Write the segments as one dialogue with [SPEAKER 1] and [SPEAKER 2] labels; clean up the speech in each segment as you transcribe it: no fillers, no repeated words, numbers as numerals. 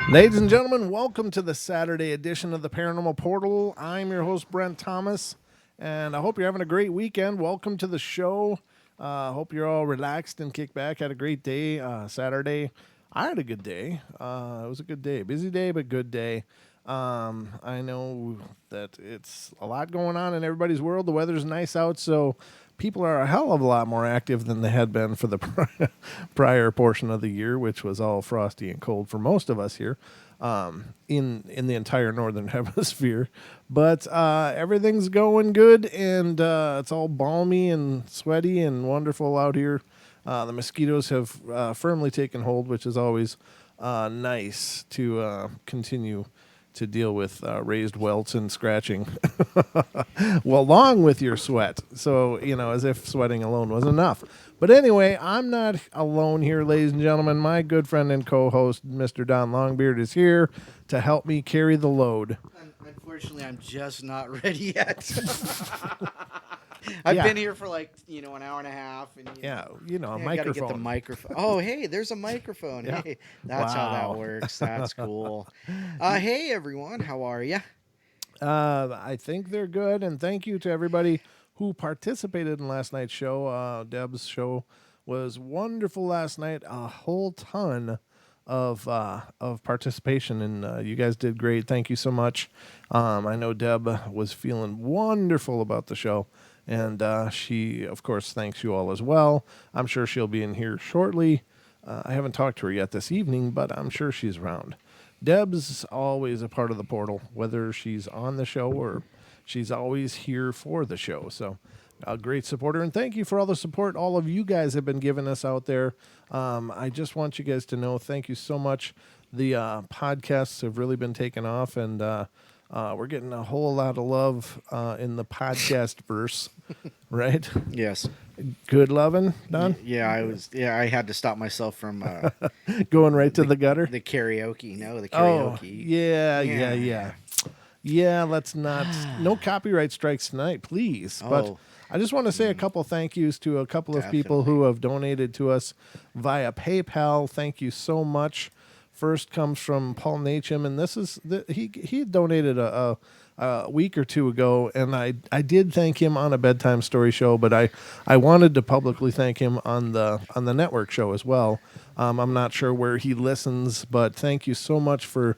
[SPEAKER 1] Ladies and gentlemen, welcome to the Saturday edition of the Paranormal Portal. I'm your host, Brent Thomas, and I hope you're having a great weekend. Welcome to the show. Hope you're all relaxed and kicked back. Had a great day Saturday. I had a good day. It was a good day. Busy day, but good day. I know that it's a lot going on in everybody's world. The weather's nice out, so people are a hell of a lot more active than they had been for the prior portion of the year, which was all frosty and cold for most of us here in the entire northern hemisphere. But everything's going good, and it's all balmy and sweaty and wonderful out here. The mosquitoes have firmly taken hold, which is always nice to continue to deal with raised welts and scratching well, along with your sweat. So, as if sweating alone was enough. But anyway, I'm not alone here, ladies and gentlemen. My good friend and co-host, Mr. Don Longbeard, is here to help me carry the load.
[SPEAKER 2] Unfortunately, I'm just not ready yet. I've been here for an hour and a half. And,
[SPEAKER 1] a microphone.
[SPEAKER 2] I gotta get the microphone. Oh, hey, there's a microphone.
[SPEAKER 1] Yeah.
[SPEAKER 2] Hey, that's how that works. That's cool. Hey, everyone. How are you?
[SPEAKER 1] I think they're good, and thank you to everybody who participated in last night's show. Deb's show was wonderful last night. A whole ton of participation, and you guys did great. Thank you so much. I know Deb was feeling wonderful about the show, and she, of course, thanks you all as well. I'm sure she'll be in here shortly. I haven't talked to her yet this evening, but I'm sure she's around. Deb's always a part of the portal, whether she's on the show or she's always here for the show. So a great supporter, and thank you for all the support all of you guys have been giving us out there. I just want you guys to know, thank you so much. The podcasts have really been taking off, and we're getting a whole lot of love in the podcast verse, right?
[SPEAKER 2] Yes.
[SPEAKER 1] Good loving, Don?
[SPEAKER 2] I had to stop myself from
[SPEAKER 1] going right to the gutter.
[SPEAKER 2] The karaoke. No, the
[SPEAKER 1] Oh,
[SPEAKER 2] karaoke.
[SPEAKER 1] Yeah, let's not. No copyright strikes tonight, please.
[SPEAKER 2] Oh.
[SPEAKER 1] But I just want to say a couple thank yous to a couple of people who have donated to us via PayPal. Thank you so much. First comes from Paul Nachum, and this is he donated a week or two ago, and I did thank him on a bedtime story show, but I wanted to publicly thank him on the network show as well. I'm not sure where he listens, but thank you so much for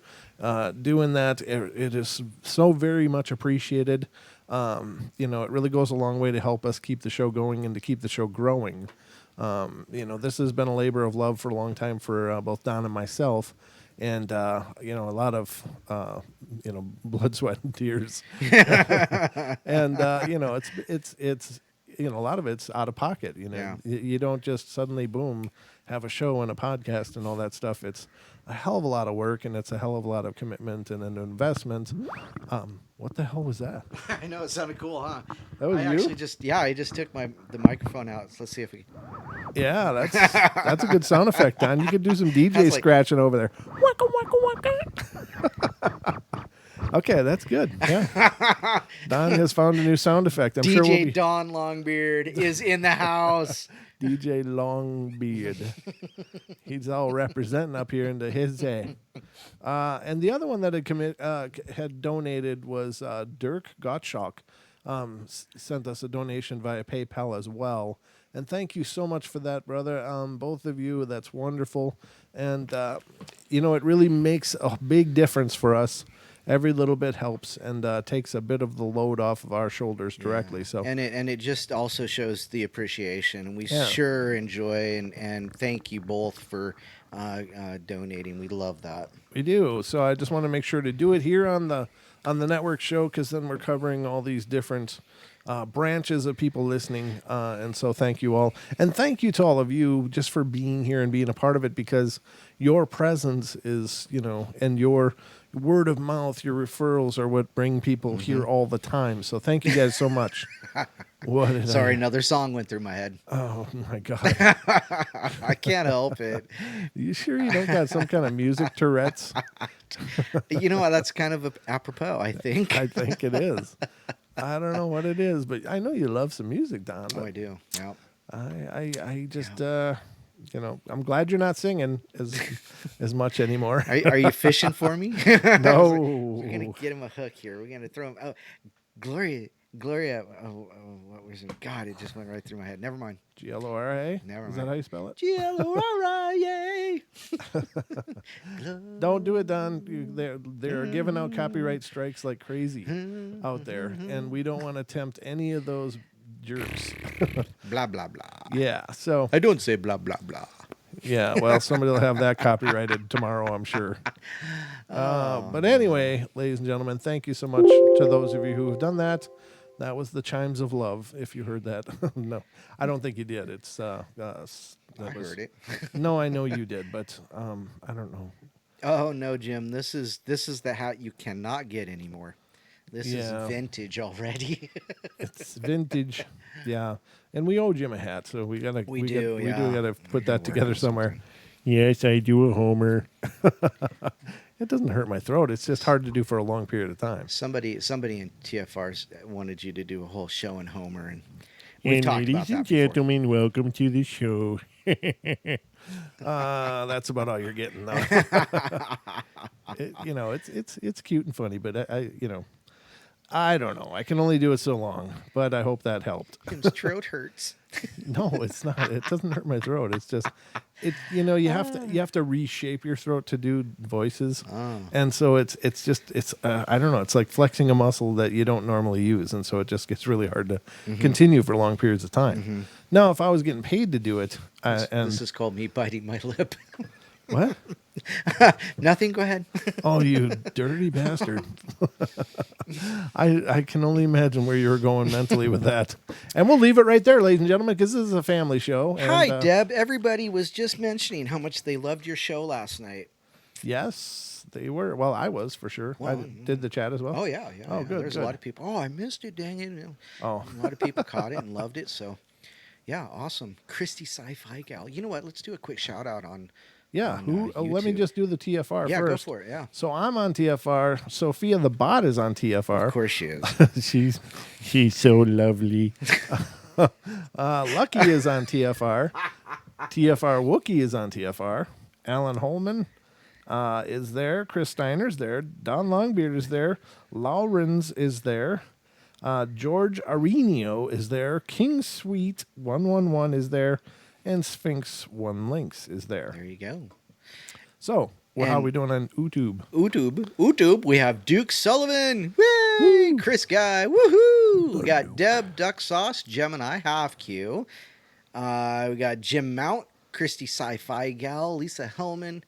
[SPEAKER 1] doing that. It is so very much appreciated. It really goes a long way to help us keep the show going and to keep the show growing. This has been a labor of love for a long time for both Don and myself, and a lot of blood, sweat, and tears, and it's a lot of it's out of pocket. You don't just suddenly boom have a show and a podcast and all that stuff. It's a hell of a lot of work, and it's a hell of a lot of commitment and an investment. What the hell was that?
[SPEAKER 2] I know, it sounded cool, huh?
[SPEAKER 1] That was you?
[SPEAKER 2] I just took the microphone out. So let's see if we.
[SPEAKER 1] Yeah, that's a good sound effect, Don. You could do some DJ scratching over there. Waka waka waka. Okay, that's good. Yeah, Don has found a new sound effect. I'm sure
[SPEAKER 2] DJ Don Longbeard is in the house.
[SPEAKER 1] DJ Longbeard. He's all representing up here into his day. And the other one that had donated was Dirk Gottschalk. Sent us a donation via PayPal as well. And thank you so much for that, brother. Both of you, that's wonderful. And, it really makes a big difference for us. Every little bit helps and takes a bit of the load off of our shoulders directly. So
[SPEAKER 2] and it just also shows the appreciation, and we sure enjoy and thank you both for donating. We love that.
[SPEAKER 1] We do. So I just want to make sure to do it here on the network show, because then we're covering all these different branches of people listening. And so thank you all. And thank you to all of you just for being here and being a part of it, because your presence is, and your word of mouth, your referrals are what bring people here all the time. So thank you guys so much.
[SPEAKER 2] Sorry, another song went through my head.
[SPEAKER 1] Oh, my God.
[SPEAKER 2] I can't help it.
[SPEAKER 1] You sure you don't got some kind of music Tourette's?
[SPEAKER 2] You know what? That's kind of apropos, I think.
[SPEAKER 1] I think it is. I don't know what it is, but I know you love some music, Don.
[SPEAKER 2] Oh, I do. Yeah.
[SPEAKER 1] I just, I'm glad you're not singing as much anymore.
[SPEAKER 2] Are you fishing for me?
[SPEAKER 1] No.
[SPEAKER 2] We're gonna get him a hook here. We're gonna throw him. Oh, Gloria. What was it? God, it just went right through my head. Never mind.
[SPEAKER 1] Glora.
[SPEAKER 2] Never
[SPEAKER 1] Is
[SPEAKER 2] mind.
[SPEAKER 1] that how you spell it?
[SPEAKER 2] Glora, yay!
[SPEAKER 1] Don't do it, Don. They're giving out copyright strikes like crazy out there, and we don't want to tempt any of those jerks.
[SPEAKER 2] Blah blah blah.
[SPEAKER 1] Yeah. So
[SPEAKER 2] I don't say blah blah blah.
[SPEAKER 1] yeah. Well, somebody will have that copyrighted tomorrow, I'm sure. But anyway, ladies and gentlemen, thank you so much to those of you who have done that. That was the chimes of love. If you heard that, no, I don't think you did. It's I
[SPEAKER 2] Heard it.
[SPEAKER 1] No, I know you did, but I don't know.
[SPEAKER 2] Oh no, Jim. This is the hat you cannot get anymore. This is vintage already.
[SPEAKER 1] It's vintage, yeah. And we owe Jim a hat, so we do gotta put that together somewhere. Yes, I do a Homer. It doesn't hurt my throat. It's just hard to do for a long period of time.
[SPEAKER 2] Somebody in TFRs wanted you to do a whole show in Homer, and we've talked about that before.
[SPEAKER 1] Ladies and gentlemen, welcome to the show. That's about all you're getting, though. It's cute and funny, but I don't know. I can only do it so long, but I hope that helped.
[SPEAKER 2] Jim's throat hurts.
[SPEAKER 1] No, it's not. It doesn't hurt my throat. It's just, you have to reshape your throat to do voices, and so it's I don't know. It's like flexing a muscle that you don't normally use, and so it just gets really hard to continue for long periods of time. Mm-hmm. Now, if I was getting paid to do it,
[SPEAKER 2] this is called me biting my lip.
[SPEAKER 1] What?
[SPEAKER 2] Nothing. Go ahead.
[SPEAKER 1] Oh, you dirty bastard. I can only imagine where you were going mentally with that. And we'll leave it right there, ladies and gentlemen, because this is a family show.
[SPEAKER 2] Hi, Deb. Everybody was just mentioning how much they loved your show last night.
[SPEAKER 1] Yes, they were. Well, I was for sure.
[SPEAKER 2] Well,
[SPEAKER 1] I did the chat as well.
[SPEAKER 2] Oh, yeah.
[SPEAKER 1] Oh, good.
[SPEAKER 2] There's a lot of people. Oh, I missed it. Dang it.
[SPEAKER 1] Oh.
[SPEAKER 2] A lot of people caught it and loved it. So, yeah, awesome. Christy Sci-Fi Gal. You know what? Let's do a quick shout out on.
[SPEAKER 1] Yeah, let me just do the TFR first.
[SPEAKER 2] Yeah, go for it, yeah.
[SPEAKER 1] So I'm on TFR. Sophia the bot is on TFR.
[SPEAKER 2] Of course she is.
[SPEAKER 1] she's so lovely. Lucky is on TFR. TFR Wookie is on TFR. Alan Holman is there. Chris Steiner's there. Don Longbeard is there. Laurens is there. George Arenio is there. King Sweet 111 is there. And Sphinx One Links is there.
[SPEAKER 2] There you go.
[SPEAKER 1] So, how are we doing on YouTube?
[SPEAKER 2] YouTube. We have Duke Sullivan. Woo! Chris Guy. Woohoo! We got Deb Duck Sauce, Gemini, Half Q. We got Jim Mount, Christy Sci-Fi Gal, Lisa Hellman.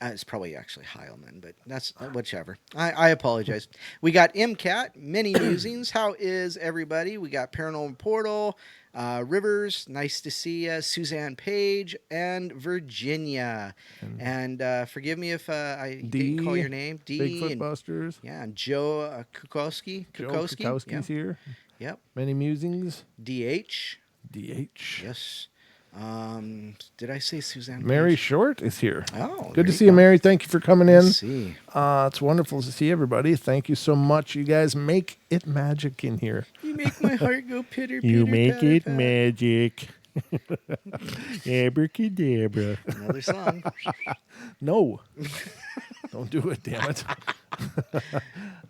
[SPEAKER 2] It's probably actually Heilman, but that's whichever. I apologize. We got MCAT, Many Musings. How is everybody? We got Paranormal Portal. Rivers, nice to see you. Suzanne Page and Virginia. And forgive me if I didn't call your name. D.
[SPEAKER 1] Bigfoot Busters.
[SPEAKER 2] Yeah, and Joe Kukowski.
[SPEAKER 1] Joe Kukowski's here.
[SPEAKER 2] Yep.
[SPEAKER 1] Many Musings.
[SPEAKER 2] DH.
[SPEAKER 1] Yes.
[SPEAKER 2] Did I say Suzanne
[SPEAKER 1] Mary
[SPEAKER 2] Page?
[SPEAKER 1] Short is here.
[SPEAKER 2] Oh,
[SPEAKER 1] good to see you, Mary. Thank you for coming in.
[SPEAKER 2] Let's see.
[SPEAKER 1] It's wonderful to see everybody. Thank you so much. You guys make it magic in here.
[SPEAKER 2] You make my heart go pitter, pitter,
[SPEAKER 1] You make
[SPEAKER 2] patter,
[SPEAKER 1] it
[SPEAKER 2] patter.
[SPEAKER 1] magic. Abracadabra.
[SPEAKER 2] Another song.
[SPEAKER 1] No. Don't do it, damn it.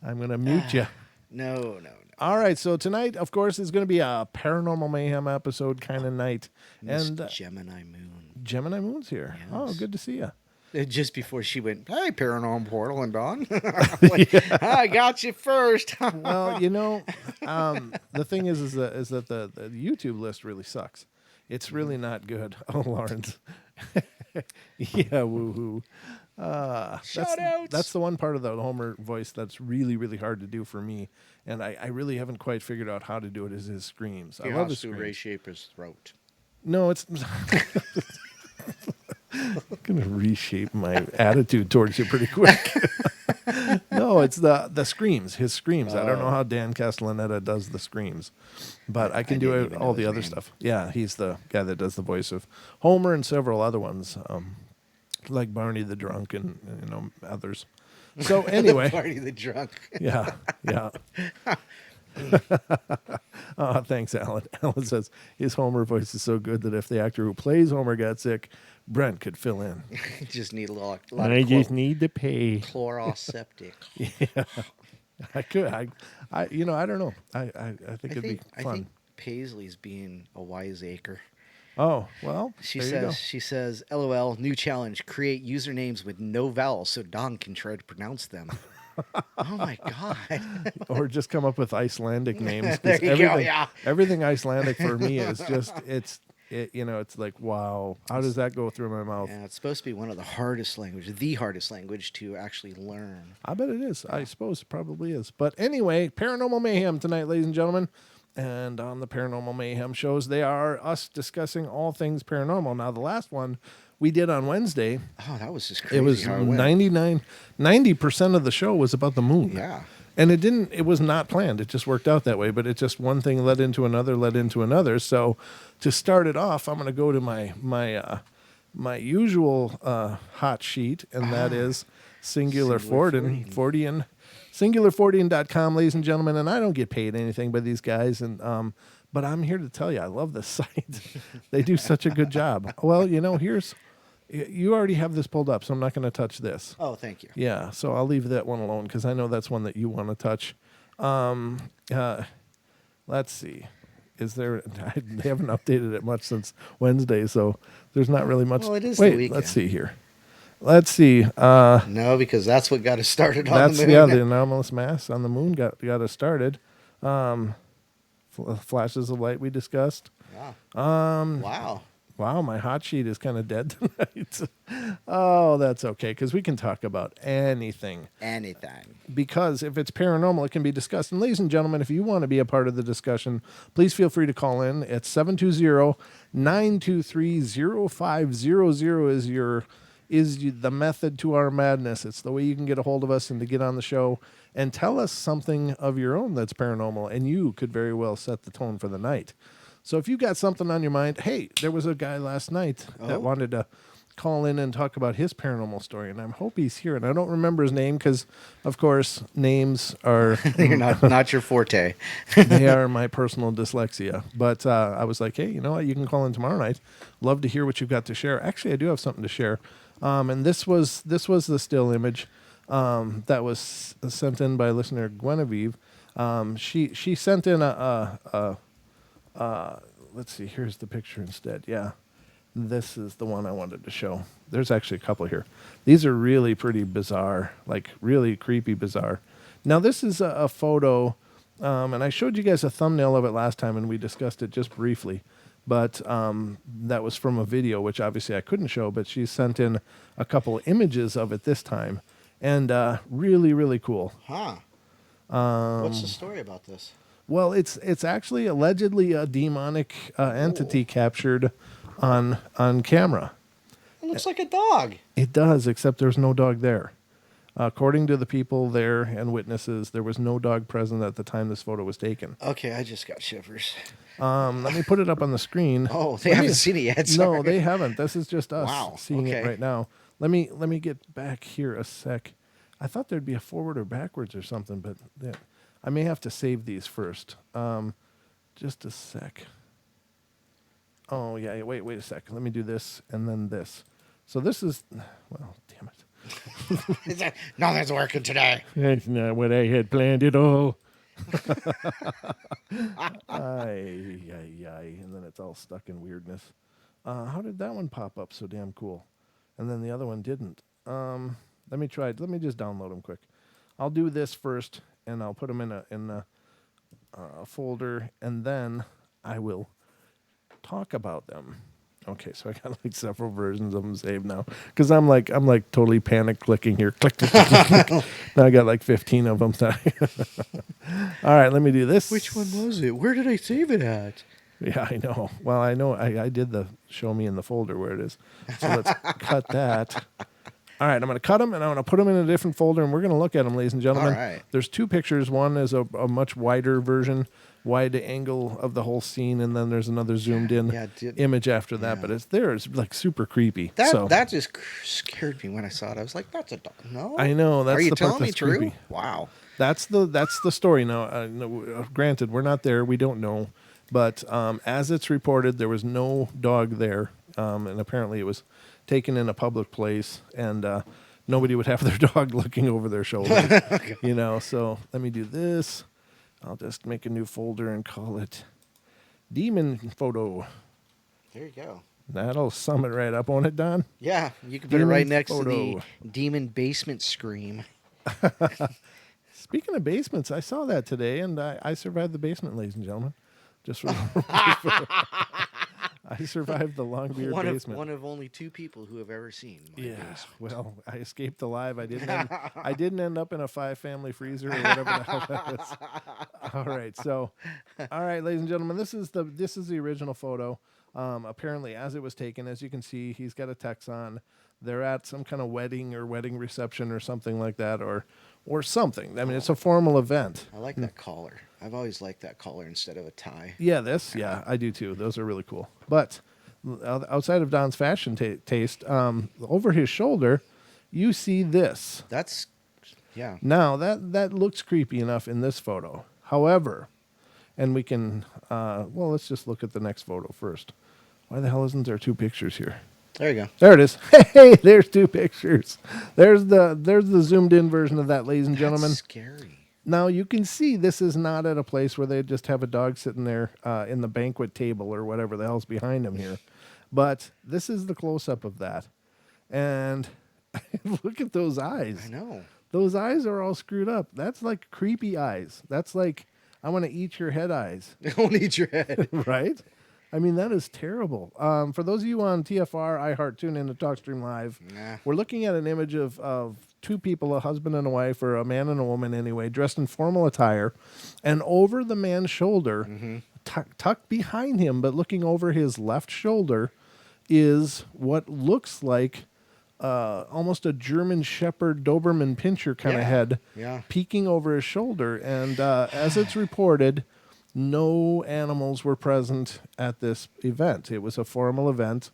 [SPEAKER 1] I'm going to mute you.
[SPEAKER 2] No.
[SPEAKER 1] All right, so tonight, of course, is going to be a Paranormal Mayhem episode kind of night. And
[SPEAKER 2] Gemini Moon.
[SPEAKER 1] Gemini Moon's here.
[SPEAKER 2] Yes.
[SPEAKER 1] Oh, good to see you.
[SPEAKER 2] Just before she went, hey, Paranormal Portal and Dawn. I got you first.
[SPEAKER 1] Well, the thing is that the YouTube list really sucks. It's really not good. Oh, Lawrence. Yeah, woohoo.
[SPEAKER 2] Shout outs.
[SPEAKER 1] That's the one part of the Homer voice that's really, really hard to do for me. And I really haven't quite figured out how to do it is his screams. I love his screams.
[SPEAKER 2] reshape his throat.
[SPEAKER 1] No, it's... I'm going to reshape my attitude towards you pretty quick. No, it's the screams, his screams. I don't know how Dan Castellaneta does the screams, but I can do all the other stuff. Yeah, he's the guy that does the voice of Homer and several other ones, like Barney the Drunk and others. So anyway.
[SPEAKER 2] Barney the Drunk.
[SPEAKER 1] Yeah. Thanks, Alan. Alan says his Homer voice is so good that if the actor who plays Homer got sick, Brent could fill in.
[SPEAKER 2] Just need a lot
[SPEAKER 1] I
[SPEAKER 2] of
[SPEAKER 1] just need to pay.
[SPEAKER 2] chloroseptic.
[SPEAKER 1] I could. I don't know. I think it'd be
[SPEAKER 2] I
[SPEAKER 1] fun.
[SPEAKER 2] think Paisley's being a wiseacre.
[SPEAKER 1] Oh, well,
[SPEAKER 2] She
[SPEAKER 1] there you go.
[SPEAKER 2] says, LOL, new challenge, create usernames with no vowels so Don can try to pronounce them. Oh my God.
[SPEAKER 1] Or just come up with Icelandic names. 'Cause
[SPEAKER 2] There you go, yeah.
[SPEAKER 1] Everything Icelandic for me is just, it's like, wow, how does that go through my mouth?
[SPEAKER 2] Yeah, it's supposed to be one of the hardest language to actually learn.
[SPEAKER 1] I bet it is. I suppose it probably is. But anyway, Paranormal Mayhem tonight, ladies and gentlemen. And on the Paranormal Mayhem shows, they are us discussing all things paranormal. Now, the last one we did on Wednesday,
[SPEAKER 2] Oh, that was just crazy.
[SPEAKER 1] it was
[SPEAKER 2] how it went.
[SPEAKER 1] 90% of the show was about the moon.
[SPEAKER 2] Yeah.
[SPEAKER 1] And it was not planned. It just worked out that way. But it just one thing led into another. So to start it off, I'm going to go to my usual hot sheet, and that is Singular Fortean. SingularFortean.com, ladies and gentlemen. And I don't get paid anything by these guys. But I'm here to tell you, I love this site. They do such a good job. Well, you already have this pulled up, so I'm not going to touch this.
[SPEAKER 2] Oh, thank you.
[SPEAKER 1] Yeah, so I'll leave that one alone because I know that's one that you want to touch. Let's see. They haven't updated it much since Wednesday, so there's not really much.
[SPEAKER 2] Well, it is the
[SPEAKER 1] Wait,
[SPEAKER 2] weekend.
[SPEAKER 1] let's see here. Let's see.
[SPEAKER 2] No, because that's what got us started on the moon.
[SPEAKER 1] Yeah, the anomalous mass on the moon got us started. Flashes of light we discussed.
[SPEAKER 2] Wow.
[SPEAKER 1] Wow, my hot sheet is kind of dead tonight. Oh, that's okay, because we can talk about anything.
[SPEAKER 2] Anything.
[SPEAKER 1] Because if it's paranormal, it can be discussed. And ladies and gentlemen, if you want to be a part of the discussion, please feel free to call in. It's 720-923-0500 is the method to our madness. It's the way you can get a hold of us and to get on the show and tell us something of your own that's paranormal, and you could very well set the tone for the night. So if you got something on your mind, hey, there was a guy last night that wanted to call in and talk about his paranormal story, and I hope he's here. And I don't remember his name because, of course, names are
[SPEAKER 2] You're not your forte.
[SPEAKER 1] they are my personal dyslexia. But I was like, hey, you know what? You can call in tomorrow night. Love to hear what you've got to share. Actually, I do have something to share. And this was the still image that was sent in by listener Guinevere. She sent in let's see, here's the picture instead. Yeah, this is the one I wanted to show. There's actually a couple here. These are really pretty bizarre, like really creepy bizarre. Now, this is a photo, and I showed you guys a thumbnail of it last time, and we discussed it just briefly. But that was from a video, which obviously I couldn't show, but she sent in a couple images of it this time. And really, really cool.
[SPEAKER 2] Huh. What's the story about this?
[SPEAKER 1] Well, it's actually allegedly a demonic entity captured on camera.
[SPEAKER 2] It looks like a dog.
[SPEAKER 1] It does, except there's no dog there. According to the people there and witnesses, there was no dog present at the time this photo was taken.
[SPEAKER 2] Okay, I just got shivers.
[SPEAKER 1] Let me put it up on the screen.
[SPEAKER 2] Oh, they haven't seen it yet. Sorry.
[SPEAKER 1] No, they haven't. This is just us seeing
[SPEAKER 2] okay.
[SPEAKER 1] it right now. Let me get back here a sec. I thought there'd be a forward or backwards or something, but I may have to save these first. Just a sec. Oh, yeah, wait a sec. Let me do this and then this. So this is, well, damn it.
[SPEAKER 2] Nothing's working today.
[SPEAKER 1] That's not what I had planned at all. And then it's all stuck in weirdness. How did that one pop up so damn cool? And then the other one didn't. Let me try it. Let me just download them quick. I'll do this first, and I'll put them in a folder, and then I will talk about them. Okay, so I got like several versions of them saved now because I'm like totally panic clicking here. Click, click, click, click, click. Now I got like 15 of them. All right, let me do this.
[SPEAKER 2] Which one was it? Where did I save it at?
[SPEAKER 1] Yeah, I know. Well, I know I did the show me in the folder where it is. So let's cut that. All right, I'm going to cut them and I'm going to put them in a different folder, and we're going to look at them, ladies and gentlemen.
[SPEAKER 2] All right.
[SPEAKER 1] There's two pictures. One is a much wider version, wide angle of the whole scene, and then there's another zoomed in image after that. But it's like super creepy.
[SPEAKER 2] That just scared me when I saw it. I was like, "That's a dog." No,
[SPEAKER 1] I know. That's
[SPEAKER 2] Are you
[SPEAKER 1] the part
[SPEAKER 2] telling me
[SPEAKER 1] that's
[SPEAKER 2] true?
[SPEAKER 1] creepy.
[SPEAKER 2] Wow.
[SPEAKER 1] That's the story. Now, no, granted, we're not there. We don't know. But as it's reported, there was no dog there, and apparently it was taken in a public place, and nobody would have their dog looking over their shoulder. So let me do this. I'll just make a new folder and call it Demon Photo.
[SPEAKER 2] There you go.
[SPEAKER 1] That'll sum it right up, won't it, Don?
[SPEAKER 2] Yeah, you can put it right next to the Demon Basement Scream.
[SPEAKER 1] Speaking of basements, I saw that today, and I survived the basement, ladies and gentlemen. I survived the Longbeard basement.
[SPEAKER 2] One of only two people who have ever seen my basement.
[SPEAKER 1] Well, I escaped alive. I didn't end up in a 5-family freezer or whatever the hell that is. All right, ladies and gentlemen, this is the original photo. Apparently, as it was taken, as you can see, he's got a tux on. They're at some kind of wedding reception or something like that, or something. I mean, it's a formal event.
[SPEAKER 2] I like that collar. I've always liked that collar instead of a tie.
[SPEAKER 1] Yeah, I do too. Those are really cool. But outside of Don's fashion taste, over his shoulder, you see this.
[SPEAKER 2] Yeah.
[SPEAKER 1] Now, that looks creepy enough in this photo. However, and we can, let's just look at the next photo first. Why the hell isn't there two pictures here?
[SPEAKER 2] There you go.
[SPEAKER 1] There it is. Hey, there's two pictures. There's the zoomed in version of that, ladies and gentlemen.
[SPEAKER 2] That's scary.
[SPEAKER 1] Now you can see this is not at a place where they just have a dog sitting there in the banquet table or whatever the hell's behind him here. But this is the close up of that. And look at those eyes.
[SPEAKER 2] I know.
[SPEAKER 1] Those eyes are all screwed up. That's like creepy eyes. That's like, I want to eat your head eyes.
[SPEAKER 2] I want to eat your head.
[SPEAKER 1] Right? I mean, that is terrible. For those of you on TFR, iHeart, TuneIn, and TalkStream Live, we're looking at an image of two people, a husband and a wife, or a man and a woman anyway, dressed in formal attire. And over the man's shoulder, tucked behind him, but looking over his left shoulder, is what looks like almost a German Shepherd Doberman Pinscher kind of head peeking over his shoulder. And as it's reported, no animals were present at this event. It was a formal event,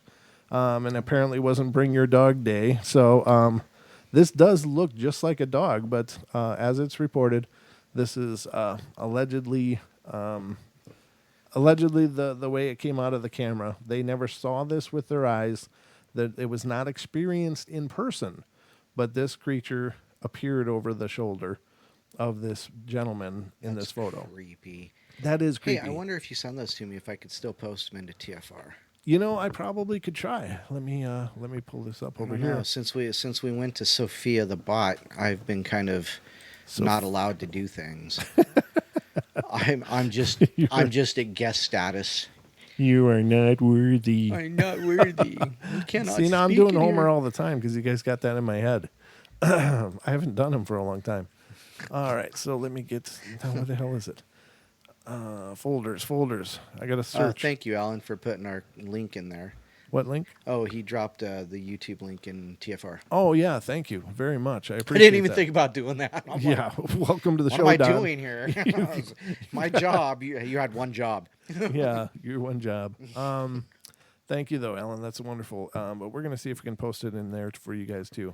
[SPEAKER 1] and apparently wasn't Bring Your Dog Day. So this does look just like a dog, but as it's reported, this is allegedly the way it came out of the camera. They never saw this with their eyes. That it was not experienced in person, but this creature appeared over the shoulder of this gentleman in this photo.
[SPEAKER 2] Creepy.
[SPEAKER 1] That is creepy.
[SPEAKER 2] Hey, I wonder if you send those to me, if I could still post them into TFR.
[SPEAKER 1] I probably could try. Let me pull this up over here.
[SPEAKER 2] Since we went to Sophia the bot, I've been kind of not allowed to do things. I'm just at guest status.
[SPEAKER 1] You are not worthy.
[SPEAKER 2] I'm not worthy. You cannot.
[SPEAKER 1] See, now I'm doing Homer all the time because you guys got that in my head. I haven't done him for a long time. All right, so let me get. What the hell is it? Folders. I got to search.
[SPEAKER 2] Thank you, Alan, for putting our link in there.
[SPEAKER 1] What link?
[SPEAKER 2] Oh, he dropped the YouTube link in TFR.
[SPEAKER 1] Oh, yeah. Thank you very much. I appreciate
[SPEAKER 2] I didn't even think about doing that.
[SPEAKER 1] Welcome to the show,
[SPEAKER 2] What am I
[SPEAKER 1] Don.
[SPEAKER 2] doing here? My job. You had one job.
[SPEAKER 1] Yeah, your one job. Thank you, though, Alan. That's wonderful. But we're going to see if we can post it in there for you guys, too.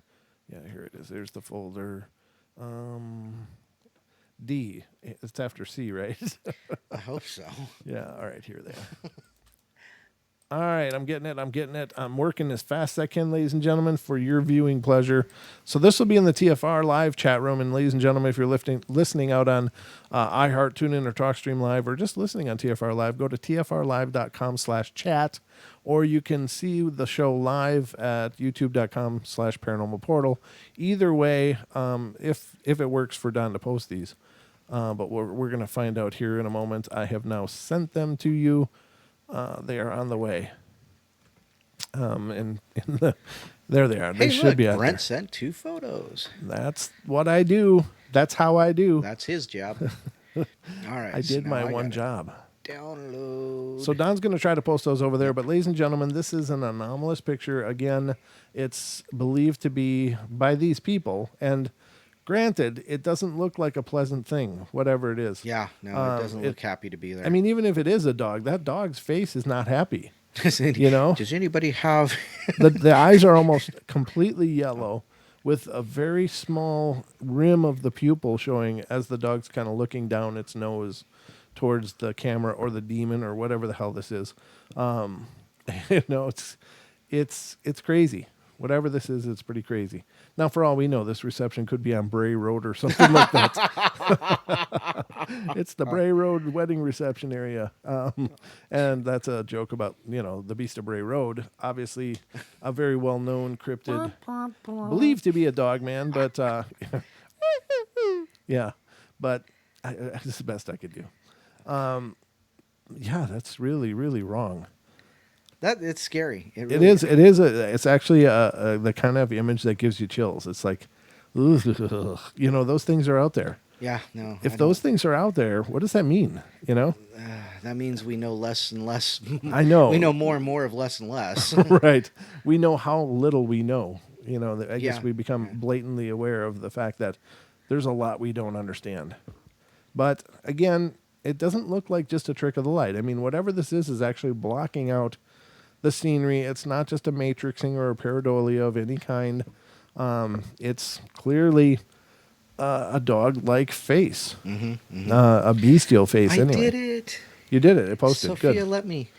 [SPEAKER 1] Yeah, here it is. There's the folder. D. It's after C, right?
[SPEAKER 2] I hope so.
[SPEAKER 1] Yeah. All right. Here they are. All right. I'm getting it. I'm working as fast as I can, ladies and gentlemen, for your viewing pleasure. So this will be in the TFR live chat room. And ladies and gentlemen, if you're listening out on iHeart, TuneIn, or TalkStream Live, or just listening on TFR Live, go to tfrlive.com/chat, or you can see the show live at youtube.com/paranormal portal. Either way, if it works for Don to post these. But we're going to find out here in a moment. I have now sent them to you. They are on the way. And there they are. They should be out
[SPEAKER 2] Brent
[SPEAKER 1] there.
[SPEAKER 2] sent 2 photos.
[SPEAKER 1] That's what I do. That's how I do.
[SPEAKER 2] That's his job. All right.
[SPEAKER 1] I did my one job.
[SPEAKER 2] Download. road.
[SPEAKER 1] So Don's going to try to post those over there. But ladies and gentlemen, this is an anomalous picture. Again, it's believed to be by these people. And granted, it doesn't look like a pleasant thing, whatever it is.
[SPEAKER 2] Yeah, no, it doesn't look happy to be there.
[SPEAKER 1] I mean, even if it is a dog, that dog's face is not happy.
[SPEAKER 2] Does anybody have...
[SPEAKER 1] the eyes are almost completely yellow with a very small rim of the pupil showing as the dog's kind of looking down its nose towards the camera or the demon or whatever the hell this is. It's crazy. Whatever this is, it's pretty crazy. Now, for all we know, this reception could be on Bray Road or something like that. It's the Bray Road wedding reception area. And that's a joke about, the Beast of Bray Road. Obviously, a very well-known cryptid, believed to be a dog man, but yeah. But this is the best I could do. Yeah, that's really, really wrong.
[SPEAKER 2] It's scary.
[SPEAKER 1] It is. It's actually the kind of image that gives you chills. It's like, ugh, those things are out there.
[SPEAKER 2] Yeah, no.
[SPEAKER 1] If those things are out there, what does that mean?
[SPEAKER 2] That means we know less and less.
[SPEAKER 1] I know.
[SPEAKER 2] We know more and more of less and less.
[SPEAKER 1] Right. We know how little we know. I guess we become blatantly aware of the fact that there's a lot we don't understand. But again, it doesn't look like just a trick of the light. I mean, whatever this is actually blocking out the scenery. It's not just a matrixing or a pareidolia of any kind. It's clearly a dog-like face, a bestial face.
[SPEAKER 2] I
[SPEAKER 1] anyway,
[SPEAKER 2] did it.
[SPEAKER 1] You did it. It posted.
[SPEAKER 2] Sophia
[SPEAKER 1] Good.
[SPEAKER 2] let me.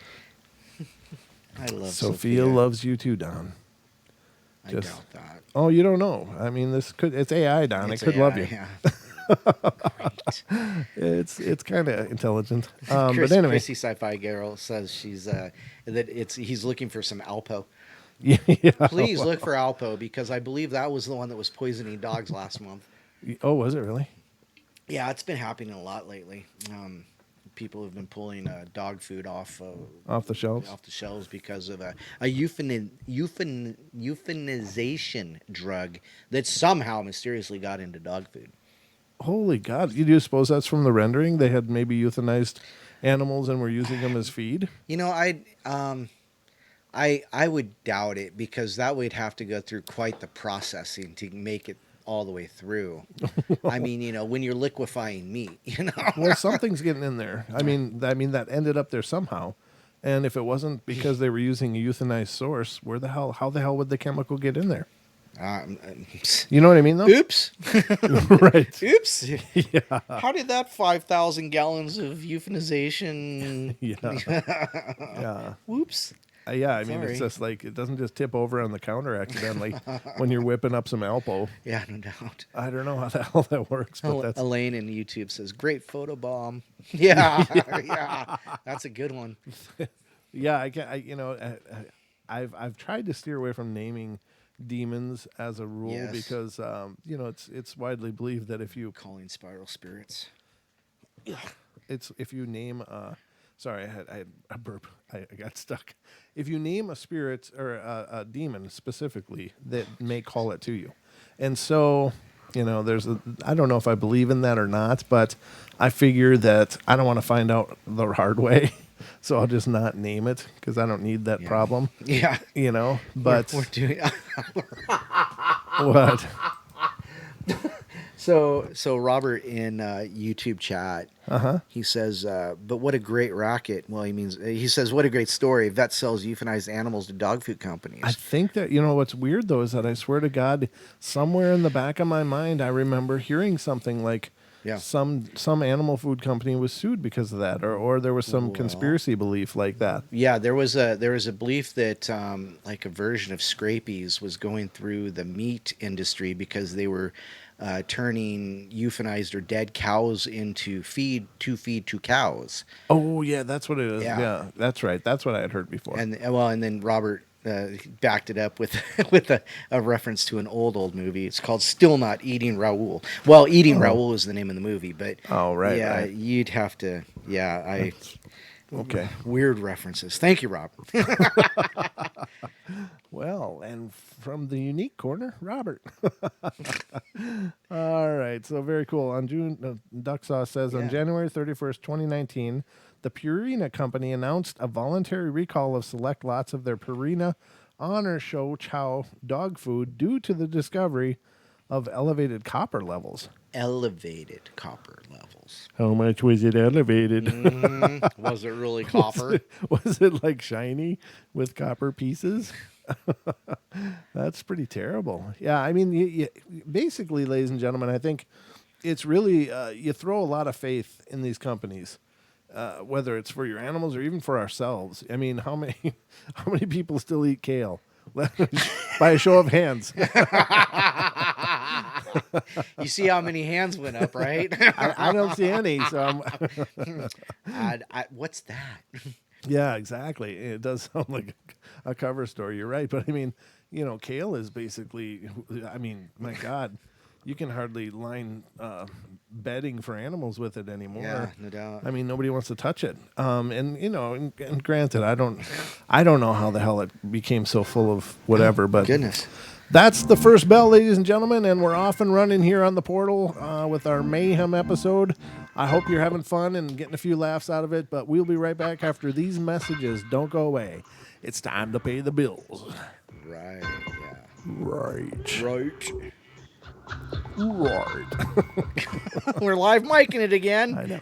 [SPEAKER 2] I love
[SPEAKER 1] Sophia. Loves you too, Don.
[SPEAKER 2] I doubt that.
[SPEAKER 1] Oh, you don't know. I mean, it's AI, Don. It could love you.
[SPEAKER 2] Yeah. Great.
[SPEAKER 1] It's kind of intelligent.
[SPEAKER 2] But
[SPEAKER 1] anyway,
[SPEAKER 2] Chrissy Sci-Fi Girl says he's looking for some Alpo.
[SPEAKER 1] yeah.
[SPEAKER 2] Please look for Alpo because I believe that was the one that was poisoning dogs last month.
[SPEAKER 1] Oh, was it really?
[SPEAKER 2] Yeah, it's been happening a lot lately. People have been pulling dog food off
[SPEAKER 1] the shelves.
[SPEAKER 2] Off the shelves because of a euthanization drug that somehow mysteriously got into dog food.
[SPEAKER 1] Holy God! You do suppose that's from the rendering? They had maybe euthanized animals and were using them as feed.
[SPEAKER 2] I would doubt it because that would have to go through quite the processing to make it all the way through. I mean, when you're liquefying meat,
[SPEAKER 1] Well, something's getting in there. I mean, that ended up there somehow. And if it wasn't because they were using a euthanized source, how the hell would the chemical get in there? You know what I mean, though?
[SPEAKER 2] Oops.
[SPEAKER 1] Right.
[SPEAKER 2] Oops.
[SPEAKER 1] Yeah.
[SPEAKER 2] How did that 5,000 gallons of euthanization?
[SPEAKER 1] Yeah.
[SPEAKER 2] Whoops.
[SPEAKER 1] Yeah, I mean,
[SPEAKER 2] Sorry.
[SPEAKER 1] it's just like, it doesn't just tip over on the counter accidentally when you're whipping up some Alpo.
[SPEAKER 2] Yeah, no doubt.
[SPEAKER 1] I don't know how the hell that works, but that's...
[SPEAKER 2] Elaine in YouTube says, great photo bomb. Yeah, yeah. That's a good one.
[SPEAKER 1] Yeah, I've tried to steer away from naming demons as a rule because, it's widely believed that if you...
[SPEAKER 2] Calling spiral spirits.
[SPEAKER 1] If you name... Sorry, I had a burp. I got stuck. If you name a spirit or a demon specifically, that may call it to you. And so, I don't know if I believe in that or not, but I figure that I don't want to find out the hard way. So I'll just not name it because I don't need that problem.
[SPEAKER 2] Yeah.
[SPEAKER 1] But...
[SPEAKER 2] We're doing...
[SPEAKER 1] What?
[SPEAKER 2] So Robert in YouTube chat, he says, but what a great racket. Well, he says, what a great story. Vet sells euthanized animals to dog food companies.
[SPEAKER 1] I think that, what's weird, though, is that I swear to God, somewhere in the back of my mind, I remember hearing something like some animal food company was sued because of that, or there was some conspiracy belief like that.
[SPEAKER 2] Yeah, there was a belief that like a version of Scrapies was going through the meat industry because they were turning euthanized or dead cows into feed to cows.
[SPEAKER 1] Oh yeah, that's what it is.
[SPEAKER 2] Yeah.
[SPEAKER 1] That's right. That's what I had heard before.
[SPEAKER 2] And then Robert backed it up with a reference to an old movie. It's called Still Not Eating Raoul. Well, Eating Raoul is the name of the movie, but
[SPEAKER 1] right.
[SPEAKER 2] You'd have to. Yeah,
[SPEAKER 1] okay.
[SPEAKER 2] Weird references. Thank you, Rob.
[SPEAKER 1] Well, and from the unique corner, Robert. All right, so very cool. On Duck Sauce says, on January 31st, 2019, the Purina Company announced a voluntary recall of select lots of their Purina Honor Show Chow dog food due to the discovery of elevated copper levels.
[SPEAKER 2] Elevated copper levels.
[SPEAKER 1] How much was it elevated?
[SPEAKER 2] Was it really copper?
[SPEAKER 1] Was it like shiny with copper pieces? That's pretty terrible. Yeah, I mean, basically, ladies and gentlemen, I think it's really you throw a lot of faith in these companies, whether it's for your animals or even for ourselves. I mean, how many people still eat kale? By a show of hands.
[SPEAKER 2] You see how many hands went up, right?
[SPEAKER 1] I don't see any. So
[SPEAKER 2] what's that?
[SPEAKER 1] yeah, exactly. It does sound like a cover story. You're right, but I mean, kale is basically. I mean, my God, you can hardly line bedding for animals with it anymore.
[SPEAKER 2] Yeah, no doubt.
[SPEAKER 1] I mean, nobody wants to touch it. And granted, I don't know how the hell it became so full of whatever, but
[SPEAKER 2] Goodness.
[SPEAKER 1] That's the first bell, ladies and gentlemen, and we're off and running here on the portal with our Mayhem episode. I hope you're having fun and getting a few laughs out of it, but we'll be right back after these messages. Don't go away. It's time to pay the bills.
[SPEAKER 2] Right, yeah.
[SPEAKER 1] Right.
[SPEAKER 2] We're live micing it again.
[SPEAKER 1] I know.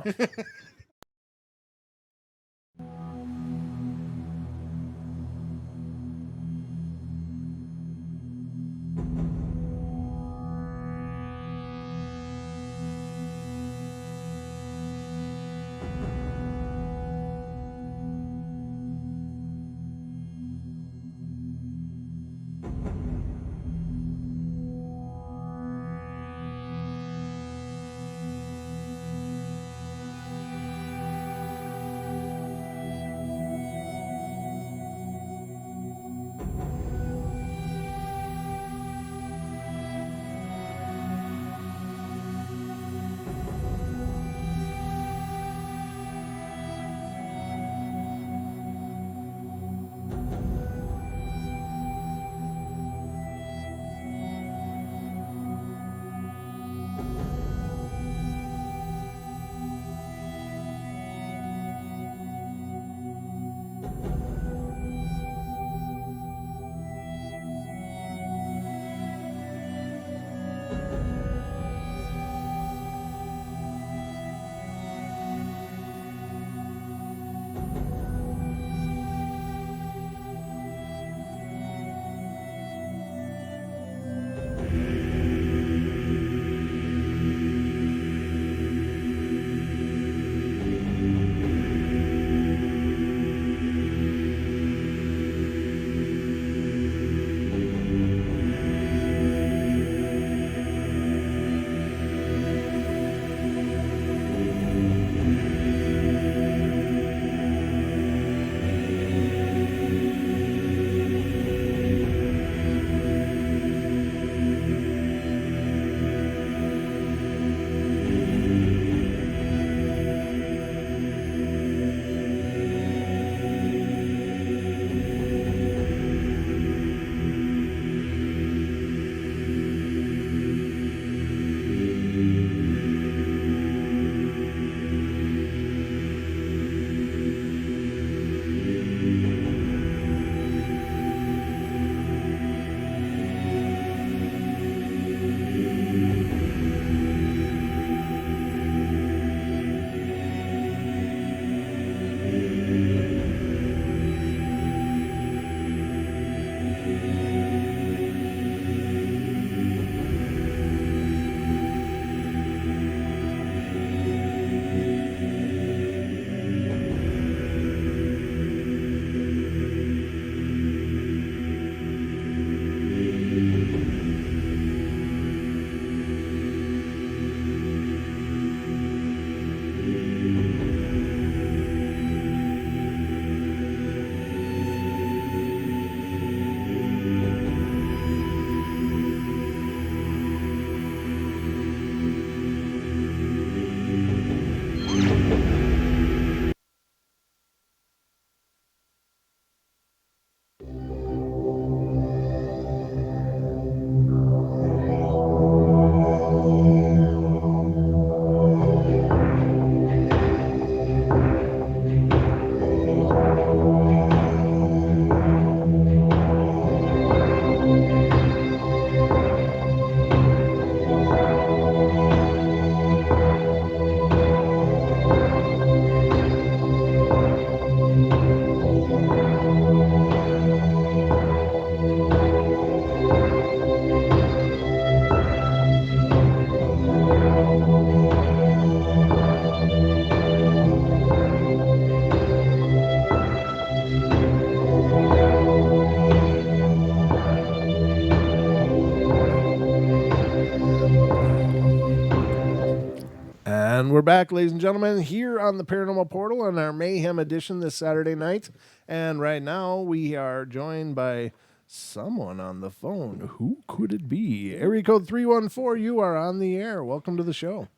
[SPEAKER 1] we're back, ladies and gentlemen, here on the Paranormal Portal on our Mayhem edition this Saturday night. And right now we are joined by someone on the phone. Who could it be? Area code 314, you are on the air. Welcome to the show.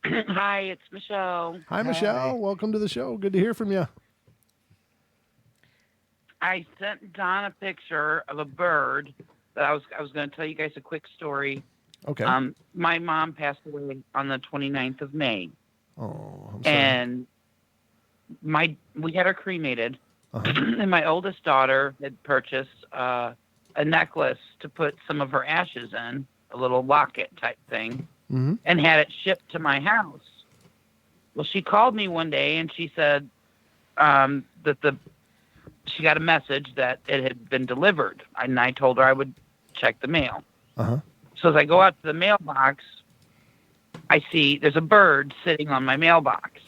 [SPEAKER 3] Hi, it's Michelle.
[SPEAKER 1] Hi, Michelle. Welcome to the show. Good to hear from you.
[SPEAKER 3] I sent Don a picture of a bird that I was going to tell you guys a quick story.
[SPEAKER 1] Okay.
[SPEAKER 3] My mom passed away on the 29th of May.
[SPEAKER 1] Oh, I'm sorry.
[SPEAKER 3] And we had her cremated.
[SPEAKER 1] Uh-huh.
[SPEAKER 3] And my oldest daughter had purchased a necklace to put some of her ashes in, a little locket type thing,
[SPEAKER 1] Mm-hmm.
[SPEAKER 3] and had it shipped to my house. Well, she called me one day and she said that she got a message that it had been delivered, and I told her I would check the mail.
[SPEAKER 1] Uh-huh.
[SPEAKER 3] So as I go out to the mailbox, I see there's a bird sitting on my mailbox.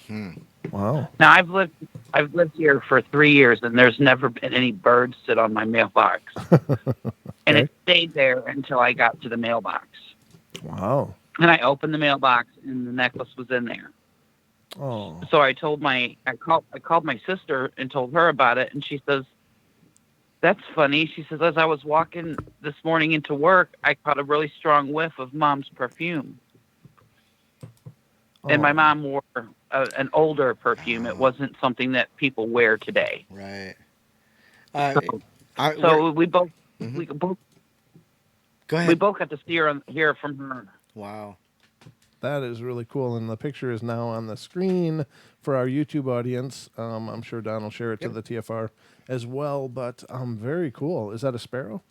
[SPEAKER 1] Wow.
[SPEAKER 3] Now I've lived here for 3 years, and there's never been any birds sit on my mailbox. And it stayed there until I got to the mailbox.
[SPEAKER 1] Wow.
[SPEAKER 3] And I opened the mailbox, and the necklace was in there.
[SPEAKER 1] Oh.
[SPEAKER 3] So I called my sister and told her about it, and she says, "That's funny." She says, "As I was walking this morning into work, I caught a really strong whiff of Mom's perfume." And my mom wore an older perfume. It wasn't something that people wear today.
[SPEAKER 2] Right.
[SPEAKER 3] So we both
[SPEAKER 2] Mhm.
[SPEAKER 3] we both
[SPEAKER 2] Go ahead.
[SPEAKER 3] we both got to hear from her.
[SPEAKER 2] Wow.
[SPEAKER 1] That is really cool, and the picture is now on the screen for our YouTube audience. I'm sure Don will share it to the TFR as well, but very cool. Is that a sparrow?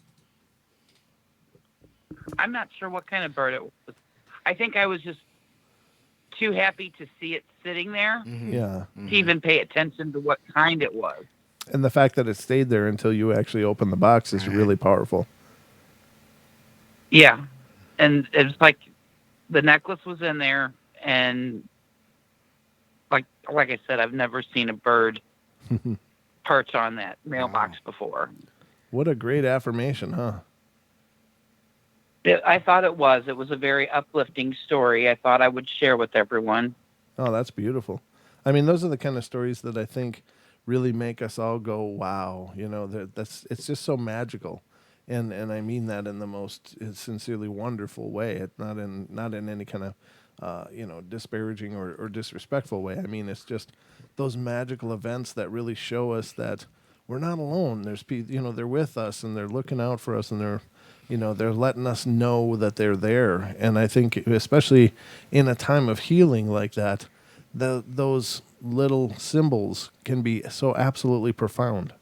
[SPEAKER 3] I'm not sure what kind of bird it was. I think I was just too happy to see it sitting there
[SPEAKER 2] Mhm.
[SPEAKER 1] Yeah.
[SPEAKER 3] to even pay attention to what kind it was.
[SPEAKER 1] And the fact that it stayed there until you actually open the box is really powerful.
[SPEAKER 3] Yeah. And it's like the necklace was in there, and like I said, I've never seen a bird perch on that mailbox before.
[SPEAKER 1] What a great affirmation, huh?
[SPEAKER 3] I thought it was a very uplifting story. I thought I would share with everyone.
[SPEAKER 1] Oh, that's beautiful. I mean, those are the kind of stories that I think really make us all go, wow. You know, it's just so magical. And I mean that in the most sincerely wonderful way. It's not in any kind of disparaging or disrespectful way. I mean, it's just those magical events that really show us that we're not alone. There's people, they're with us and they're looking out for us, and they're letting us know that they're there. And I think especially in a time of healing like that, those little symbols can be so absolutely profound.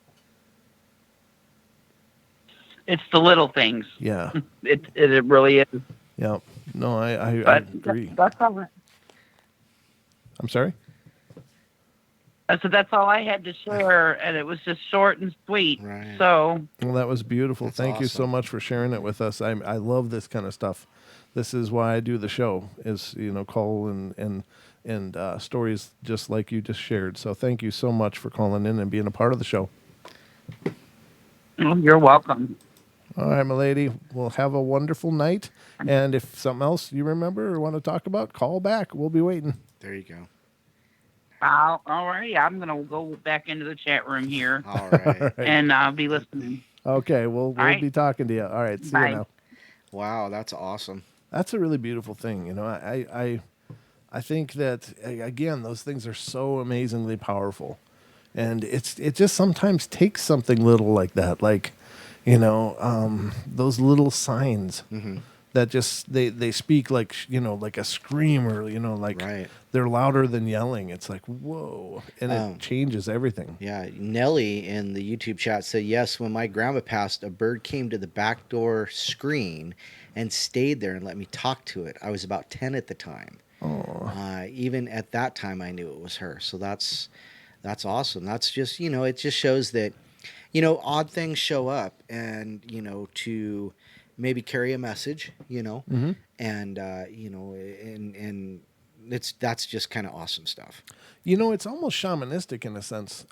[SPEAKER 3] It's the little things.
[SPEAKER 1] Yeah.
[SPEAKER 3] It really is.
[SPEAKER 1] Yeah. No, I
[SPEAKER 3] But
[SPEAKER 1] agree.
[SPEAKER 3] that's all.
[SPEAKER 1] I'm sorry?
[SPEAKER 3] So that's all I had to share, and it was just short and sweet.
[SPEAKER 2] Right.
[SPEAKER 3] So
[SPEAKER 1] Well, that was beautiful.
[SPEAKER 2] That's
[SPEAKER 1] Thank you so
[SPEAKER 2] awesome.
[SPEAKER 1] much for sharing it with us. I love this kind of stuff. This is why I do the show, is call and stories just like you just shared. So thank you so much for calling in and being a part of the show.
[SPEAKER 3] you're welcome.
[SPEAKER 1] All right, my lady. Well, have a wonderful night. And if something else you remember or want to talk about, call back. We'll be waiting.
[SPEAKER 2] There you go.
[SPEAKER 3] All right. I'm gonna go back into the chat room here,
[SPEAKER 2] All right.
[SPEAKER 3] and I'll be listening.
[SPEAKER 1] Okay, we'll
[SPEAKER 3] right.
[SPEAKER 1] be talking to you. All right, see
[SPEAKER 3] Bye.
[SPEAKER 1] you now.
[SPEAKER 2] Wow, that's awesome.
[SPEAKER 1] That's a really beautiful thing. I think that again, those things are so amazingly powerful, and it just sometimes takes something little like that, like those little signs that just they speak like like a scream, or like
[SPEAKER 2] Right.
[SPEAKER 1] they're louder than yelling. It's like whoa, and it changes everything.
[SPEAKER 2] Yeah, Nellie in the YouTube chat said, yes, when my grandma passed, a bird came to the back door screen and stayed there and let me talk to it. I was about 10 at the time. Even at that time, I knew it was her. So that's awesome. That's just, it just shows that, odd things show up, and, to maybe carry a message, and, and that's just kind of awesome stuff.
[SPEAKER 1] It's almost shamanistic in a sense.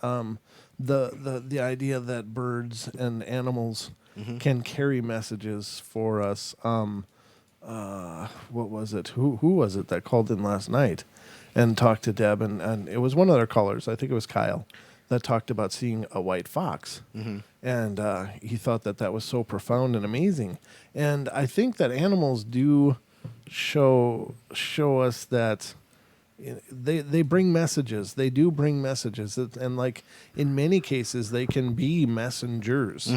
[SPEAKER 1] The idea that birds and animals can carry messages for us. what was it? Who was it that called in last night and talked to Deb? And it was one of their callers. I think it was Kyle that talked about seeing a white fox. And he thought that that was so profound and amazing. And I think that animals do show us that they bring messages. They do bring messages, and like in many cases, they can be messengers.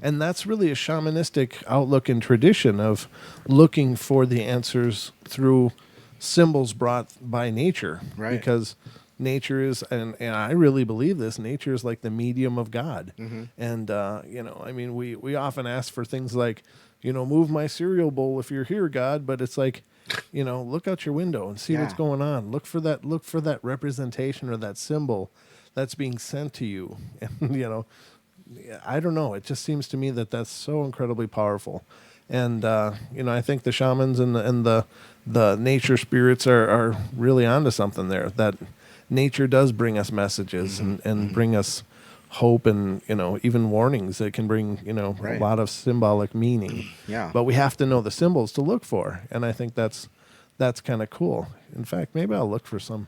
[SPEAKER 1] And that's really a shamanistic outlook and tradition of looking for the answers through symbols brought by nature.
[SPEAKER 2] Right.
[SPEAKER 1] Because nature is, and I really believe this, nature is like the medium of God. And I mean, we often ask for things like, move my cereal bowl if you're here, God, but it's like, look out your window and see what's going on. Look for that representation or that symbol that's being sent to you. And I don't know. It just seems to me that that's so incredibly powerful. And I think the shamans and the nature spirits are really onto something there. That nature does bring us messages and bring us hope and even warnings. It can bring
[SPEAKER 2] Right.
[SPEAKER 1] a lot of symbolic meaning.
[SPEAKER 2] Yeah.
[SPEAKER 1] But we have to know the symbols to look for, and I think that's kind of cool. In fact, maybe I'll look for some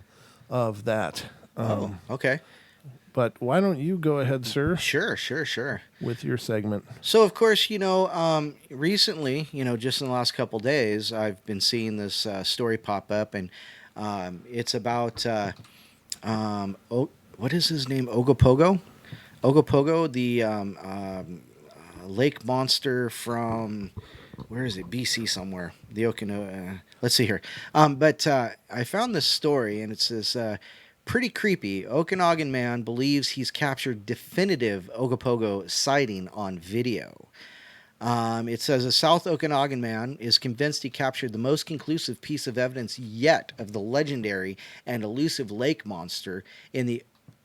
[SPEAKER 1] of that.
[SPEAKER 2] Okay.
[SPEAKER 1] But why don't you go ahead, sir,
[SPEAKER 2] Sure.
[SPEAKER 1] with your segment?
[SPEAKER 2] So, of course, recently, just in the last couple days, I've been seeing this story pop up, and it's about, what is his name? Ogopogo? Ogopogo, the lake monster from, where is it? BC somewhere. The Okino. Let's see here. But I found this story, and it says, pretty creepy. Okanagan man believes he's captured definitive Ogopogo sighting on video. It says a South Okanagan man is convinced he captured the most conclusive piece of evidence yet of the legendary and elusive lake monster in the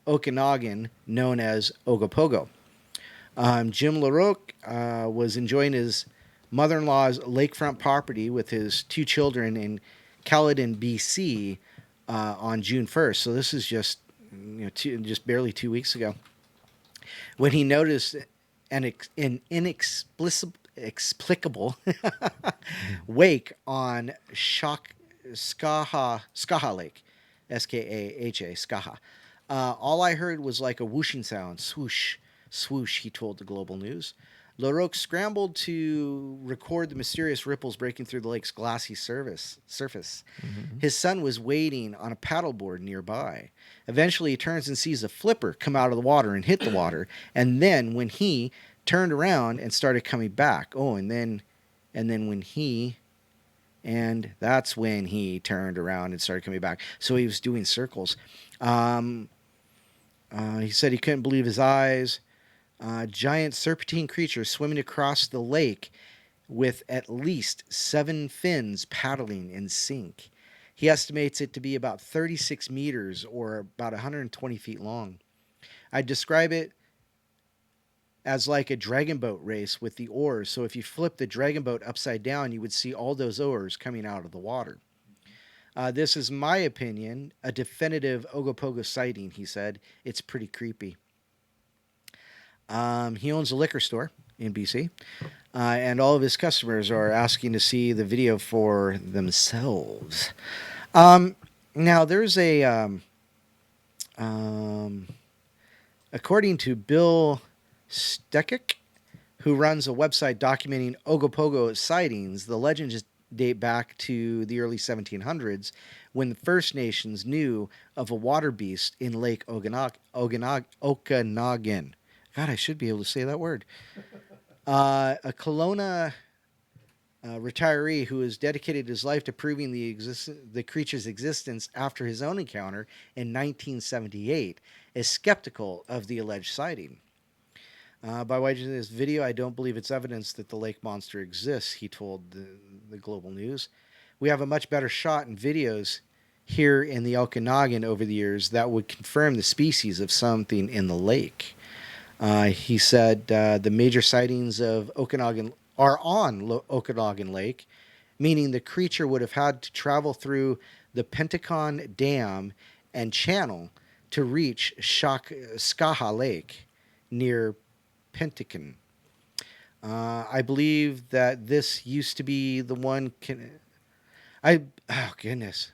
[SPEAKER 2] Okanagan known as Ogopogo. Jim LaRoque was enjoying his mother-in-law's lakefront property with his two children in Caledon, BC on June 1st. So this is just just barely 2 weeks ago, when he noticed an inexplicable wake on Skaha Lake, Skaha, Skaha. All I heard was like a whooshing sound, swoosh, swoosh, he told the Global News. LaRoque scrambled to record the mysterious ripples breaking through the lake's glassy surface. His son was waiting on a paddleboard nearby. Eventually, he turns and sees a flipper come out of the water and hit the water. And then when he turned around and started coming back, that's when he turned around and started coming back. So he was doing circles. He said he couldn't believe his eyes. Giant serpentine creature swimming across the lake with at least 7 fins paddling in sync. He estimates it to be about 36 meters or about 120 feet long. I'd describe it as like a dragon boat race with the oars. So if you flip the dragon boat upside down, you would see all those oars coming out of the water. This is my opinion, a definitive Ogopogo sighting, he said. It's pretty creepy. He owns a liquor store in BC, and all of his customers are asking to see the video for themselves. Now, there's according to Bill Stekic, who runs a website documenting Ogopogo sightings, the legends date back to the early 1700s, when the First Nations knew of a water beast in Lake Okanagan. God, I should be able to say that word. A Kelowna retiree who has dedicated his life to proving the creature's existence after his own encounter in 1978 is skeptical of the alleged sighting. By watching this video, I don't believe it's evidence that the lake monster exists, he told the Global News. We have a much better shot in videos here in the Okanagan over the years that would confirm the species of something in the lake. He said the major sightings of Okanagan are on Okanagan Lake, meaning the creature would have had to travel through the Penticon Dam and Channel to reach Skaha Lake near Penticon. I believe that this used to be the one. Oh goodness.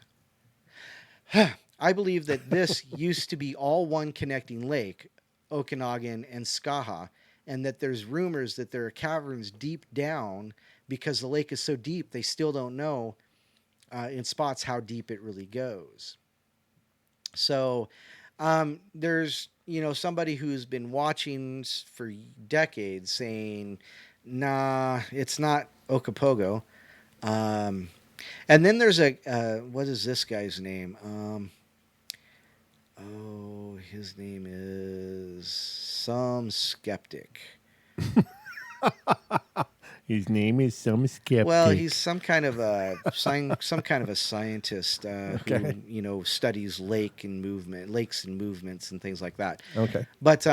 [SPEAKER 2] I believe that this used to be all one connecting lake, Okanagan and Skaha, and that there's rumors that there are caverns deep down because the lake is so deep they still don't know in spots how deep it really goes. So there's somebody who's been watching for decades saying, "Nah, it's not Okopogo." And then there's a what is this guy's name? His name is some skeptic.
[SPEAKER 1] His name is some skeptic.
[SPEAKER 2] Well, he's some kind of a scientist
[SPEAKER 1] Okay.
[SPEAKER 2] who studies lakes and movements and things like that.
[SPEAKER 1] Okay.
[SPEAKER 2] But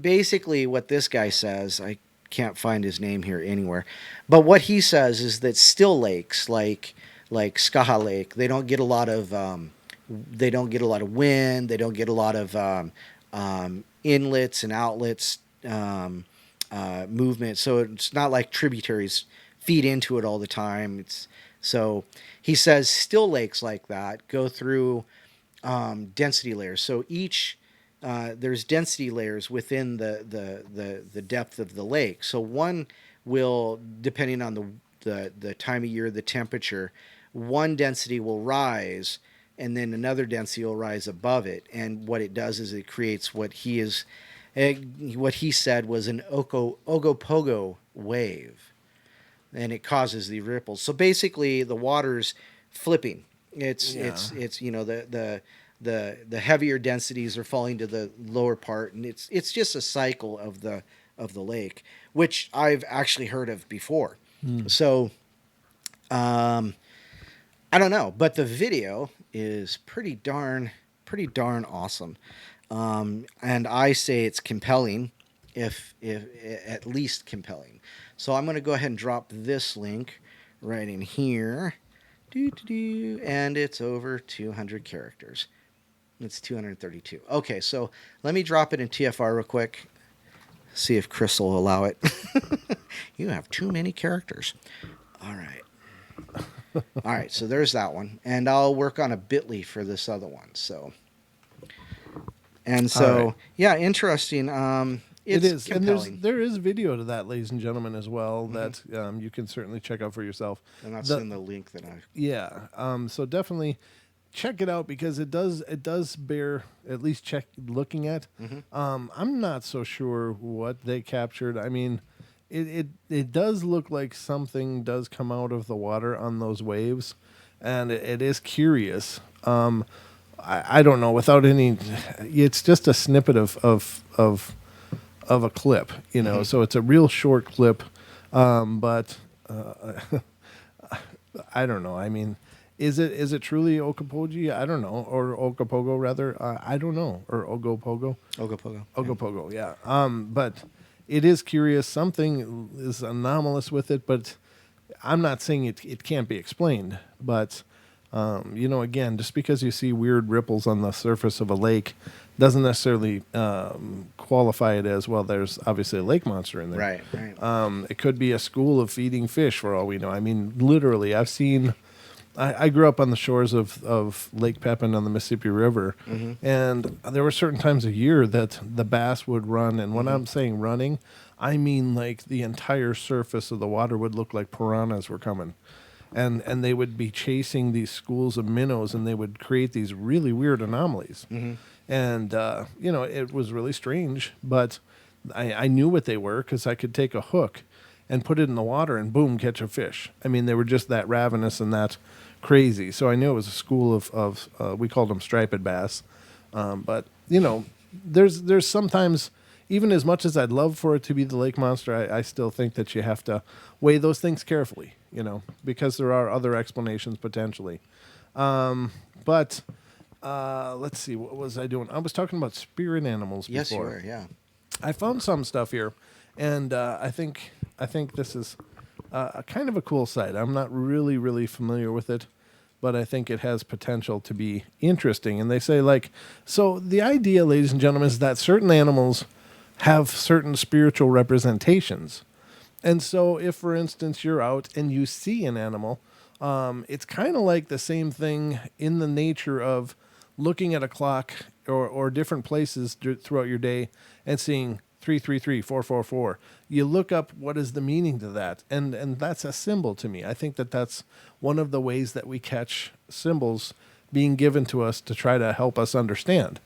[SPEAKER 2] basically, what this guy says, I can't find his name here anywhere, but what he says is that still lakes like Skaha Lake, they don't get a lot of wind, they don't get a lot of inlets and outlets. Movement, so it's not like tributaries feed into it all the time. So he says still lakes like that go through density layers. So each there's density layers within the depth of the lake. So one will, depending on the time of year, the temperature, one density will rise, and then another density will rise above it. And what it does is it creates what he said was an Ogopogo wave, and it causes the ripples. So basically, the water's flipping. It's the heavier densities are falling to the lower part, and it's just a cycle of the lake, which I've actually heard of before. So, I don't know, but the video is pretty darn awesome. And I say it's compelling, if at least compelling. So I'm going to go ahead and drop this link right in here. And it's over 200 characters. It's 232. Okay, so let me drop it in TFR real quick. See if Chris will allow it. You have too many characters. All right, so there's that one. And I'll work on a bit.ly for this other one. So... And so,
[SPEAKER 1] right.
[SPEAKER 2] Yeah, interesting.
[SPEAKER 1] It is,
[SPEAKER 2] compelling.
[SPEAKER 1] and there is video to that, ladies and gentlemen, as well, that you can certainly check out for yourself.
[SPEAKER 2] And that's in the link that I...
[SPEAKER 1] Yeah, so definitely check it out, because it does bear at least looking at. I'm not so sure what they captured. I mean, it does look like something does come out of the water on those waves, and it is curious. I don't know. Without any, it's just a snippet of a clip, So it's a real short clip, but I don't know. I mean, is it truly Okopogi? I don't know, or Okopogo rather. I don't know, or Ogopogo. Ogopogo, yeah. But it is curious. Something is anomalous with it, but I'm not saying it can't be explained, but. Again, just because you see weird ripples on the surface of a lake doesn't necessarily qualify it as, well, there's obviously a lake monster in there.
[SPEAKER 2] Right.
[SPEAKER 1] It could be a school of feeding fish for all we know. I mean, literally, I've seen... I grew up on the shores of Lake Pepin on the Mississippi River, and there were certain times of year that the bass would run, and when I'm saying running, I mean like the entire surface of the water would look like piranhas were coming. And they would be chasing these schools of minnows, and they would create these really weird anomalies. And, it was really strange, but I knew what they were, because I could take a hook and put it in the water and, boom, catch a fish. I mean, they were just that ravenous and that crazy. So I knew it was a school of we called them striped bass. But, there's sometimes... Even as much as I'd love for it to be the lake monster, I still think that you have to weigh those things carefully, because there are other explanations potentially. But let's see, what was I doing? I was talking about spirit animals before.
[SPEAKER 2] Yes, you were, yeah.
[SPEAKER 1] I found some stuff here, and I think this is a kind of a cool site. I'm not really familiar with it, but I think it has potential to be interesting. And they say, so the idea, ladies and gentlemen, is that certain animals have certain spiritual representations, And so if, for instance, you're out and you see an animal, it's kind of like the same thing in the nature of looking at a clock or different places throughout your day and seeing 333 444. You look up what is the meaning to that, and that's a symbol to me. I think that that's one of the ways that we catch symbols being given to us to try to help us understand.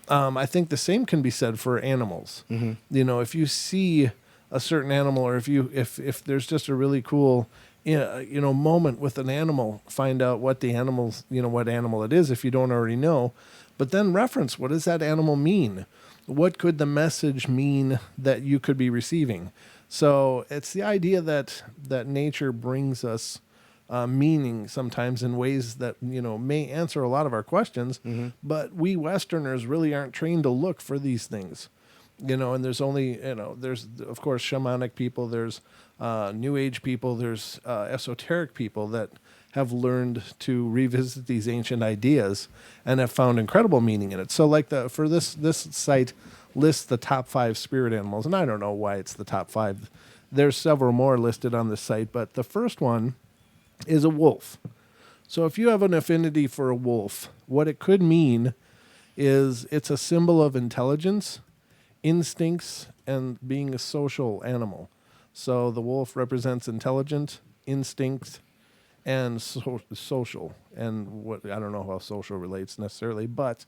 [SPEAKER 1] I think the same can be said for animals. You know, if you see a certain animal, or if there's just a really cool moment with an animal, find out what the animal's, what animal it is if you don't already know, but then reference, what does that animal mean? What could the message mean that you could be receiving? So it's the idea that nature brings us meaning sometimes in ways that may answer a lot of our questions, but we Westerners really aren't trained to look for these things. And there's only, there's, of course, shamanic people, there's New Age people, there's esoteric people that have learned to revisit these ancient ideas and have found incredible meaning in it. So like for this site lists the top 5 spirit animals, and I don't know why it's the top 5. There's several more listed on this site, but the first one is a wolf. So if you have an affinity for a wolf, what it could mean is it's a symbol of intelligence, instincts, and being a social animal. So the wolf represents intelligent, instinct, and social. And what I don't know how social relates necessarily, but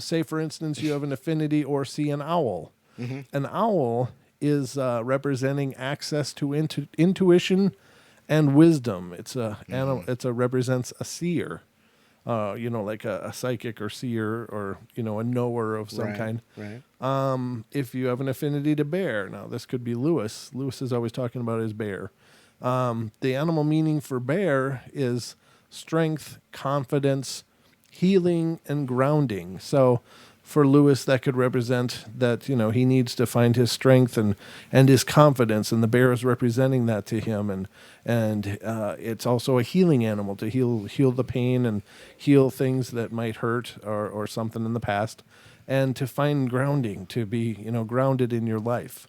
[SPEAKER 1] say for instance you have an affinity or see an owl. An owl is representing access to intuition and wisdom. It's represents a seer. Like a psychic or seer, or a knower of some kind.
[SPEAKER 2] Right.
[SPEAKER 1] If you have an affinity to bear, now this could be Lewis. Lewis is always talking about his bear. The animal meaning for bear is strength, confidence, healing, and grounding. So for Lewis, that could represent that, he needs to find his strength and his confidence, and the bear is representing that to him. And it's also a healing animal to heal the pain and heal things that might hurt or something in the past, and to find grounding, to be, grounded in your life.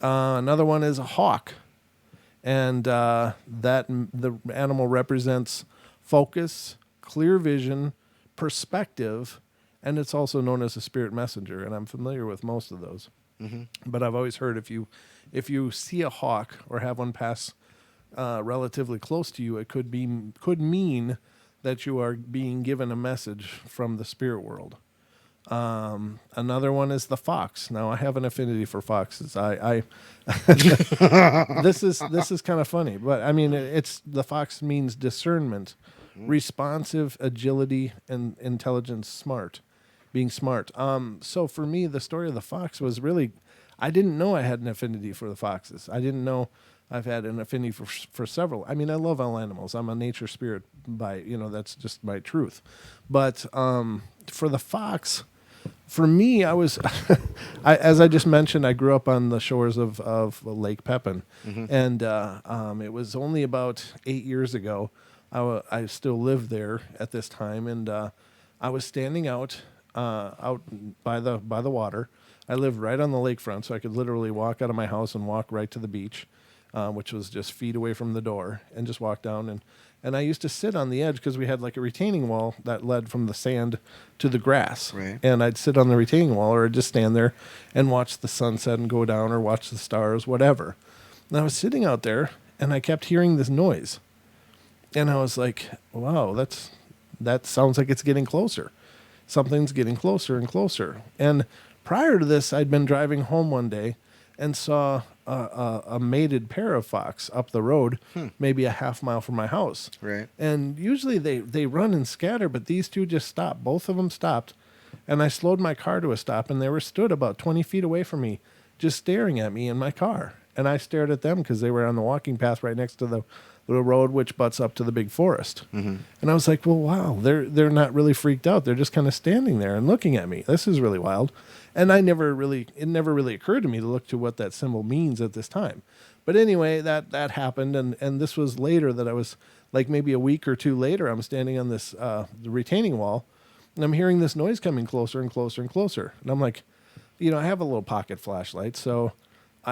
[SPEAKER 1] Another one is a hawk, and that the animal represents focus, clear vision, perspective, and it's also known as a spirit messenger, and I'm familiar with most of those. But I've always heard if you see a hawk or have one pass relatively close to you, it could mean that you are being given a message from the spirit world. Another one is the fox. Now I have an affinity for foxes. This is kind of funny, but I mean it's the fox means discernment, responsive, agility, and intelligence, being smart. So for me, the story of the fox was really, I didn't know I had an affinity for the foxes. I didn't know I've had an affinity for several. I mean, I love all animals. I'm a nature spirit that's just my truth. But for the fox, for me, I was, as I just mentioned, I grew up on the shores of Lake Pepin. And it was only about 8 years ago. I still lived there at this time, and I was standing out by the water. I lived right on the lakefront, so I could literally walk out of my house and walk right to the beach, which was just feet away from the door, and just walk down. And I used to sit on the edge because we had like a retaining wall that led from the sand to the grass.
[SPEAKER 2] Right.
[SPEAKER 1] And I'd sit on the retaining wall, or I'd just stand there and watch the sunset and go down, or watch the stars, whatever. And I was sitting out there, and I kept hearing this noise. And I was like, wow, that sounds like it's getting closer. Something's getting closer and closer. And prior to this, I'd been driving home one day and saw a mated pair of fox up the road, maybe a half mile from my house.
[SPEAKER 2] Right.
[SPEAKER 1] And usually they run and scatter, but these two just stopped. Both of them stopped. And I slowed my car to a stop, and they were stood about 20 feet away from me, just staring at me in my car. And I stared at them because they were on the walking path right next to the road, which butts up to the big forest. And I was like, well, wow, they're not really freaked out. They're just kind of standing there and looking at me. This is really wild. And it never really occurred to me to look to what that symbol means at this time. But anyway, that happened. And this was later, that I was like maybe a week or two later, I'm standing on this the retaining wall, and I'm hearing this noise coming closer and closer and closer. And I'm like, I have a little pocket flashlight. So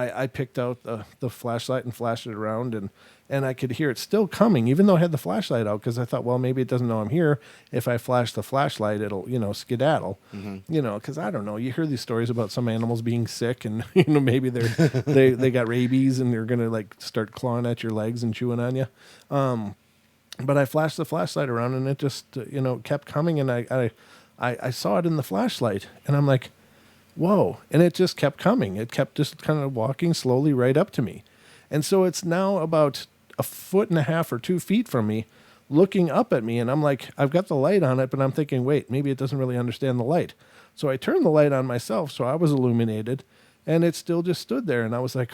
[SPEAKER 1] I picked out the flashlight and flashed it around, and I could hear it still coming, even though I had the flashlight out, because I thought, well, maybe it doesn't know I'm here. If I flash the flashlight, it'll, skedaddle. Because I don't know. You hear these stories about some animals being sick, and maybe they got rabies and they're gonna like start clawing at your legs and chewing on you. But I flashed the flashlight around, and it just kept coming, and I saw it in the flashlight, and I'm like, whoa. And it just kept coming. It kept just kind of walking slowly right up to me. And so it's now about 1.5 feet or 2 feet from me, looking up at me. And I'm like, I've got the light on it, but I'm thinking, wait, maybe it doesn't really understand the light. So I turned the light on myself, so I was illuminated, and it still just stood there. And I was like,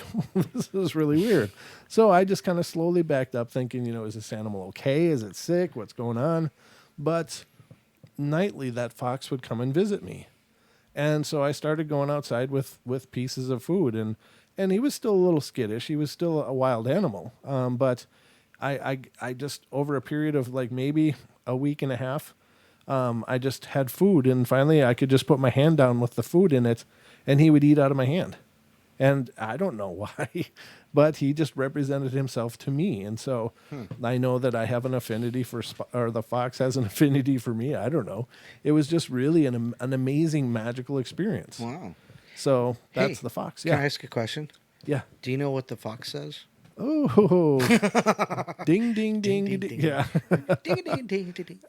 [SPEAKER 1] this is really weird. So I just kind of slowly backed up thinking, is this animal okay? Is it sick? What's going on? But nightly, that fox would come and visit me. And so I started going outside with pieces of food, and he was still a little skittish. He was still a wild animal. But I just, over a period of like maybe a week and a half, I just had food, and finally I could just put my hand down with the food in it, and he would eat out of my hand. And I don't know why, but he just represented himself to me. And so I know that I have an affinity or the fox has an affinity for me. I don't know. It was just really an amazing, magical experience.
[SPEAKER 2] Wow.
[SPEAKER 1] So that's the fox. Yeah.
[SPEAKER 2] Can I ask a question?
[SPEAKER 1] Yeah.
[SPEAKER 2] Do you know what the fox says?
[SPEAKER 1] Oh, ding, ding, ding, ding, ding. Yeah.
[SPEAKER 2] Ding, ding, ding, ding, ding.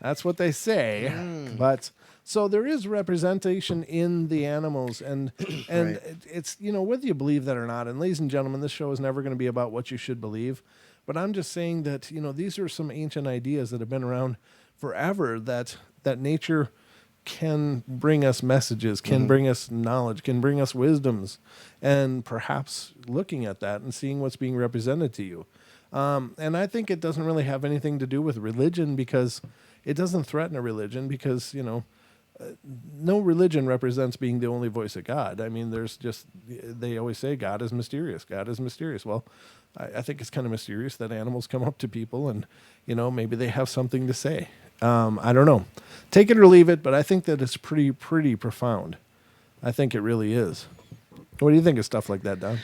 [SPEAKER 1] That's what they say. But so there is representation in the animals, and
[SPEAKER 2] Right.
[SPEAKER 1] it's whether you believe that or not. And ladies and gentlemen, this show is never going to be about what you should believe, but I'm just saying that these are some ancient ideas that have been around forever, that nature can bring us messages, can bring us knowledge, can bring us wisdoms, and perhaps looking at that and seeing what's being represented to you. And I think it doesn't really have anything to do with religion, because it doesn't threaten a religion, because, no religion represents being the only voice of God. I mean, they always say God is mysterious. God is mysterious. Well, I think it's kind of mysterious that animals come up to people and, maybe they have something to say. I don't know. Take it or leave it, but I think that it's pretty profound. I think it really is. What do you think of stuff like that, Don?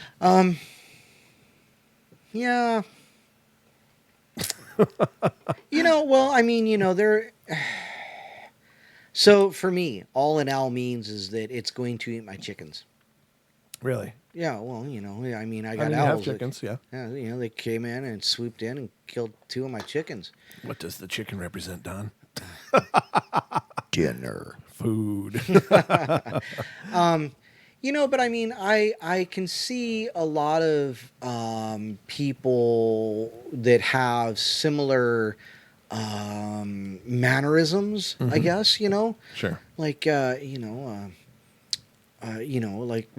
[SPEAKER 2] Yeah. Well, I mean, there. So for me, all an owl means is that it's going to eat my chickens.
[SPEAKER 1] Really?
[SPEAKER 2] Yeah, well, I mean, I got
[SPEAKER 1] you have
[SPEAKER 2] owls.
[SPEAKER 1] chickens, yeah.
[SPEAKER 2] Yeah, they came in and swooped in and killed 2 of my chickens.
[SPEAKER 1] What does the chicken represent, Don?
[SPEAKER 2] Dinner.
[SPEAKER 1] Food.
[SPEAKER 2] But I mean, I can see a lot of people that have similar mannerisms, I guess,
[SPEAKER 1] Sure.
[SPEAKER 2] like,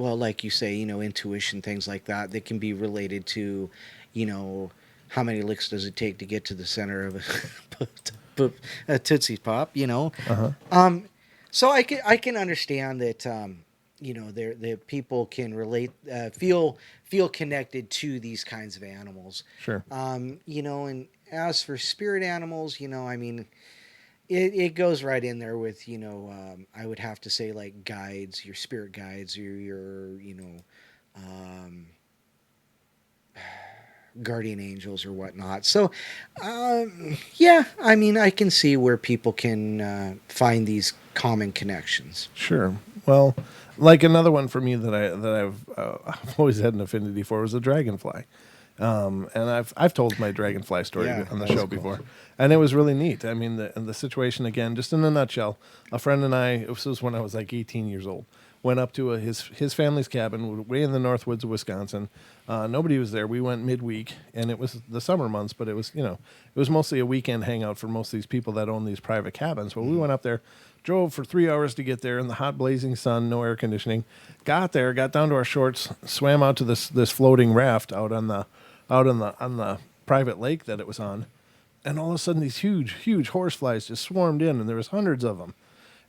[SPEAKER 2] like you say, intuition, things like that, that can be related to, how many licks does it take to get to the center of a Tootsie Pop,
[SPEAKER 1] Uh-huh.
[SPEAKER 2] So I can understand that, the people can relate, feel connected to these kinds of animals.
[SPEAKER 1] Sure.
[SPEAKER 2] And as for spirit animals, I mean, it goes right in there with, I would have to say like guides, your spirit guides, your guardian angels or whatnot. So, yeah, I mean, I can see where people can find these common connections.
[SPEAKER 1] Sure. Well, like another one for me that I've always had an affinity for was a dragonfly. And I've told my dragonfly story on the show before, and it was really neat. I mean, the situation, again, just in a nutshell, a friend and I, this was when I was like 18 years old, went up to his family's cabin way in the north woods of Wisconsin. Nobody was there. We went midweek, and it was the summer months, but it was it was mostly a weekend hangout for most of these people that own these private cabins. Well, we went up there, drove for 3 hours to get there in the hot blazing sun, no air conditioning. Got there, got down to our shorts, swam out to this floating raft out on the private lake that it was on, and all of a sudden these huge horseflies just swarmed in, and there was hundreds of them,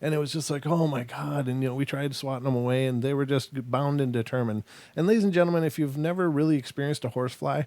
[SPEAKER 1] and it was just like, oh my God. And we tried swatting them away, and they were just bound and determined. And ladies and gentlemen, if you've never really experienced a horsefly,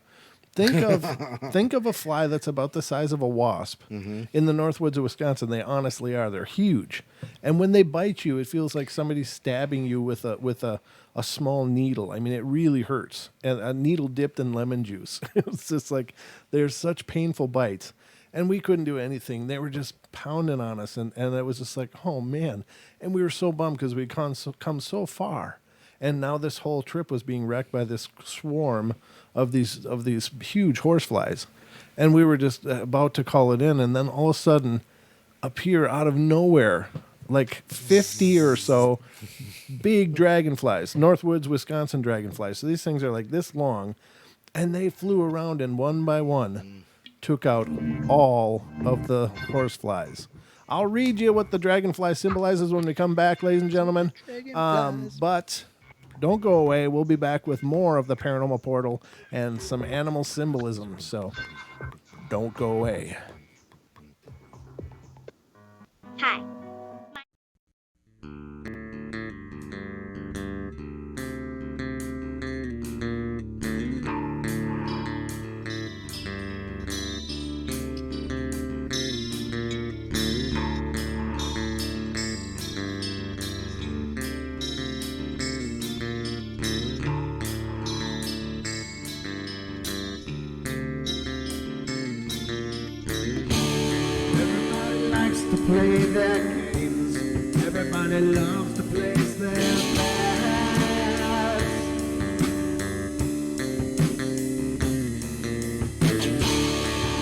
[SPEAKER 1] Think of a fly that's about the size of a wasp. In the north woods of Wisconsin. They honestly are. They're huge, and when they bite you, it feels like somebody's stabbing you with a small needle. I mean, it really hurts. And a needle dipped in lemon juice. It's just like there's such painful bites, and we couldn't do anything. They were just pounding on us, and it was just like, oh man. And we were so bummed because we'd come so far. And now this whole trip was being wrecked by this swarm of these huge horseflies, and we were just about to call it in, and then all of a sudden, appear out of nowhere, like 50 or so big dragonflies, Northwoods, Wisconsin dragonflies. So these things are like this long, and they flew around and one by one took out all of the horseflies. I'll read you what the dragonfly symbolizes when we come back, ladies and gentlemen. But don't go away. We'll be back with more of the Paranormal Portal and some animal symbolism. So don't go away.
[SPEAKER 4] Hi.
[SPEAKER 5] Everybody likes to play their games. Everybody loves to place their bets.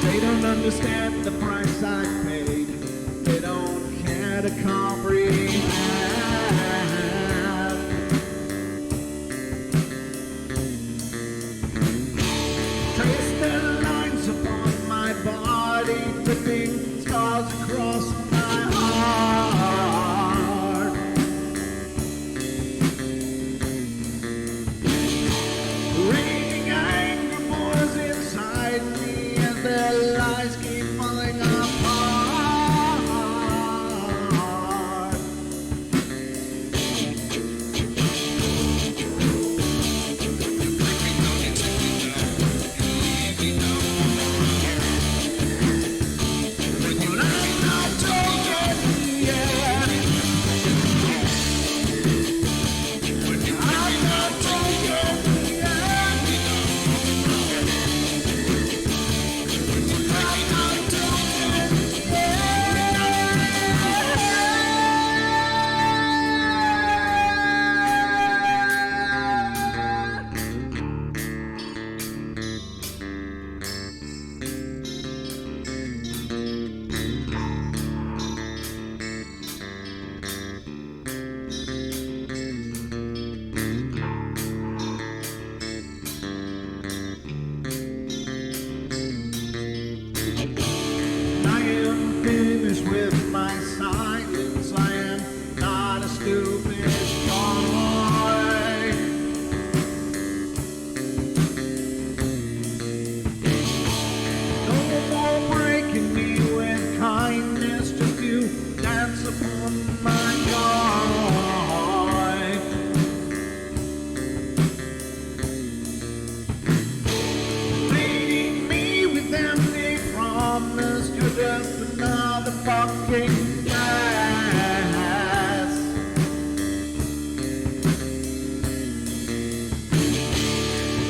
[SPEAKER 5] They don't understand the price I paid. They don't care to comprehend. Trace their lines upon my body, dripping scars across my heart. Raging anger pours inside me as their lies keep falling apart. But I'm not broken yet. I'm not broken yet. I'm not broken yet. I am finished with my silence. I am not a stupid toy. No more breaking me with kindness. Just you dance upon my joy. Leading me with empty promise. You're just another fucking mess.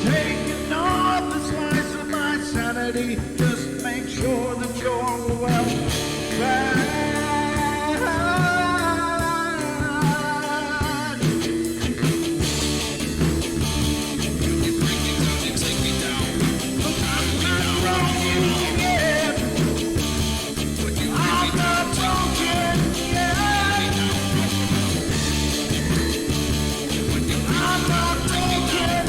[SPEAKER 5] Taking off the slice of my sanity. Just make sure that you're well fed. I'm not broken yet. I'm not broken yet. I'm not broken yet.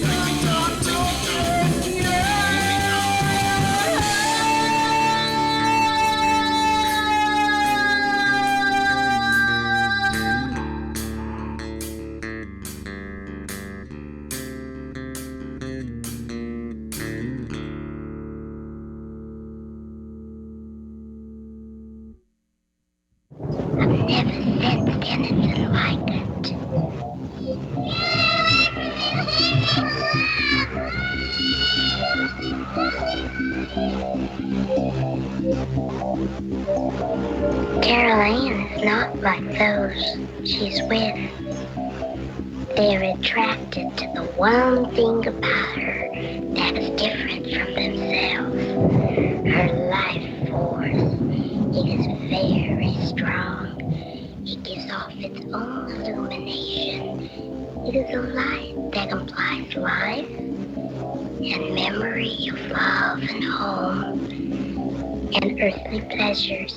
[SPEAKER 5] I'm not broken yet.
[SPEAKER 4] I've never lived anything like it. Caroline is not like those she's with. They're attracted to the one thing about her that is different from themselves. Her life force. It is very strong. It gives off its own illumination. It is a light that implies life and memory of love and home and earthly pleasures.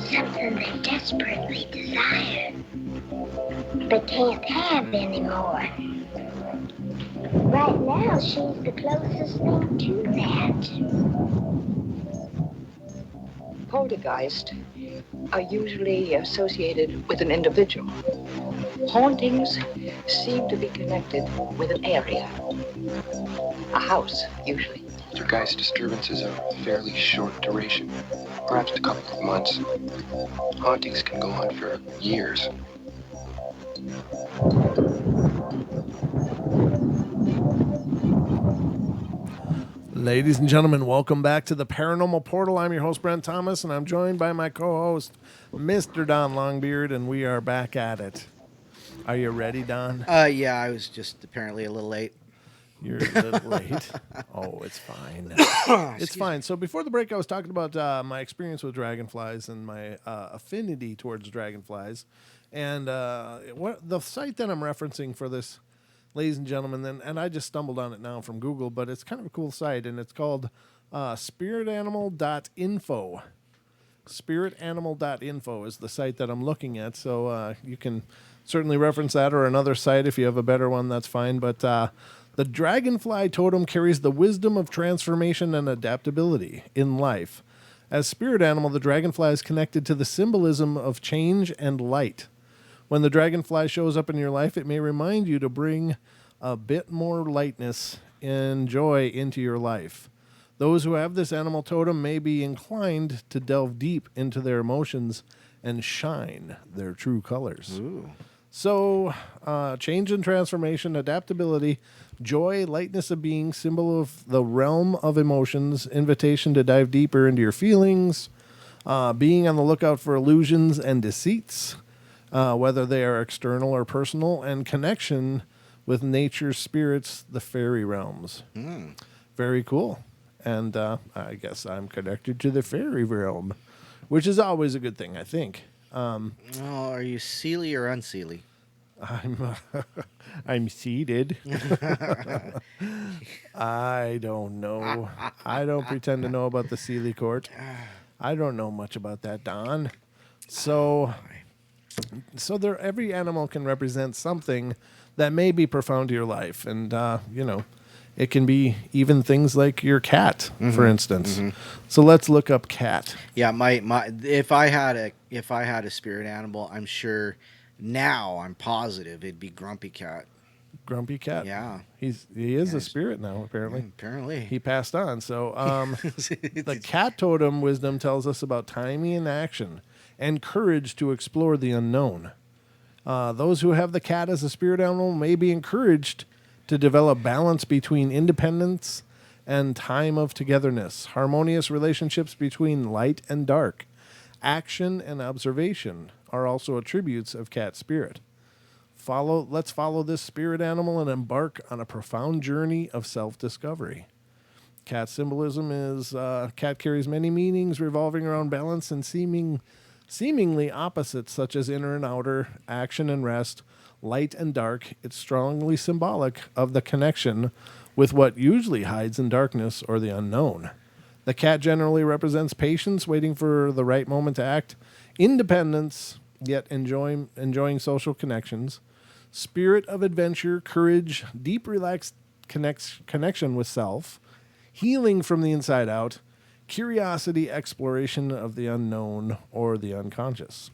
[SPEAKER 4] Something they desperately desire, but can't have anymore. Right now, she's the closest thing to that.
[SPEAKER 6] Poltergeist are usually associated with an individual. Hauntings seem to be connected with an area. A house, usually.
[SPEAKER 7] Poltergeist disturbances are fairly short duration, perhaps a couple of months. Hauntings can go on for years.
[SPEAKER 1] Ladies and gentlemen, welcome back to the Paranormal Portal. I'm your host, Brent Thomas, and I'm joined by my co-host, Mr. Don Longbeard, and we are back at it. Are you ready, Don?
[SPEAKER 2] Yeah, I was just apparently a little late.
[SPEAKER 1] You're a little late. Oh, it's fine. It's fine. So before the break, I was talking about my experience with dragonflies and my affinity towards dragonflies. And what the site that I'm referencing for this, ladies and gentlemen, and I just stumbled on it now from Google, but it's kind of a cool site, and it's called spiritanimal.info. Spiritanimal.info is the site that I'm looking at, so you can certainly reference that or another site. If you have a better one, that's fine. But the dragonfly totem carries the wisdom of transformation and adaptability in life. As spirit animal, the dragonfly is connected to the symbolism of change and light. When the dragonfly shows up in your life, it may remind you to bring a bit more lightness and joy into your life. Those who have this animal totem may be inclined to delve deep into their emotions and shine their true colors.
[SPEAKER 2] Ooh.
[SPEAKER 1] So, change and transformation, adaptability, joy, lightness of being, symbol of the realm of emotions, invitation to dive deeper into your feelings, being on the lookout for illusions and deceits, whether they are external or personal, and connection with nature's spirits, the fairy realms. Very cool. And I guess I'm connected to the fairy realm, which is always a good thing, I think.
[SPEAKER 2] Oh, are you Seelie or unseelie?
[SPEAKER 1] I'm seated. I don't know. I don't pretend to know about the Sealy Court. I don't know much about that, Don. So there, every animal can represent something that may be profound to your life, and it can be even things like your cat, for instance. So let's look up cat.
[SPEAKER 2] Yeah, my if I had a spirit animal, I'm sure now I'm positive it'd be Grumpy Cat.
[SPEAKER 1] Grumpy Cat.
[SPEAKER 2] Yeah.
[SPEAKER 1] He is a spirit now, apparently.
[SPEAKER 2] Apparently.
[SPEAKER 1] He passed on. So the cat totem wisdom tells us about timing and action and courage to explore the unknown. Those who have the cat as a spirit animal may be encouraged to develop balance between independence and time of togetherness, harmonious relationships between light and dark. Action and observation are also attributes of cat spirit. Let's follow this spirit animal and embark on a profound journey of self-discovery. Cat symbolism is cat carries many meanings revolving around balance and seemingly opposites such as inner and outer, action and rest, light and dark. It's strongly symbolic of the connection with what usually hides in darkness or the unknown. The cat generally represents patience, waiting for the right moment to act, independence, yet enjoying social connections, spirit of adventure, courage, deep relaxed connection with self, healing from the inside out, curiosity, exploration of the unknown or the unconscious.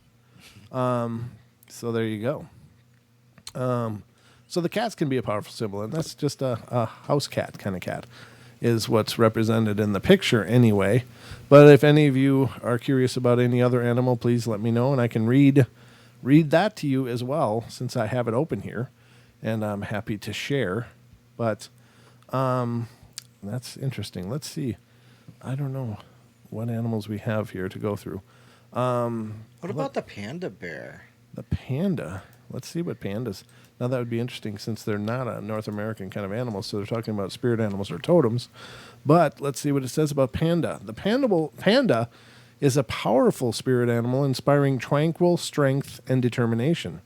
[SPEAKER 1] So there you go. So the cats can be a powerful symbol, and that's just a house cat kind of cat is what's represented in the picture anyway. But if any of you are curious about any other animal, please let me know, and I can read that to you as well, since I have it open here. and I'm happy to share. But that's interesting. Let's see. I don't know what animals we have here to go through.
[SPEAKER 2] What about the panda bear?
[SPEAKER 1] The panda. Let's see what pandas. Now that would be interesting since they're not a North American kind of animal, so they're talking about spirit animals or totems. But let's see what it says about panda. The panda is a powerful spirit animal inspiring tranquil strength and determination.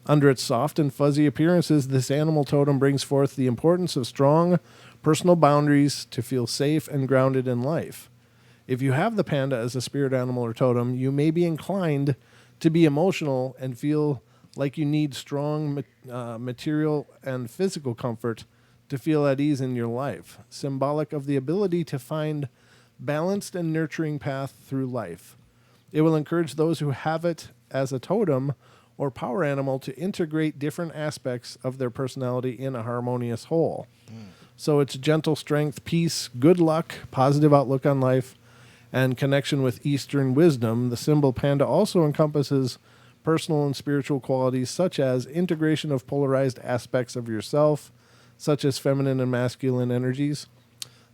[SPEAKER 1] Under its soft and fuzzy appearances, this animal totem brings forth the importance of strong personal boundaries to feel safe and grounded in life. If you have the panda as a spirit animal or totem, you may be inclined to be emotional and feel like you need strong material and physical comfort to feel at ease in your life, symbolic of the ability to find balanced and nurturing path through life. It will encourage those who have it as a totem or power animal to integrate different aspects of their personality in a harmonious whole. So it's gentle strength, peace, good luck, positive outlook on life, and connection with Eastern wisdom. The symbol panda also encompasses personal and spiritual qualities such as integration of polarized aspects of yourself, such as feminine and masculine energies,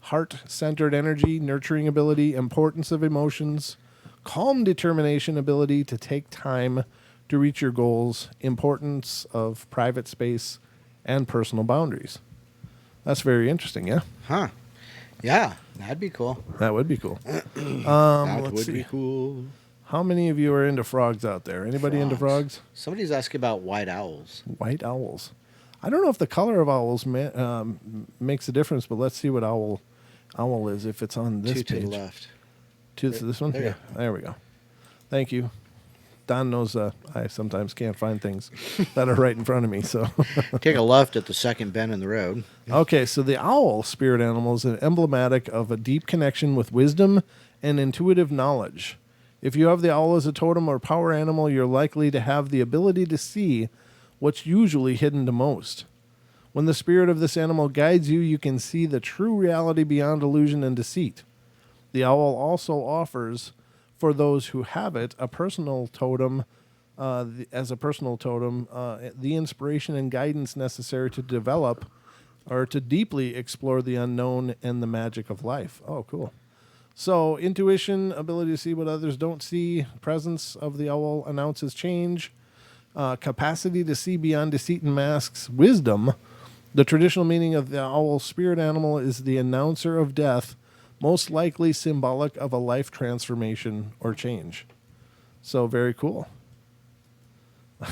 [SPEAKER 1] heart-centered energy, nurturing ability, importance of emotions, calm determination, ability to take time to reach your goals, importance of private space, and personal boundaries. That's very interesting, yeah?
[SPEAKER 2] Huh. Yeah, that'd be cool.
[SPEAKER 1] That would be cool.
[SPEAKER 2] That
[SPEAKER 1] let's
[SPEAKER 2] would
[SPEAKER 1] see.
[SPEAKER 2] be cool.
[SPEAKER 1] How many of you are into frogs out there? Anybody into frogs?
[SPEAKER 2] Somebody's asking about white owls.
[SPEAKER 1] White owls. I don't know if the color of owls makes a difference, but let's see what owl is if it's on this
[SPEAKER 2] Two
[SPEAKER 1] page.
[SPEAKER 2] to the left.
[SPEAKER 1] To this one?
[SPEAKER 2] There you
[SPEAKER 1] Yeah, there we go. Thank you. Don knows I sometimes can't find things that are right in front of me. So,
[SPEAKER 2] Take a left at the second bend in the road.
[SPEAKER 1] okay, so the owl spirit animal is emblematic of a deep connection with wisdom and intuitive knowledge. If you have the owl as a totem or power animal, you're likely to have the ability to see what's usually hidden to most. When the spirit of this animal guides you, you can see the true reality beyond illusion and deceit. The owl also offers, for those who have it, a personal totem, the inspiration and guidance necessary to develop or to deeply explore the unknown and the magic of life. Oh, cool. So, intuition, ability to see what others don't see, presence of the owl announces change, capacity to see beyond deceit and masks, wisdom. The traditional meaning of the owl spirit animal is the announcer of death, most likely symbolic of a life transformation or change. So, very cool.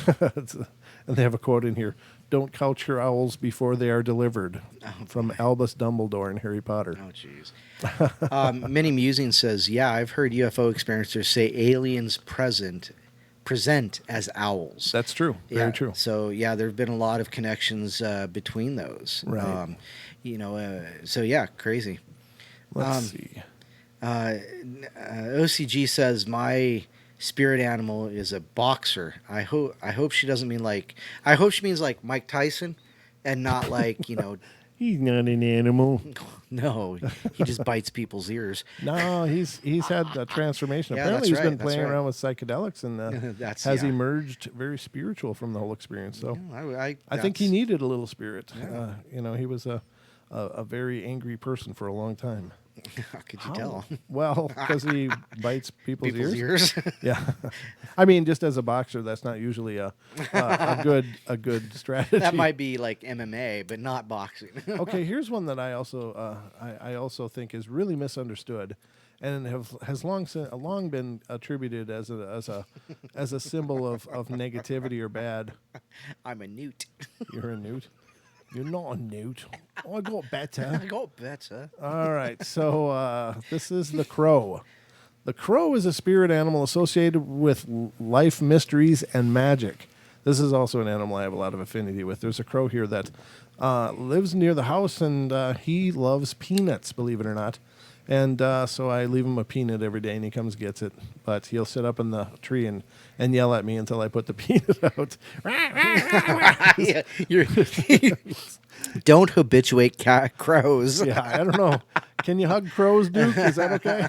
[SPEAKER 1] And they have a quote in here: "Don't couch your owls before they are delivered," from Albus Dumbledore in Harry Potter.
[SPEAKER 2] Oh, jeez. Many Musing says, yeah, I've heard UFO experiencers say aliens present as owls.
[SPEAKER 1] That's true. Very
[SPEAKER 2] Yeah,
[SPEAKER 1] true.
[SPEAKER 2] So, yeah, there have been a lot of connections between those.
[SPEAKER 1] Right.
[SPEAKER 2] So, yeah, crazy.
[SPEAKER 1] Let's see.
[SPEAKER 2] OCG says, my spirit animal is a boxer. I hope she doesn't mean like, I hope she means like Mike Tyson and not like,
[SPEAKER 1] He's not an animal.
[SPEAKER 2] no, he just bites people's ears.
[SPEAKER 1] No, he's had a transformation.
[SPEAKER 2] Yeah,
[SPEAKER 1] Apparently,
[SPEAKER 2] that's
[SPEAKER 1] he's been
[SPEAKER 2] right, that's
[SPEAKER 1] playing
[SPEAKER 2] right.
[SPEAKER 1] around with psychedelics and
[SPEAKER 2] That's
[SPEAKER 1] has
[SPEAKER 2] yeah.
[SPEAKER 1] emerged very spiritual from the whole experience. So
[SPEAKER 2] I
[SPEAKER 1] I think he
[SPEAKER 2] that's-
[SPEAKER 1] needed a little spirit.
[SPEAKER 2] Yeah.
[SPEAKER 1] He was a very angry person for a long time.
[SPEAKER 2] How could you tell?
[SPEAKER 1] Well, because he bites people's ears. Yeah, I mean, just as a boxer, that's not usually a good strategy.
[SPEAKER 2] That might be like MMA, but not boxing.
[SPEAKER 1] Okay, here's one that I also think is really misunderstood, and has long been attributed as a symbol of negativity or bad.
[SPEAKER 2] I'm a newt.
[SPEAKER 1] You're a newt. You're not a newt. Oh, I got better.
[SPEAKER 2] I got better.
[SPEAKER 1] All right, so this is the crow. The crow is a spirit animal associated with life mysteries and magic. This is also an animal I have a lot of affinity with. There's a crow here that lives near the house, and he loves peanuts, believe it or not. And so I leave him a peanut every day, and he comes and gets it. But he'll sit up in the tree and yell at me until I put the peanut out.
[SPEAKER 2] Yeah, Don't habituate crows.
[SPEAKER 1] Yeah, I don't know. Can you hug crows, Duke? Is that okay?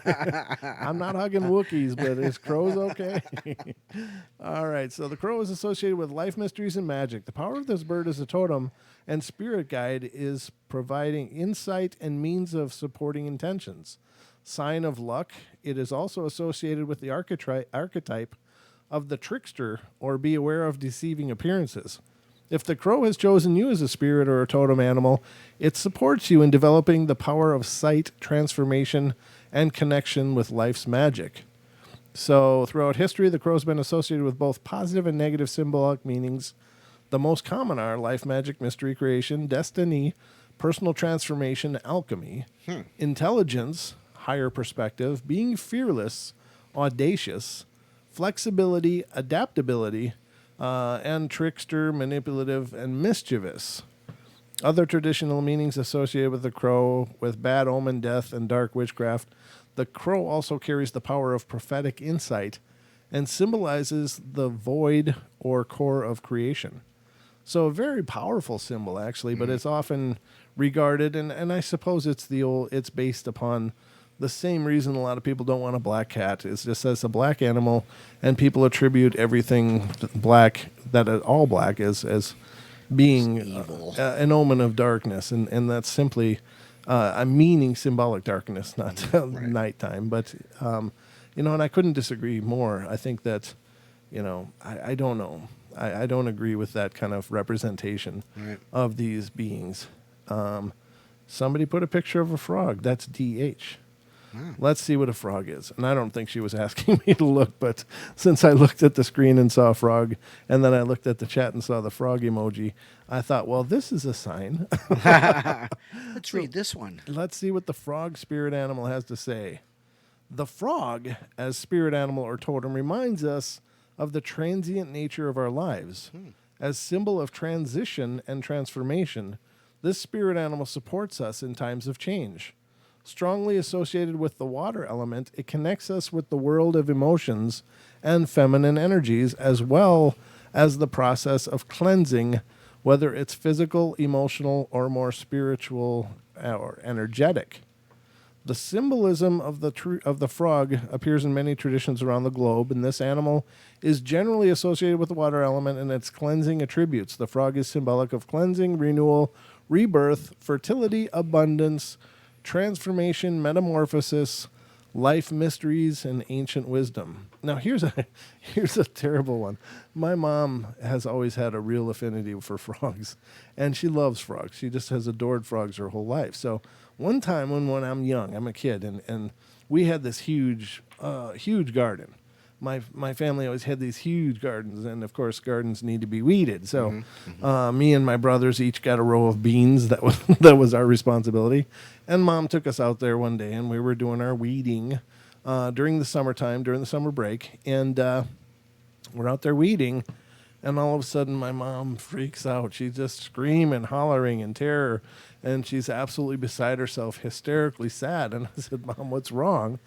[SPEAKER 1] I'm not hugging Wookiees, but is crows okay? All right, so the crow is associated with life mysteries and magic. The power of this bird as a totem and spirit guide is providing insight and means of supporting intentions. Sign of luck, it is also associated with the archetype of the trickster or be aware of deceiving appearances. If the crow has chosen you as a spirit or a totem animal, it supports you in developing the power of sight, transformation, and connection with life's magic. So, throughout history, the crow's been associated with both positive and negative symbolic meanings. The most common are life magic, mystery creation, destiny, personal transformation, alchemy, intelligence, higher perspective, being fearless, audacious, flexibility, adaptability, and trickster, manipulative, and mischievous. Other traditional meanings associated with the crow, with bad omen, death, and dark witchcraft. The crow also carries the power of prophetic insight and symbolizes the void or core of creation. So a very powerful symbol, actually, but it's often regarded, and I suppose it's based upon the same reason a lot of people don't want a black cat. It's just as a black animal, and people attribute everything black, all black, as being
[SPEAKER 2] evil.
[SPEAKER 1] An omen of darkness, and that's simply a meaning symbolic darkness, not nighttime. But and I couldn't disagree more. I think that, I don't know. I don't agree with that kind of representation of these beings. Somebody put a picture of a frog. That's DH. Let's see what a frog is. And I don't think she was asking me to look, but since I looked at the screen and saw a frog, and then I looked at the chat and saw the frog emoji, I thought, well, this is a sign.
[SPEAKER 2] Let's read this one.
[SPEAKER 1] Let's see what the frog spirit animal has to say. The frog, as spirit animal or totem, reminds us of the transient nature of our lives. As symbol of transition and transformation, this spirit animal supports us in times of change. Strongly associated with the water element, it connects us with the world of emotions and feminine energies, as well as the process of cleansing, whether it's physical, emotional, or more spiritual or energetic. The symbolism of the frog appears in many traditions around the globe, and this animal is generally associated with the water element and its cleansing attributes. The frog is symbolic of cleansing, renewal, rebirth, fertility, abundance, transformation, metamorphosis, life mysteries, and ancient wisdom. Now, here's a terrible one. My mom has always had a real affinity for frogs, and she loves frogs. She just has adored frogs her whole life. So one time when I'm young, I'm a kid, and we had this huge garden. My family always had these huge gardens, and of course, gardens need to be weeded. So, me and my brothers each got a row of beans. That was our responsibility. And Mom took us out there one day, and we were doing our weeding during the summertime, during the summer break, and we're out there weeding, and all of a sudden, my mom freaks out. She's just screaming, hollering in terror, and she's absolutely beside herself, hysterically sad. And I said, "Mom, what's wrong?"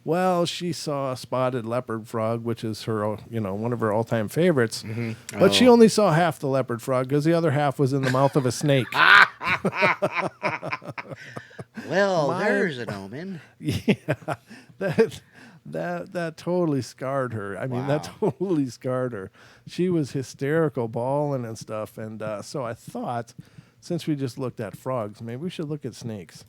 [SPEAKER 1] Well, she saw a spotted leopard frog, which is her, one of her all-time favorites. But she only saw half the leopard frog because the other half was in the mouth of a snake.
[SPEAKER 2] Well, there's an omen.
[SPEAKER 1] Yeah, that totally scarred her. I mean, that totally scarred her. She was hysterical, bawling and stuff. And so I thought, since we just looked at frogs, maybe we should look at snakes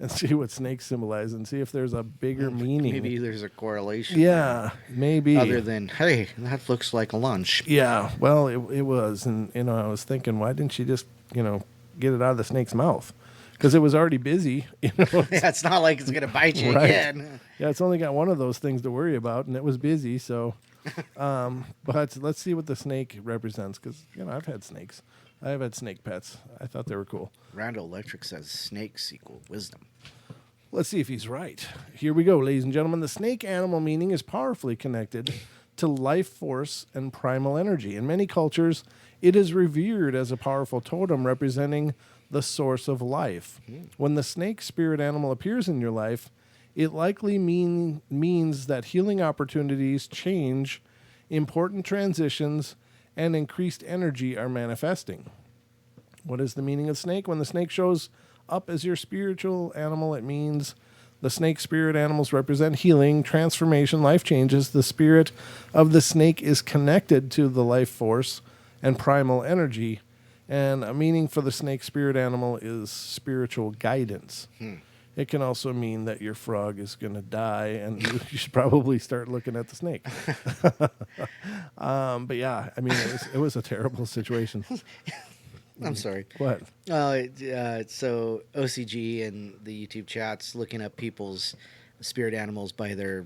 [SPEAKER 1] and see what snakes symbolize and see if there's a bigger meaning.
[SPEAKER 2] Maybe there's a correlation.
[SPEAKER 1] Yeah, maybe.
[SPEAKER 2] Other than, hey, that looks like a lunch.
[SPEAKER 1] Yeah, well, it was. And, I was thinking, why didn't she just, get it out of the snake's mouth? Because it was already busy.
[SPEAKER 2] Yeah, it's not like it's going to bite you
[SPEAKER 1] Right.
[SPEAKER 2] again.
[SPEAKER 1] Yeah, it's only got one of those things to worry about, and it was busy. So, but let's see what the snake represents, because, I've had snakes. I have had snake pets. I thought they were cool.
[SPEAKER 2] Randall Electric says snakes equal wisdom.
[SPEAKER 1] Let's see if he's right. Here we go, ladies and gentlemen. The snake animal meaning is powerfully connected to life force and primal energy. In many cultures, it is revered as a powerful totem representing the source of life. When the snake spirit animal appears in your life, it likely means that healing opportunities, change, important transitions, and increased energy are manifesting. What is the meaning of snake? When the snake shows up as your spiritual animal, it means the snake spirit animals represent healing, transformation, life changes. The spirit of the snake is connected to the life force and primal energy. And a meaning for the snake spirit animal is spiritual guidance. It can also mean that your frog is going to die and you should probably start looking at the snake. But yeah, I mean, it was a terrible situation.
[SPEAKER 2] I'm sorry.
[SPEAKER 1] What?
[SPEAKER 2] So OCG and the YouTube chats looking up people's spirit animals by their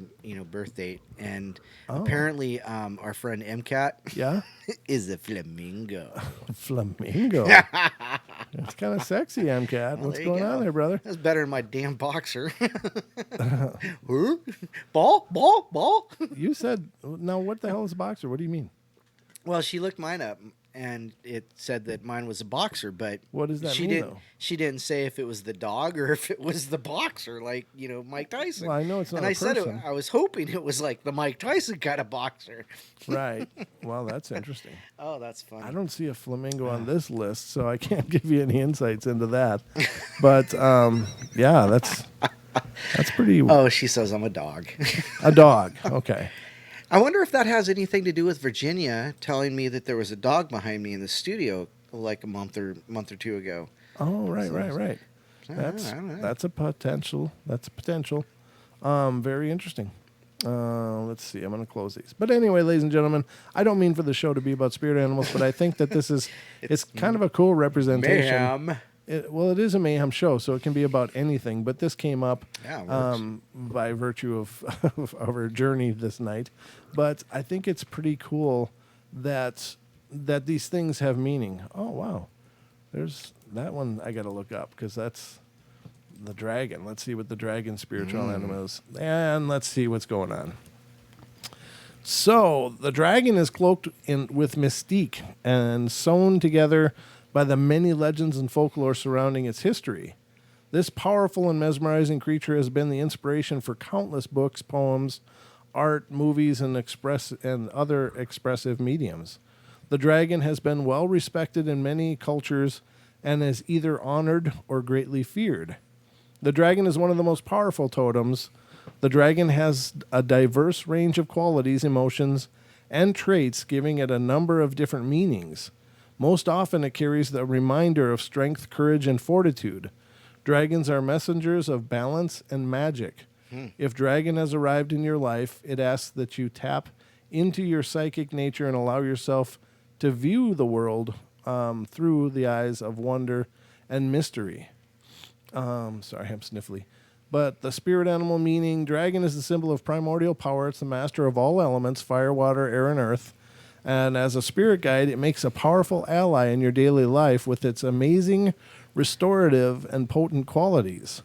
[SPEAKER 2] birth date, and apparently our friend MCAT
[SPEAKER 1] Yeah?
[SPEAKER 2] is a flamingo.
[SPEAKER 1] Flamingo. It's kind of sexy, MCAT. What's
[SPEAKER 2] there you
[SPEAKER 1] going
[SPEAKER 2] go.
[SPEAKER 1] on there, brother?
[SPEAKER 2] That's better than my damn boxer. Huh? Ball.
[SPEAKER 1] You said, now what the hell is a boxer? What do you mean?
[SPEAKER 2] Well, she looked mine up, and it said that mine was a boxer, but
[SPEAKER 1] What does that
[SPEAKER 2] she
[SPEAKER 1] mean,
[SPEAKER 2] didn't.
[SPEAKER 1] though?
[SPEAKER 2] She didn't say if it was the dog or if it was the boxer, like Mike Tyson.
[SPEAKER 1] Well, I know it's not
[SPEAKER 2] and
[SPEAKER 1] a
[SPEAKER 2] I said
[SPEAKER 1] person.
[SPEAKER 2] I was hoping it was like the Mike Tyson kind of boxer.
[SPEAKER 1] Right. Well, that's interesting.
[SPEAKER 2] Oh, that's funny.
[SPEAKER 1] I don't see a flamingo on this list, so I can't give you any insights into that. But yeah, that's pretty.
[SPEAKER 2] Oh, she says I'm a dog.
[SPEAKER 1] A dog. Okay.
[SPEAKER 2] I wonder if that has anything to do with Virginia telling me that there was a dog behind me in the studio like a month or two ago.
[SPEAKER 1] Oh, right. That's a potential. Very interesting. Let's see. I'm going to close these. But anyway, ladies and gentlemen, I don't mean for the show to be about spirit animals, but I think that this is it's kind of a cool representation.
[SPEAKER 2] Mayhem.
[SPEAKER 1] It is a mayhem show, so it can be about anything. But this came up by virtue of our journey this night. But I think it's pretty cool that these things have meaning. Oh, wow. There's that one I got to look up because that's the dragon. Let's see what the dragon spiritual animal is. And let's see what's going on. So the dragon is cloaked with mystique and sewn together by the many legends and folklore surrounding its history. This powerful and mesmerizing creature has been the inspiration for countless books, poems, art, movies, and other expressive mediums. The dragon has been well respected in many cultures and is either honored or greatly feared. The dragon is one of the most powerful totems. The dragon has a diverse range of qualities, emotions, and traits, giving it a number of different meanings. Most often it carries the reminder of strength, courage, and fortitude. Dragons are messengers of balance and magic. If dragon has arrived in your life, it asks that you tap into your psychic nature and allow yourself to view the world through the eyes of wonder and mystery. Sorry, I'm sniffly. But the spirit animal meaning, dragon is the symbol of primordial power. It's the master of all elements, fire, water, air, and earth. And as a spirit guide, it makes a powerful ally in your daily life with its amazing restorative and potent qualities.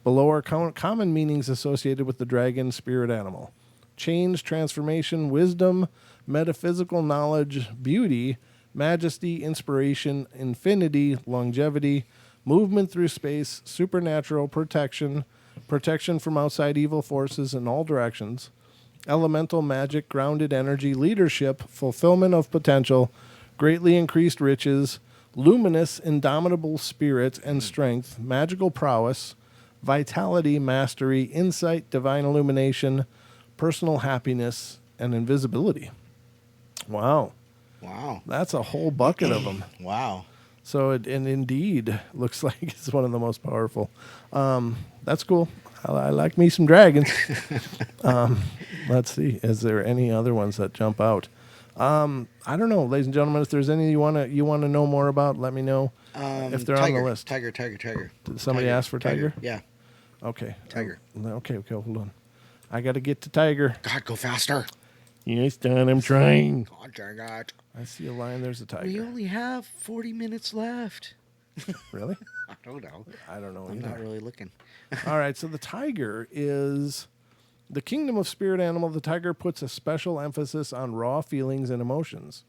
[SPEAKER 1] Below are common meanings associated with the dragon spirit animal: change, transformation, wisdom, metaphysical knowledge, beauty, majesty, inspiration, infinity, longevity, movement through space, supernatural, protection from outside evil forces in all directions, elemental magic, grounded energy, leadership, fulfillment of potential, greatly increased riches, luminous, indomitable spirit and strength, magical prowess, vitality, mastery, insight, divine illumination, personal happiness, and invisibility. Wow. That's a whole bucket of them.
[SPEAKER 2] Wow.
[SPEAKER 1] So it indeed looks like it's one of the most powerful. That's cool. I like me some dragons. Let's see. Is there any other ones that jump out? I don't know, ladies and gentlemen. If there's any you want to know more about, let me know. If they're
[SPEAKER 2] tiger,
[SPEAKER 1] on the list.
[SPEAKER 2] Tiger.
[SPEAKER 1] Did somebody ask for tiger?
[SPEAKER 2] Yeah.
[SPEAKER 1] Okay.
[SPEAKER 2] Tiger.
[SPEAKER 1] Okay. Hold on. I got to get to tiger.
[SPEAKER 2] God, go faster.
[SPEAKER 1] Yes, Don. I'm trying.
[SPEAKER 2] God dang it.
[SPEAKER 1] I see a lion. There's a tiger.
[SPEAKER 2] We only have 40 minutes left.
[SPEAKER 1] Really?
[SPEAKER 2] I don't know.
[SPEAKER 1] I don't know.
[SPEAKER 2] I'm
[SPEAKER 1] either.
[SPEAKER 2] not really looking.
[SPEAKER 1] All right, so the tiger is the kingdom of spirit animal. The tiger puts a special emphasis on raw feelings and emotions.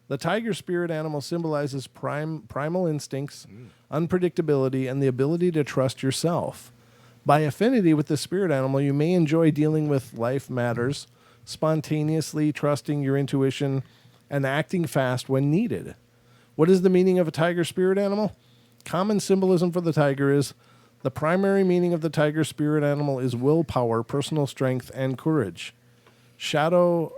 [SPEAKER 1] The tiger spirit animal symbolizes primal instincts, unpredictability, and the ability to trust yourself. By affinity with the spirit animal, you may enjoy dealing with life matters, spontaneously trusting your intuition, and acting fast when needed. What is the meaning of a tiger spirit animal? Common symbolism for the tiger is the primary meaning of the tiger spirit animal is willpower, personal strength, and courage. Shadow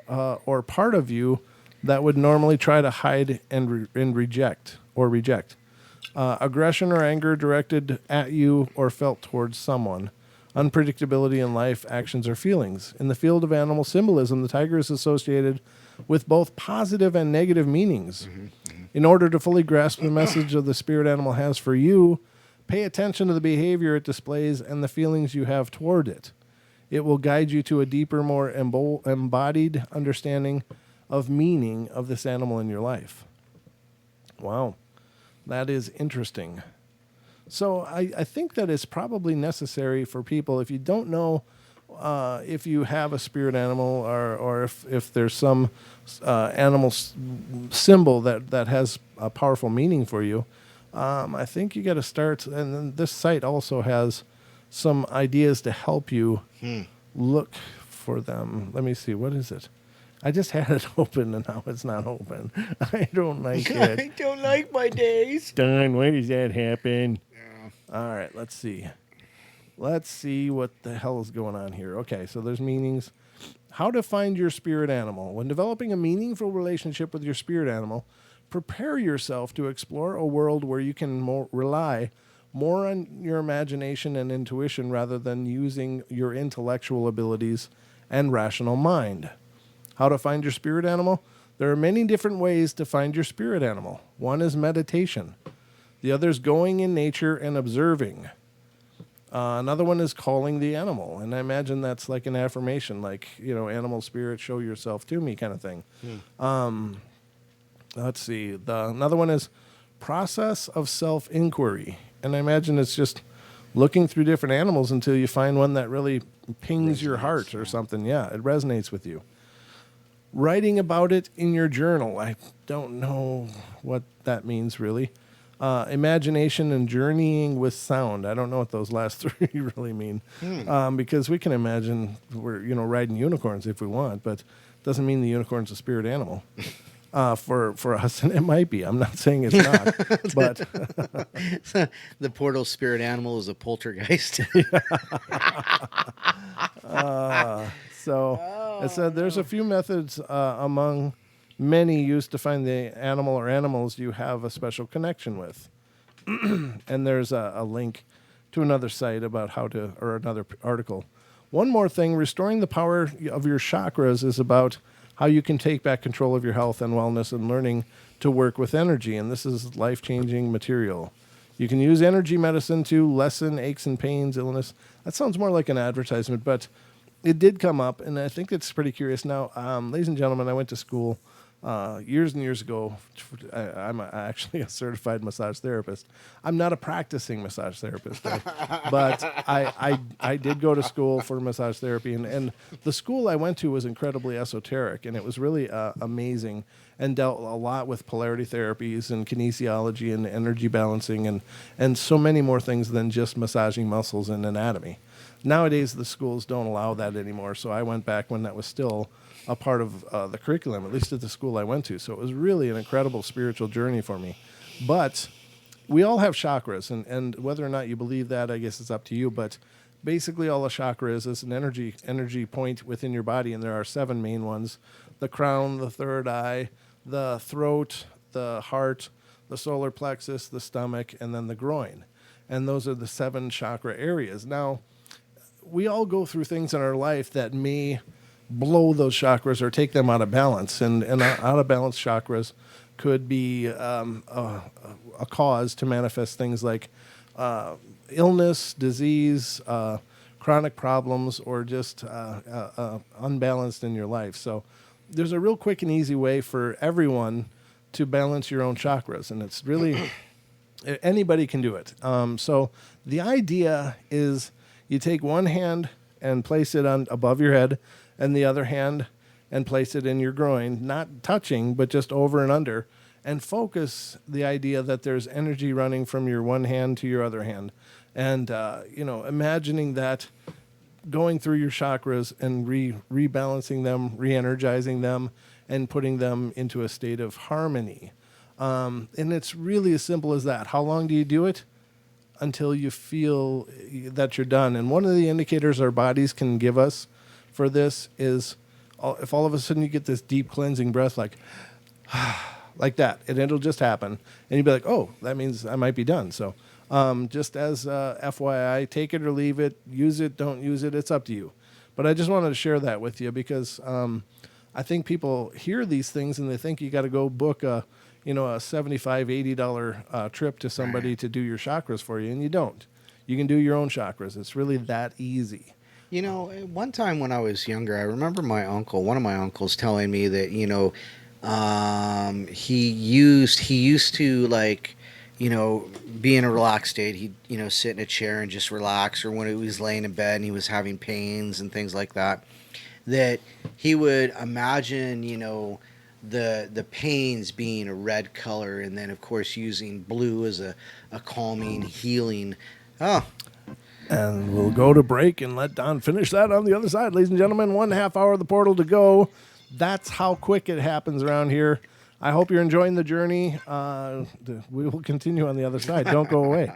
[SPEAKER 1] or part of you that would normally try to hide and reject. Aggression or anger directed at you or felt towards someone. Unpredictability in life, actions, or feelings. In the field of animal symbolism, the tiger is associated with both positive and negative meanings. In order to fully grasp the message of the spirit animal has for you, pay attention to the behavior it displays and the feelings you have toward it. It will guide you to a deeper, more embodied understanding of meaning of this animal in your life. Wow, that is interesting. So I think that it's probably necessary for people, if you don't know if you have a spirit animal or if there's some animal symbol that has a powerful meaning for you, I think you got to start. And then this site also has some ideas to help you look for them. Let me see. What is it? I just had it open and now it's not open. I don't like it.
[SPEAKER 2] I don't like my days.
[SPEAKER 1] Darn, why does that happen? All right, let's see. Let's see what the hell is going on here. Okay, so there's meanings. How to find your spirit animal. When developing a meaningful relationship with your spirit animal, prepare yourself to explore a world where you can rely more on your imagination and intuition rather than using your intellectual abilities and rational mind. How to find your spirit animal? There are many different ways to find your spirit animal. One is meditation. The other is going in nature and observing. Another one is calling the animal. And I imagine that's like an affirmation, like, animal spirit, show yourself to me kind of thing. Let's see. Another one is process of self-inquiry. And I imagine it's just looking through different animals until you find one that really pings your heart or something. Yeah, it resonates with you. Writing about it in your journal. I don't know what that means really. Imagination and journeying with sound. I don't know what those last three really mean, because we can imagine we're riding unicorns if we want, but it doesn't mean the unicorn's a spirit animal. For us, and it might be. I'm not saying it's not, but
[SPEAKER 2] the portal spirit animal is a poltergeist.
[SPEAKER 1] So it said there's a few methods among many used to find the animal or animals you have a special connection with. And there's a link to another site about or another article. One more thing, restoring the power of your chakras is about how you can take back control of your health and wellness and learning to work with energy. And this is life-changing material. You can use energy medicine to lessen aches and pains, illness. That sounds more like an advertisement, but it did come up, and I think it's pretty curious. Now, ladies and gentlemen, I went to school years and years ago. I'm actually a certified massage therapist. I'm not a practicing massage therapist, but I did go to school for massage therapy, and the school I went to was incredibly esoteric, and it was really amazing and dealt a lot with polarity therapies and kinesiology and energy balancing and so many more things than just massaging muscles and anatomy. Nowadays, the schools don't allow that anymore, so I went back when that was still a part of the curriculum, at least at the school I went to. So it was really an incredible spiritual journey for me. But we all have chakras, and whether or not you believe that, I guess it's up to you. But basically, all a chakra is an energy point within your body, and there are 7 main ones: the crown, the third eye, the throat, the heart, the solar plexus, the stomach, and then the groin. And those are the 7 chakra areas. Now, we all go through things in our life that may blow those chakras or take them out of balance. And out of balance chakras could be a cause to manifest things like illness, disease, chronic problems, or just unbalanced in your life. So there's a real quick and easy way for everyone to balance your own chakras. And it's really, anybody can do it. So the idea is you take one hand and place it on above your head, and the other hand and place it in your groin, not touching, but just over and under, and focus the idea that there's energy running from your one hand to your other hand. And, imagining that going through your chakras and rebalancing them, re-energizing them, and putting them into a state of harmony. And it's really as simple as that. How long do you do it? Until you feel that you're done. And one of the indicators our bodies can give us for this is if all of a sudden you get this deep cleansing breath, like that, and it'll just happen. And you'll be like, oh, that means I might be done. So just as FYI, take it or leave it, use it, don't use it. It's up to you. But I just wanted to share that with you because I think people hear these things and they think you got to go book a $75, $80 trip to somebody to do your chakras for you, and you don't. You can do your own chakras. It's really that easy.
[SPEAKER 2] One time when I was younger, I remember one of my uncles telling me that, he used to like, be in a relaxed state. He'd, sit in a chair and just relax, or when he was laying in bed and he was having pains and things like that, that he would imagine, the pains being a red color, and then of course using blue as a calming, healing.
[SPEAKER 1] And we'll go to break and let Don finish that on the other side. Ladies and gentlemen, 1.5 hour of the portal to go. That's how quick it happens around here. I hope you're enjoying the journey. We will continue on the other side. Don't go away.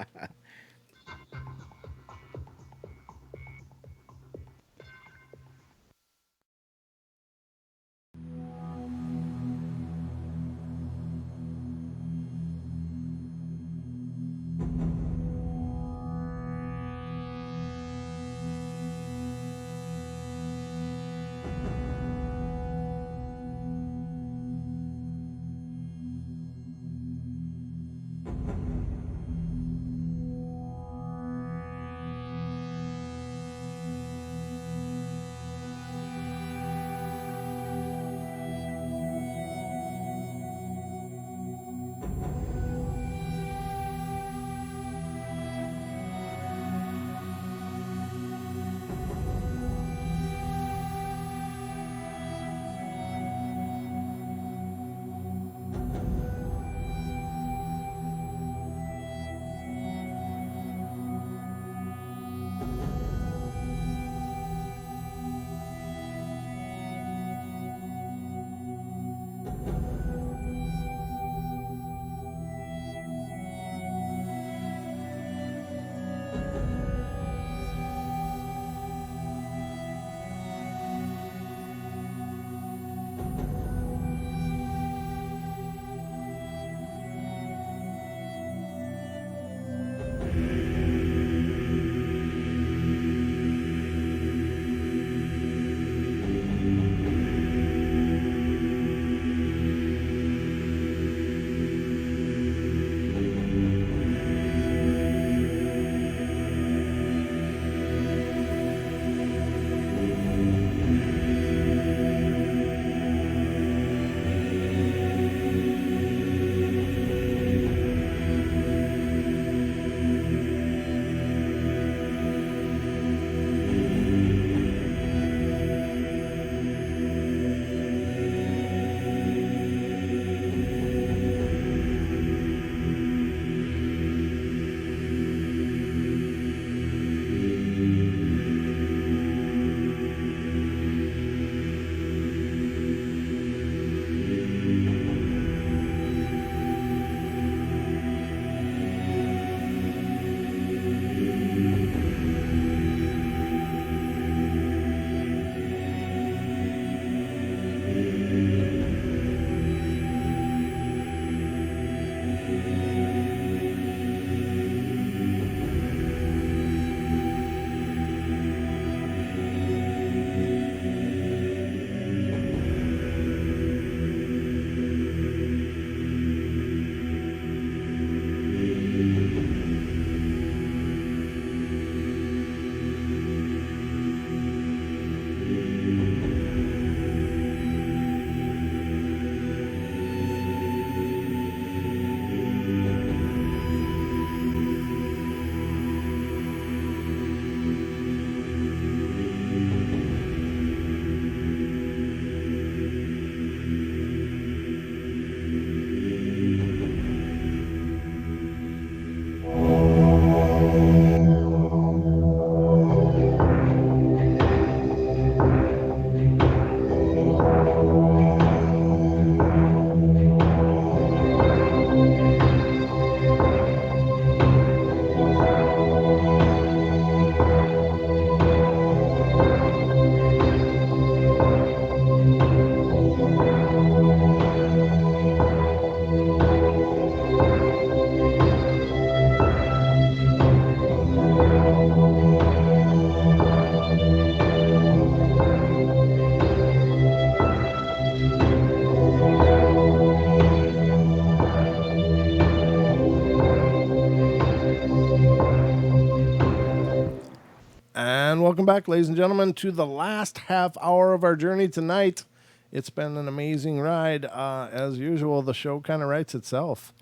[SPEAKER 1] Welcome back, ladies and gentlemen, to the last half hour of our journey tonight. It's been an amazing ride. As usual, the show kind of writes itself.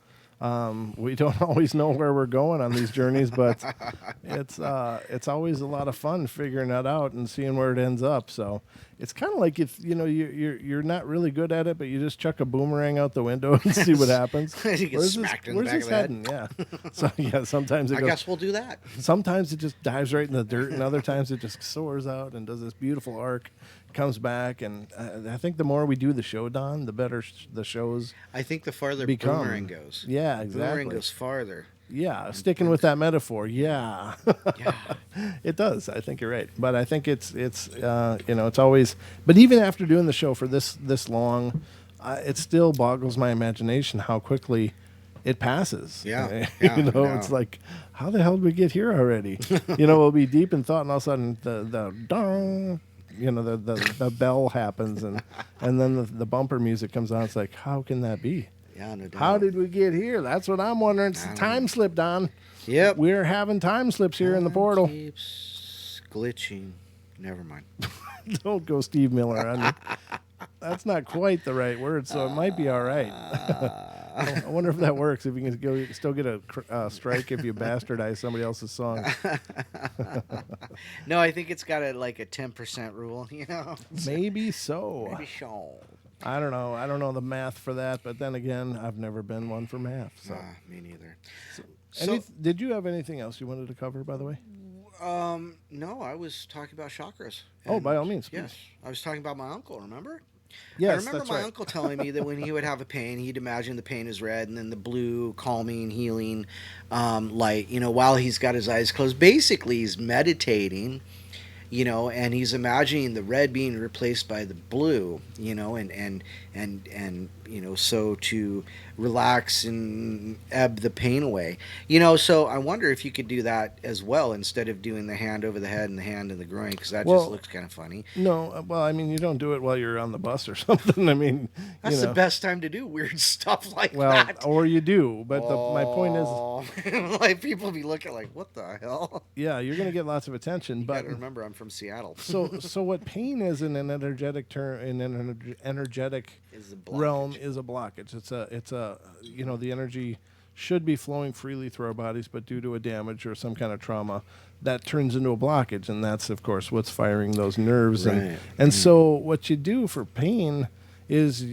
[SPEAKER 1] We don't always know where we're going on these journeys, but it's always a lot of fun figuring that out and seeing where it ends up. So it's kind of like if you're not really good at it, but you just chuck a boomerang out the window and see what happens.
[SPEAKER 2] You get smacked in the back of the head.
[SPEAKER 1] Yeah. So yeah, sometimes
[SPEAKER 2] I guess we'll do that.
[SPEAKER 1] Sometimes it just dives right in the dirt, and other times it just soars out and does this beautiful arc. Comes back, and I think the more we do the show, Don, the better the shows.
[SPEAKER 2] I think the farther
[SPEAKER 1] become.
[SPEAKER 2] boomerang goes.
[SPEAKER 1] Yeah, exactly.
[SPEAKER 2] Boomerang goes farther.
[SPEAKER 1] Yeah, sticking with that metaphor. Yeah,
[SPEAKER 2] Yeah.
[SPEAKER 1] it does. I think you're right, but I think it's it's always. But even after doing the show for this long, it still boggles my imagination how quickly it passes.
[SPEAKER 2] Yeah,
[SPEAKER 1] It's like, how the hell did we get here already? We'll be deep in thought, and all of a sudden the dong. The bell happens, and then the bumper music comes on. It's like, how can that be?
[SPEAKER 2] Yeah, no doubt.
[SPEAKER 1] How did we get here? That's what I'm wondering. It's a time slip, Don.
[SPEAKER 2] Yep.
[SPEAKER 1] We're having time slips here in the portal.
[SPEAKER 2] Keeps glitching. Never mind.
[SPEAKER 1] Don't go Steve Miller on me. That's not quite the right word, so it might be all right. I wonder if that works, if you can still get a strike if you bastardize somebody else's song.
[SPEAKER 2] No, I think it's got a 10% rule,
[SPEAKER 1] Maybe so.
[SPEAKER 2] Maybe so.
[SPEAKER 1] I don't know. I don't know the math for that, but then again, I've never been one for math. So.
[SPEAKER 2] Me neither.
[SPEAKER 1] Did you have anything else you wanted to cover, by the way?
[SPEAKER 2] No, I was talking about chakras.
[SPEAKER 1] Oh, by all means.
[SPEAKER 2] Yes. I was talking about my uncle, remember?
[SPEAKER 1] Yes,
[SPEAKER 2] I remember
[SPEAKER 1] that's
[SPEAKER 2] my
[SPEAKER 1] right.
[SPEAKER 2] uncle telling me that when he would have a pain, he'd imagine the pain is red and then the blue, calming, healing light, while he's got his eyes closed. Basically, he's meditating, and he's imagining the red being replaced by the blue, and so to relax and ebb the pain away. So I wonder if you could do that as well instead of doing the hand over the head and the hand in the groin, because that just looks kind of funny.
[SPEAKER 1] No, well, I mean, you don't do it while you're on the bus or something. I mean,
[SPEAKER 2] that's the best time to do weird stuff like
[SPEAKER 1] well,
[SPEAKER 2] that.
[SPEAKER 1] Or you do, but my point is,
[SPEAKER 2] people be looking like, what the hell?
[SPEAKER 1] Yeah, you're going to get lots of attention, but
[SPEAKER 2] gotta remember, I'm from Seattle.
[SPEAKER 1] So what pain is in an energetic term, in an energetic realm, is a blockage. It's a the energy should be flowing freely through our bodies, but due to a damage or some kind of trauma, that turns into a blockage, and that's of course what's firing those nerves.
[SPEAKER 2] Right.
[SPEAKER 1] And so what you do for pain is,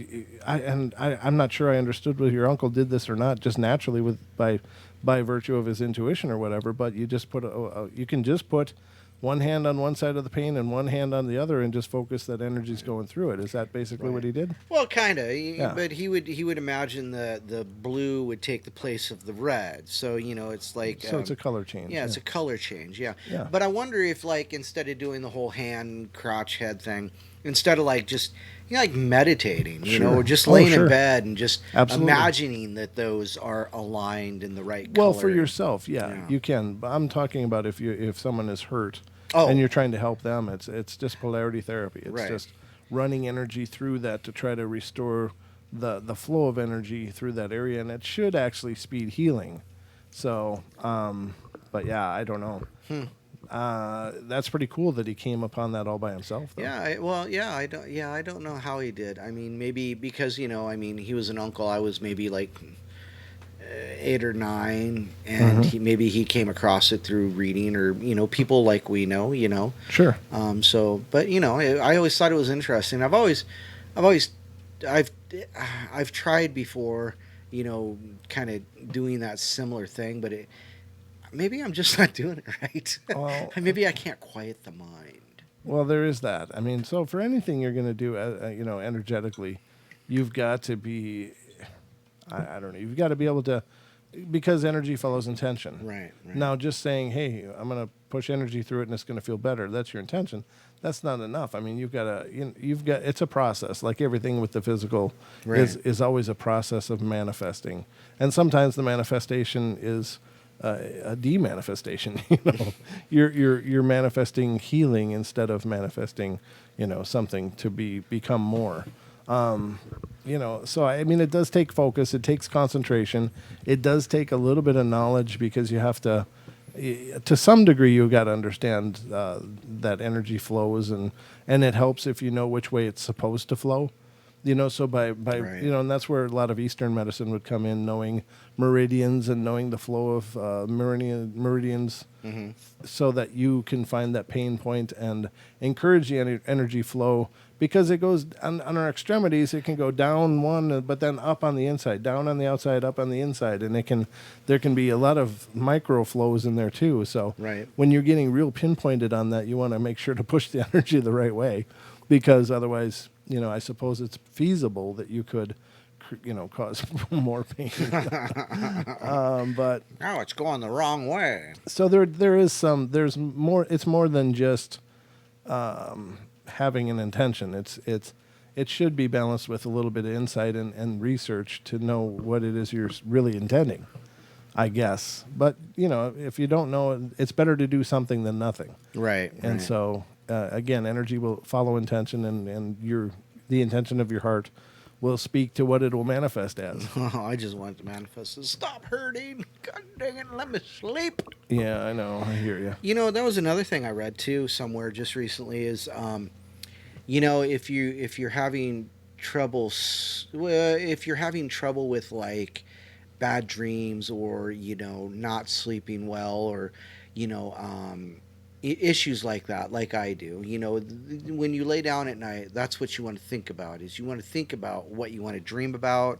[SPEAKER 1] I'm not sure I understood whether your uncle did this or not, just naturally by virtue of his intuition or whatever. But you just you can just put one hand on one side of the pain and one hand on the other, and just focus that energy's going through it. Is that basically what he did?
[SPEAKER 2] Well, kind of. Yeah. But he would imagine the blue would take the place of the red. So it's like
[SPEAKER 1] so it's a color change.
[SPEAKER 2] Yeah, it's a color change. Yeah. But I wonder if instead of doing the whole hand crotch head thing, instead of just meditating, or just laying in bed and just imagining that those are aligned in the right color.
[SPEAKER 1] Well, for yourself, you can. But I'm talking about if someone is hurt and you're trying to help them, it's just polarity therapy. It's just running energy through that to try to restore the flow of energy through that area, and it should actually speed healing. So, but yeah, I don't know. That's pretty cool that he came upon that all by himself, though.
[SPEAKER 2] I don't know how he did. I mean, maybe because he was an uncle. I was maybe 8 or 9, and he came across it through reading, or people like we know.
[SPEAKER 1] Sure.
[SPEAKER 2] But I always thought it was interesting. I've tried before, kind of doing that similar thing, but maybe I'm just not doing it right.
[SPEAKER 1] Well,
[SPEAKER 2] maybe I can't quiet the mind.
[SPEAKER 1] Well, there is that. I mean, so for anything you're going to do, energetically, you've got to be, I don't know, you've got to be able to, because energy follows intention.
[SPEAKER 2] Right.
[SPEAKER 1] Now, just saying, hey, I'm going to push energy through it and it's going to feel better, that's your intention. That's not enough. I mean, it's a process. Like everything with the physical is always a process of manifesting. And sometimes the manifestation is a demanifestation. You're manifesting healing instead of manifesting, something to become more. So I mean, it does take focus. It takes concentration. It does take a little bit of knowledge, because you have to, to some degree, you got to understand that energy flows, and it helps if you know which way it's supposed to flow. So by
[SPEAKER 2] Right.
[SPEAKER 1] and that's where a lot of Eastern medicine would come in, knowing meridians and knowing the flow of meridians, so that you can find that pain point and encourage the energy flow, because it goes on our extremities. It can go down one, but then up on the inside, down on the outside, up on the inside, and there can be a lot of micro flows in there too. So
[SPEAKER 2] Right.
[SPEAKER 1] when you're getting real pinpointed on that, you want to make sure to push the energy the right way, because otherwise, I suppose it's feasible that you could, cause more pain. But
[SPEAKER 2] Oh, it's going the wrong way.
[SPEAKER 1] so there's more. It's more than just having an intention. It should be balanced with a little bit of insight and research to know what it is you're really intending, I guess. But if you don't know, it's better to do something than nothing.
[SPEAKER 2] Right.
[SPEAKER 1] And
[SPEAKER 2] right.
[SPEAKER 1] so, again, energy will follow intention, and the intention of your heart will speak to what it will manifest as.
[SPEAKER 2] I just want to manifest this. Stop hurting. God dang it, let me sleep.
[SPEAKER 1] Yeah, I know. I hear you.
[SPEAKER 2] That was another thing I read too somewhere just recently is, if you're having trouble, if you're having trouble with like bad dreams, or not sleeping well, or issues like that, like I do, when you lay down at night, that's what you want to think about. Is you want to think about what you want to dream about,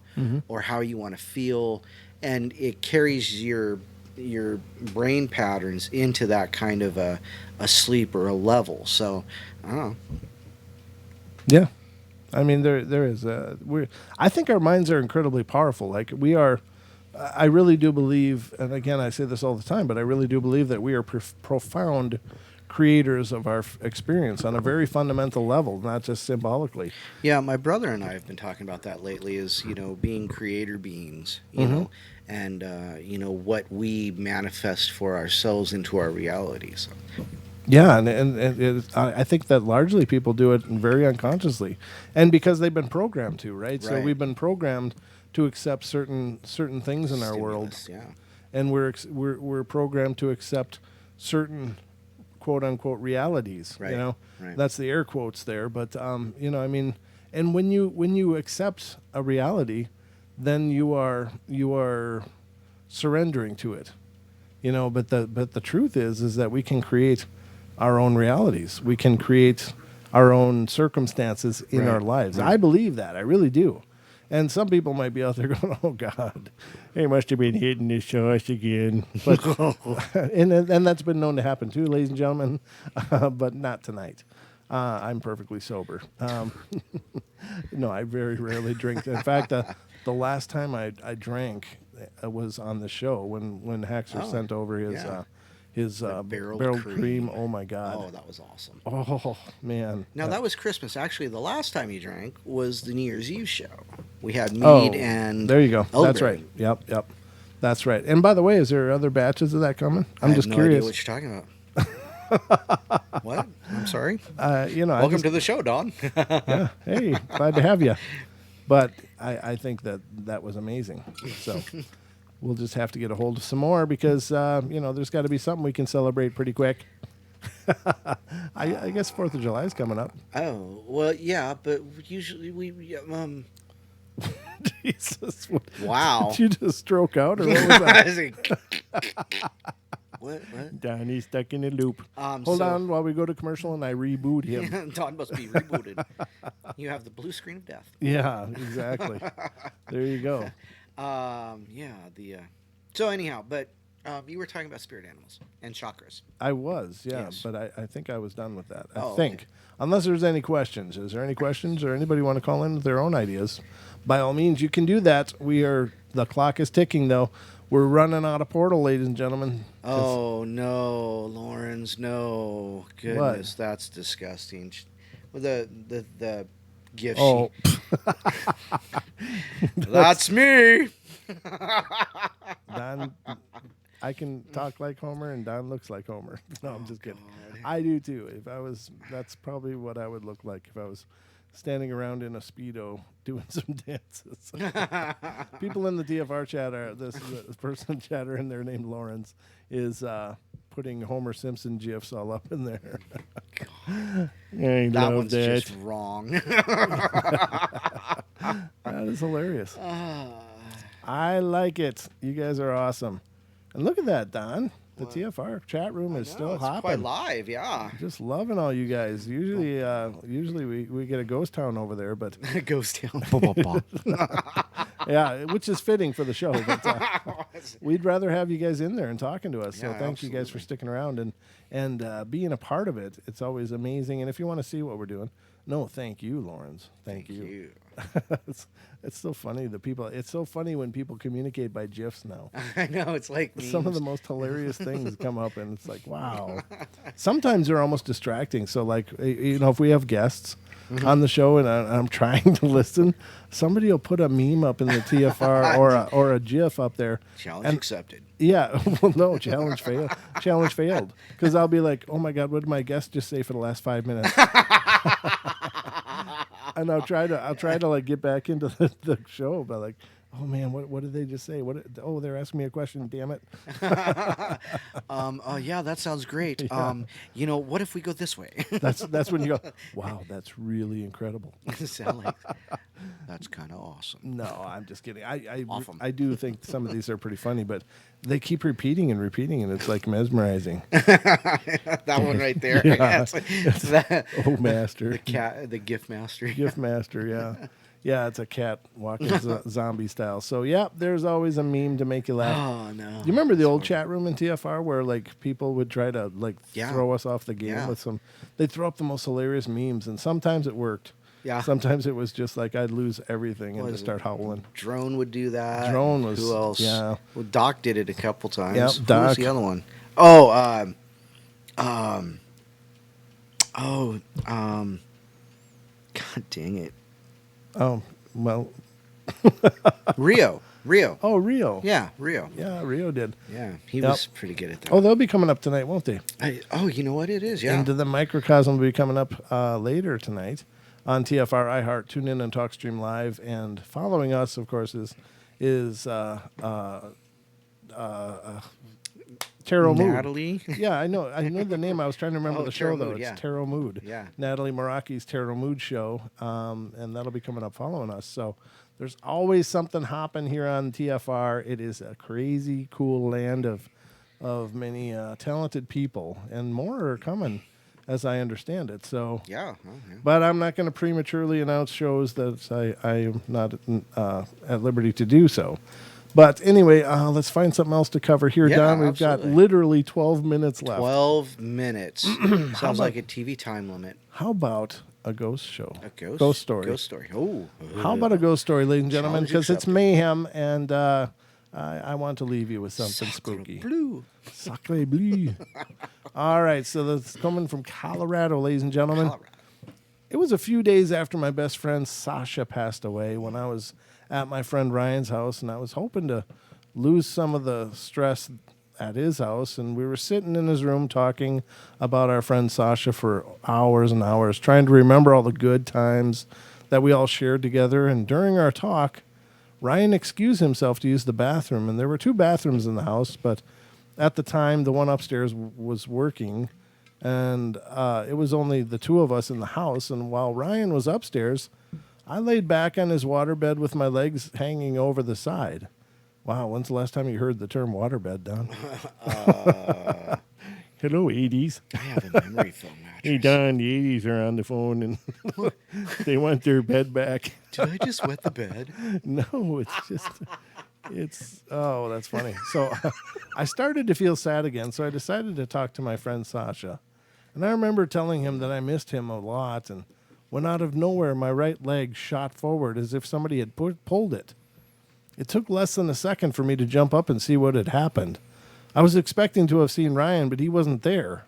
[SPEAKER 2] or how you want to feel, and it carries your brain patterns into that kind of a sleep or a level. So I don't know.
[SPEAKER 1] Yeah. I mean, there is I think our minds are incredibly powerful. Like we are. I really do believe, and again, I say this all the time, but I really do believe that we are profound creators of our experience on a very fundamental level, not just symbolically.
[SPEAKER 2] Yeah, my brother and I have been talking about that lately. Is being creator beings, and what we manifest for ourselves into our reality. So.
[SPEAKER 1] Yeah, and I think that largely people do it very unconsciously, and because they've been programmed to, right? So
[SPEAKER 2] Right.
[SPEAKER 1] we've been programmed to accept certain things in our world,
[SPEAKER 2] Stimulus, yeah.
[SPEAKER 1] and we're programmed to accept certain quote unquote realities.
[SPEAKER 2] Right, right.
[SPEAKER 1] That's the air quotes there, but I mean, and when you accept a reality, then you are surrendering to it. But the truth is that we can create our own realities. We can create our own circumstances in
[SPEAKER 2] Right,
[SPEAKER 1] our lives.
[SPEAKER 2] right.
[SPEAKER 1] I believe that. I really do. And some people might be out there going, "Oh God, he must have been hitting his sauce again." But and that's been known to happen too, ladies and gentlemen. But not tonight. I'm perfectly sober. No, I very rarely drink. In fact, the last time I drank was on the show when Haxer sent over his barrel cream. Oh my God!
[SPEAKER 2] Oh, that was awesome.
[SPEAKER 1] Oh man!
[SPEAKER 2] Now that was Christmas. Actually, the last time you drank was the New Year's Eve show. We had mead and
[SPEAKER 1] there you go. That's
[SPEAKER 2] elderberry.
[SPEAKER 1] right. Yep. That's right. And by the way, is there other batches of that coming? I'm just
[SPEAKER 2] I have no
[SPEAKER 1] curious.
[SPEAKER 2] idea what you're talking about. What? I'm sorry. Welcome to the show, Don.
[SPEAKER 1] Yeah. Hey, glad to have you. But I think that was amazing. So we'll just have to get a hold of some more because there's got to be something we can celebrate pretty quick. I guess 4th of July is coming up.
[SPEAKER 2] Oh well, yeah, but usually we
[SPEAKER 1] Jesus.
[SPEAKER 2] Wow.
[SPEAKER 1] Did you just stroke out or what was that?
[SPEAKER 2] What?
[SPEAKER 1] Donnie's stuck in a loop. Hold
[SPEAKER 2] so-
[SPEAKER 1] on while we go to commercial and I reboot him.
[SPEAKER 2] Don must be rebooted. You have the blue screen of death.
[SPEAKER 1] Yeah, exactly. There you go.
[SPEAKER 2] So anyhow, but you were talking about spirit animals and chakras.
[SPEAKER 1] I was, yeah,
[SPEAKER 2] Yes.
[SPEAKER 1] but I think I was done with that. I
[SPEAKER 2] Oh,
[SPEAKER 1] think.
[SPEAKER 2] okay.
[SPEAKER 1] Unless there's any questions. Is there any questions or anybody want to call in with their own ideas? By all means, you can do that. The clock is ticking, though. We're running out of portal, ladies and gentlemen.
[SPEAKER 2] Oh no, Lawrence, no. Goodness, that's disgusting. Well, the gift
[SPEAKER 1] Oh,
[SPEAKER 2] That's me.
[SPEAKER 1] Don, I can talk like Homer, and Don looks like Homer. No, I'm just kidding.
[SPEAKER 2] God.
[SPEAKER 1] I do too. That's probably what I would look like if I was standing around in a Speedo doing some dances. People in the DFR chat this person chatter, and their name Lawrence is putting Homer Simpson gifs all up in there.
[SPEAKER 2] That one's just wrong.
[SPEAKER 1] That is hilarious. I like it. You guys are awesome. And look at that, Don. The TFR chat room is still
[SPEAKER 2] it's
[SPEAKER 1] hopping.
[SPEAKER 2] quite live, yeah.
[SPEAKER 1] Just loving all you guys. Usually we get a ghost town over there, but
[SPEAKER 2] Ghost town.
[SPEAKER 1] yeah, which is fitting for the show. But we'd rather have you guys in there and talking to us. So
[SPEAKER 2] Yeah,
[SPEAKER 1] thank you guys for sticking around and being a part of it. It's always amazing. And if you want to see what we're doing, no, thank you, Lawrence. Thank you. It's so funny. It's so funny when people communicate by GIFs now.
[SPEAKER 2] I know, it's like
[SPEAKER 1] Some of the most hilarious things come up, and it's like, wow. Sometimes they're almost distracting. So, like, if we have guests on the show and I'm trying to listen, somebody will put a meme up in the TFR or a GIF up there.
[SPEAKER 2] Challenge accepted.
[SPEAKER 1] Yeah, well, no, challenge failed. Challenge failed. Because I'll be like, oh my God, what did my guest just say for the last 5 minutes? And I'll try to like get back into the show, but like, oh man, what did they just say? They're asking me a question. Damn it.
[SPEAKER 2] Yeah, that sounds great.
[SPEAKER 1] Yeah.
[SPEAKER 2] What if we go this way?
[SPEAKER 1] That's when you go, wow, that's really incredible.
[SPEAKER 2] Sound like, that's kind of awesome.
[SPEAKER 1] No, I'm just kidding.
[SPEAKER 2] Awesome.
[SPEAKER 1] I do think some of these are pretty funny, but they keep repeating, and it's like mesmerizing.
[SPEAKER 2] That one right there.
[SPEAKER 1] Yeah.
[SPEAKER 2] It's that,
[SPEAKER 1] Oh, master.
[SPEAKER 2] the cat, the gift master.
[SPEAKER 1] Gift master, yeah. Yeah, it's a cat walking zombie style. So, yeah, there's always a meme to make you laugh.
[SPEAKER 2] Oh, no.
[SPEAKER 1] You remember the old chat room in TFR where, like, people would try to, like,
[SPEAKER 2] Yeah.
[SPEAKER 1] throw us off the game
[SPEAKER 2] Yeah.
[SPEAKER 1] with some... They'd throw up the most hilarious memes, and sometimes it worked.
[SPEAKER 2] Yeah.
[SPEAKER 1] Sometimes it was just like I'd lose everything and
[SPEAKER 2] What
[SPEAKER 1] just
[SPEAKER 2] is
[SPEAKER 1] start howling.
[SPEAKER 2] Drone would do that.
[SPEAKER 1] Drone was...
[SPEAKER 2] Who else?
[SPEAKER 1] Yeah.
[SPEAKER 2] Well, Doc did it a couple times.
[SPEAKER 1] Yep,
[SPEAKER 2] Who
[SPEAKER 1] Doc.
[SPEAKER 2] was the other one? Oh, God dang it.
[SPEAKER 1] Oh, well...
[SPEAKER 2] Rio.
[SPEAKER 1] Oh, Rio.
[SPEAKER 2] Yeah, Rio.
[SPEAKER 1] Yeah, Rio did.
[SPEAKER 2] Yeah, he
[SPEAKER 1] Yep.
[SPEAKER 2] was pretty good at that.
[SPEAKER 1] Oh, they'll be coming up tonight, won't they?
[SPEAKER 2] You know what it is? Yeah.
[SPEAKER 1] Into the Microcosm will be coming up later tonight on TFR iHeart. Tune in and TalkStream Live. And following us, of course, is Tarot Mood.
[SPEAKER 2] Natalie.
[SPEAKER 1] Yeah, I know the name. I was trying to remember
[SPEAKER 2] Oh,
[SPEAKER 1] the show,
[SPEAKER 2] Tarot
[SPEAKER 1] though.
[SPEAKER 2] Mood,
[SPEAKER 1] It's
[SPEAKER 2] yeah.
[SPEAKER 1] Tarot Mood.
[SPEAKER 2] Yeah.
[SPEAKER 1] Natalie Maraki's Tarot Mood show, and that'll be coming up following us. So there's always something hopping here on TFR. It is a crazy, cool land of many talented people, and more are coming, as I understand it. So
[SPEAKER 2] Yeah. Oh, yeah.
[SPEAKER 1] but I'm not going to prematurely announce shows that I am not at liberty to do so. But anyway, let's find something else to cover here,
[SPEAKER 2] Yeah,
[SPEAKER 1] Don. We've got
[SPEAKER 2] absolutely.
[SPEAKER 1] literally 12 minutes left.
[SPEAKER 2] 12 minutes. Sounds like a TV time limit.
[SPEAKER 1] How about a ghost show?
[SPEAKER 2] A ghost?
[SPEAKER 1] Ghost story.
[SPEAKER 2] Ghost story. Oh.
[SPEAKER 1] How about a ghost story, ladies and gentlemen?
[SPEAKER 2] Challenge
[SPEAKER 1] Because it's
[SPEAKER 2] accepted.
[SPEAKER 1] mayhem, and I want to leave you with something spooky.
[SPEAKER 2] Blue.
[SPEAKER 1] Sacre bleu. All right, so that's coming from Colorado, ladies and gentlemen.
[SPEAKER 2] Colorado.
[SPEAKER 1] It was a few days after my best friend Sasha passed away when I was at my friend Ryan's house, and I was hoping to lose some of the stress at his house. And we were sitting in his room talking about our friend Sasha for hours and hours, trying to remember all the good times that we all shared together. And during our talk, Ryan excused himself to use the bathroom. And there were 2 bathrooms in the house, but at the time, the one upstairs was working. And it was only the 2 of us in the house. And while Ryan was upstairs, I laid back on his waterbed with my legs hanging over the side. Wow, when's the last time you heard the term waterbed, Don? Hello, 80s.
[SPEAKER 2] I have a memory foam mattress.
[SPEAKER 1] Hey, Don, the 80s are on the phone, and they want their bed back.
[SPEAKER 2] Did I just wet the bed?
[SPEAKER 1] No, oh, that's funny. So I started to feel sad again, so I decided to talk to my friend Sasha. And I remember telling him that I missed him a lot, and when out of nowhere, my right leg shot forward as if somebody had pulled it. It took less than a second for me to jump up and see what had happened. I was expecting to have seen Ryan, but he wasn't there.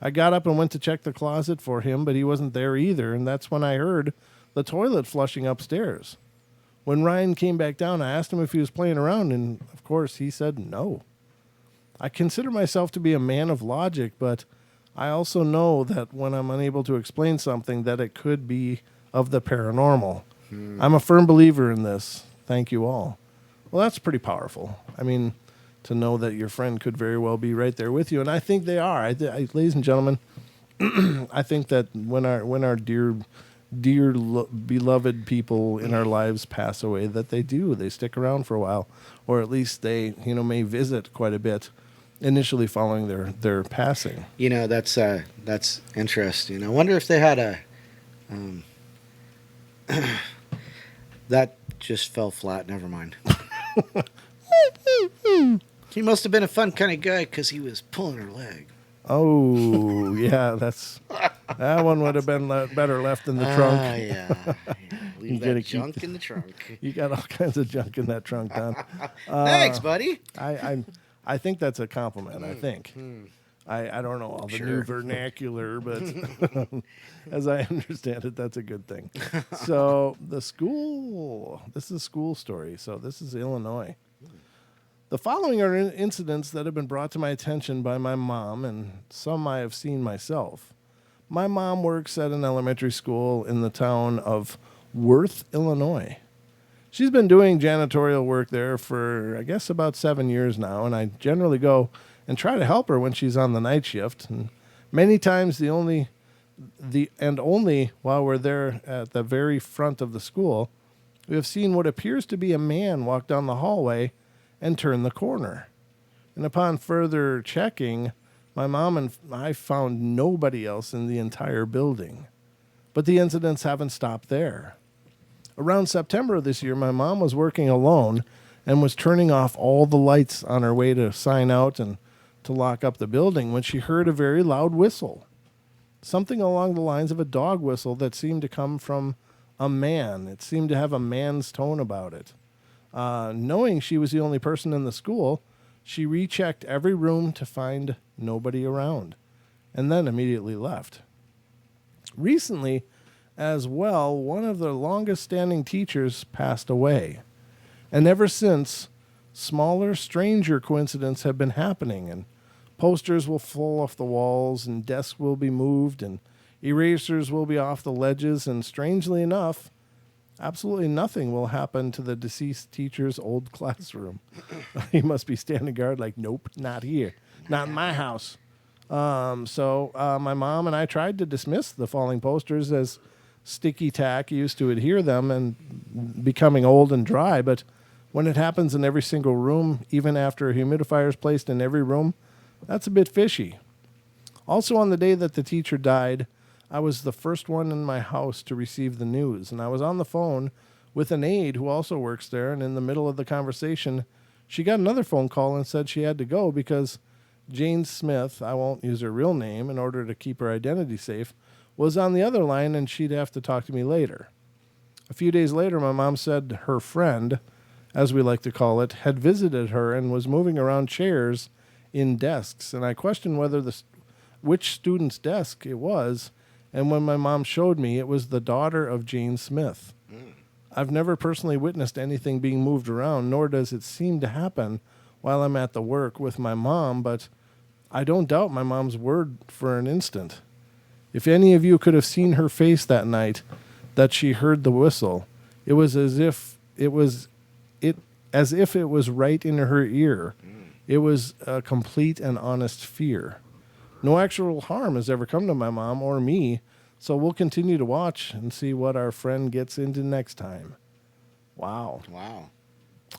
[SPEAKER 1] I got up and went to check the closet for him, but he wasn't there either, and that's when I heard the toilet flushing upstairs. When Ryan came back down, I asked him if he was playing around, and of course he said no. I consider myself to be a man of logic, but I also know that when I'm unable to explain something, that it could be of the paranormal. I'm a firm believer in this. Thank you all. Well, that's pretty powerful. I mean, to know that your friend could very well be right there with you. And I think they are. Ladies and gentlemen, I think that when our dear beloved people in our lives pass away, that they stick around for a while, or at least they may visit quite a bit initially following their passing.
[SPEAKER 2] That's interesting. I wonder if they had a that just fell flat. Never mind. He must have been a fun kind of guy because he was pulling her leg.
[SPEAKER 1] Oh, yeah, that one would have been better left in the trunk.
[SPEAKER 2] Yeah. Leave that junk in the trunk.
[SPEAKER 1] You got all kinds of junk in that trunk, Don.
[SPEAKER 2] Thanks, buddy.
[SPEAKER 1] I think that's a compliment. I think. I don't know all the new vernacular, but as I understand it, that's a good thing. So this is a school story. So this is Illinois. The following are incidents that have been brought to my attention by my mom, and some I have seen myself. My mom works at an elementary school in the town of Worth, Illinois. She's been doing janitorial work there for, I guess, about 7 years now, and I generally go and try to help her when she's on the night shift. And many times only while we're there at the very front of the school, we have seen what appears to be a man walk down the hallway and turn the corner. And upon further checking, my mom and I found nobody else in the entire building. But the incidents haven't stopped there. Around September of this year, my mom was working alone and was turning off all the lights on her way to sign out and to lock up the building when she heard a very loud whistle. Something along the lines of a dog whistle that seemed to come from a man. It seemed to have a man's tone about it. Knowing she was the only person in the school, she rechecked every room to find nobody around, and then immediately left. Recently, as well, one of the longest-standing teachers passed away, and ever since, smaller, stranger coincidences have been happening, and posters will fall off the walls, and desks will be moved, and erasers will be off the ledges, and strangely enough, absolutely nothing will happen to the deceased teacher's old classroom. He must be standing guard like, nope, not here. Not in my house. So my mom and I tried to dismiss the falling posters as sticky tack used to adhere them and becoming old and dry. But when it happens in every single room, even after a humidifier is placed in every room, that's a bit fishy. Also, on the day that the teacher died, I was the first one in my house to receive the news, and I was on the phone with an aide who also works there, and in the middle of the conversation, she got another phone call and said she had to go because Jane Smith, I won't use her real name in order to keep her identity safe, was on the other line and she'd have to talk to me later. A few days later, my mom said her friend, as we like to call it, had visited her and was moving around chairs in desks, and I questioned which student's desk it was. And when my mom showed me, it was the daughter of Jane Smith. I've never personally witnessed anything being moved around, nor does it seem to happen while I'm at the work with my mom, but I don't doubt my mom's word for an instant. If any of you could have seen her face that night that she heard the whistle, it was as if it was right in her ear. It was a complete and honest fear. No actual harm has ever come to my mom or me, so we'll continue to watch and see what our friend gets into next time. Wow.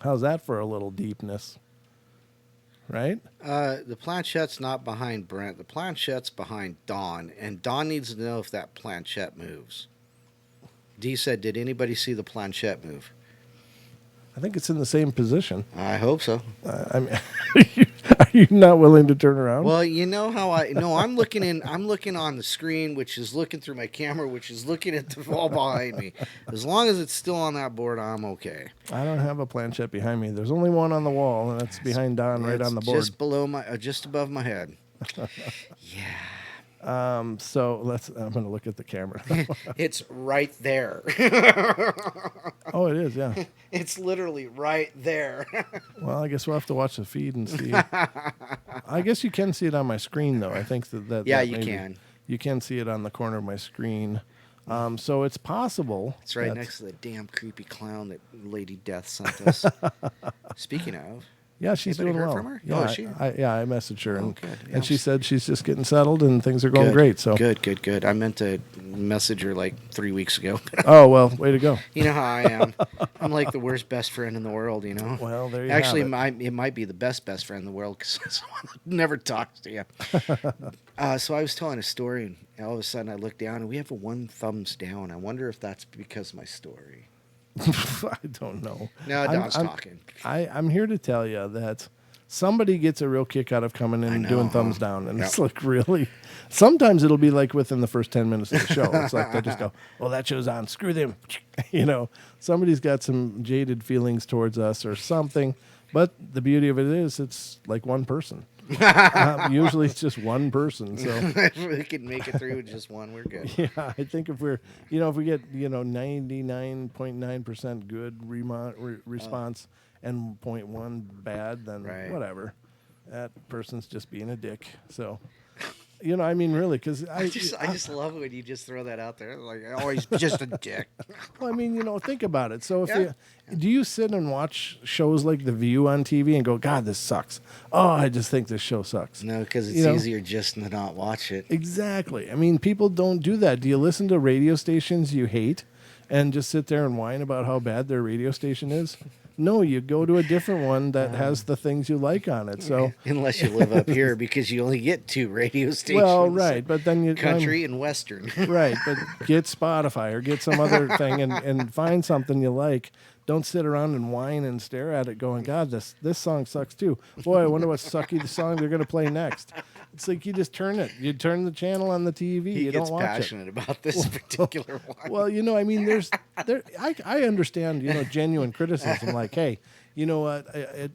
[SPEAKER 1] How's that for a little deepness? Right?
[SPEAKER 2] The planchette's not behind Brent. The planchette's behind Dawn, and Dawn needs to know if that planchette moves. Dee said, did anybody see the planchette move?
[SPEAKER 1] I think it's in the same position.
[SPEAKER 2] I hope so.
[SPEAKER 1] Are you not willing to turn around?
[SPEAKER 2] Well, you know how I'm looking on the screen, which is looking through my camera, which is looking at the wall behind me. As long as it's still on that board, I'm okay.
[SPEAKER 1] I don't have a planchette behind me. There's only one on the wall, and that's behind Don right on the board.
[SPEAKER 2] Just above my head. Yeah.
[SPEAKER 1] So I'm going to look at the camera.
[SPEAKER 2] It's right there.
[SPEAKER 1] Oh, it is, yeah.
[SPEAKER 2] It's literally right there.
[SPEAKER 1] Well, I guess we'll have to watch the feed and see. I guess you can see it on my screen, though. I think that
[SPEAKER 2] yeah, you can.
[SPEAKER 1] You can see it on the corner of my screen. So it's possible.
[SPEAKER 2] It's right next to the damn creepy clown that Lady Death sent us. Speaking of.
[SPEAKER 1] Yeah, she's
[SPEAKER 2] Anybody
[SPEAKER 1] doing
[SPEAKER 2] heard
[SPEAKER 1] well.
[SPEAKER 2] from her?
[SPEAKER 1] Yeah,
[SPEAKER 2] Oh, is she?
[SPEAKER 1] I messaged her, and,
[SPEAKER 2] good. Yeah,
[SPEAKER 1] and she said she's just getting settled and things are going great. So
[SPEAKER 2] Good. I meant to message her like 3 weeks ago.
[SPEAKER 1] Oh, well, way to go.
[SPEAKER 2] You know how I am. I'm like the worst best friend in the world, you know?
[SPEAKER 1] Well, there you
[SPEAKER 2] Actually,
[SPEAKER 1] have
[SPEAKER 2] it might be the best friend in the world because someone that never talks to you. So I was telling a story, and all of a sudden I look down, and we have a 1 thumbs down. I wonder if that's because of my story.
[SPEAKER 1] I don't know.
[SPEAKER 2] No, Don's talking.
[SPEAKER 1] I'm here to tell you that somebody gets a real kick out of coming in and doing thumbs down. And it's like, really? Sometimes it'll be like within the first 10 minutes of the show. It's like they just go, well, that show's on. Screw them. Somebody's got some jaded feelings towards us or something. But the beauty of it is it's like one person. Usually it's just one person. So
[SPEAKER 2] if we can make it through with just one, we're good.
[SPEAKER 1] yeah, I think if we get 99.9% good response and 0.1 bad, then whatever. That person's just being a dick. So, I mean, really, because
[SPEAKER 2] I just love it when you just throw that out there. Like, oh, he's just a dick.
[SPEAKER 1] Well, I mean, think about it. So do you sit and watch shows like The View on TV and go, God, this sucks. Oh, I just think this show sucks.
[SPEAKER 2] No, because it's easier just to not watch it.
[SPEAKER 1] Exactly. I mean, people don't do that. Do you listen to radio stations you hate and just sit there and whine about how bad their radio station is? No, you go to a different one that has the things you like on it. So
[SPEAKER 2] unless you live up here, because you only get 2 radio stations.
[SPEAKER 1] Well, right, but then you
[SPEAKER 2] country and western.
[SPEAKER 1] Right, but get Spotify or get some other thing and find something you like. Don't sit around and whine and stare at it going, God, this song sucks too. Boy, I wonder what sucky the song they're going to play next. It's like you just turn it. You turn the channel on the TV.
[SPEAKER 2] He
[SPEAKER 1] you
[SPEAKER 2] gets
[SPEAKER 1] don't watch
[SPEAKER 2] passionate about this particular one.
[SPEAKER 1] Well, I mean, I understand, genuine criticism. Like, hey, you know what?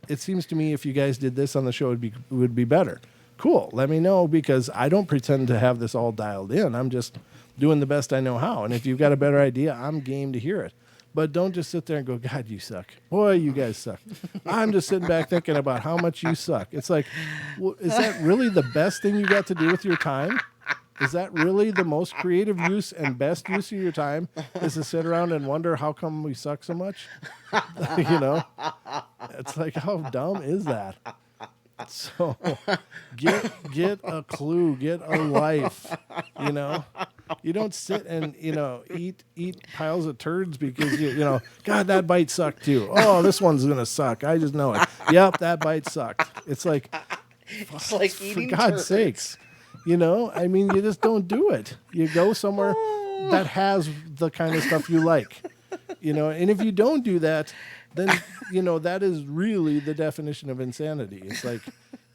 [SPEAKER 1] It seems to me if you guys did this on the show, it would be better. Cool. Let me know, because I don't pretend to have this all dialed in. I'm just doing the best I know how. And if you've got a better idea, I'm game to hear it. But don't just sit there and go, God, you suck. Boy, you guys suck. I'm just sitting back thinking about how much you suck. It's like, well, is that really the best thing you got to do with your time? Is that really the most creative use and best use of your time, is to sit around and wonder how come we suck so much? It's like, how dumb is that? So get a clue, get a life, You don't sit and, eat piles of turds because, God, that bite sucked too. Oh, this one's going to suck. I just know it. Yep, that bite sucked. It's like
[SPEAKER 2] eating
[SPEAKER 1] for God's
[SPEAKER 2] turds.
[SPEAKER 1] sakes, I mean, you just don't do it. You go somewhere that has the kind of stuff you like, and if you don't do that, then, that is really the definition of insanity. It's like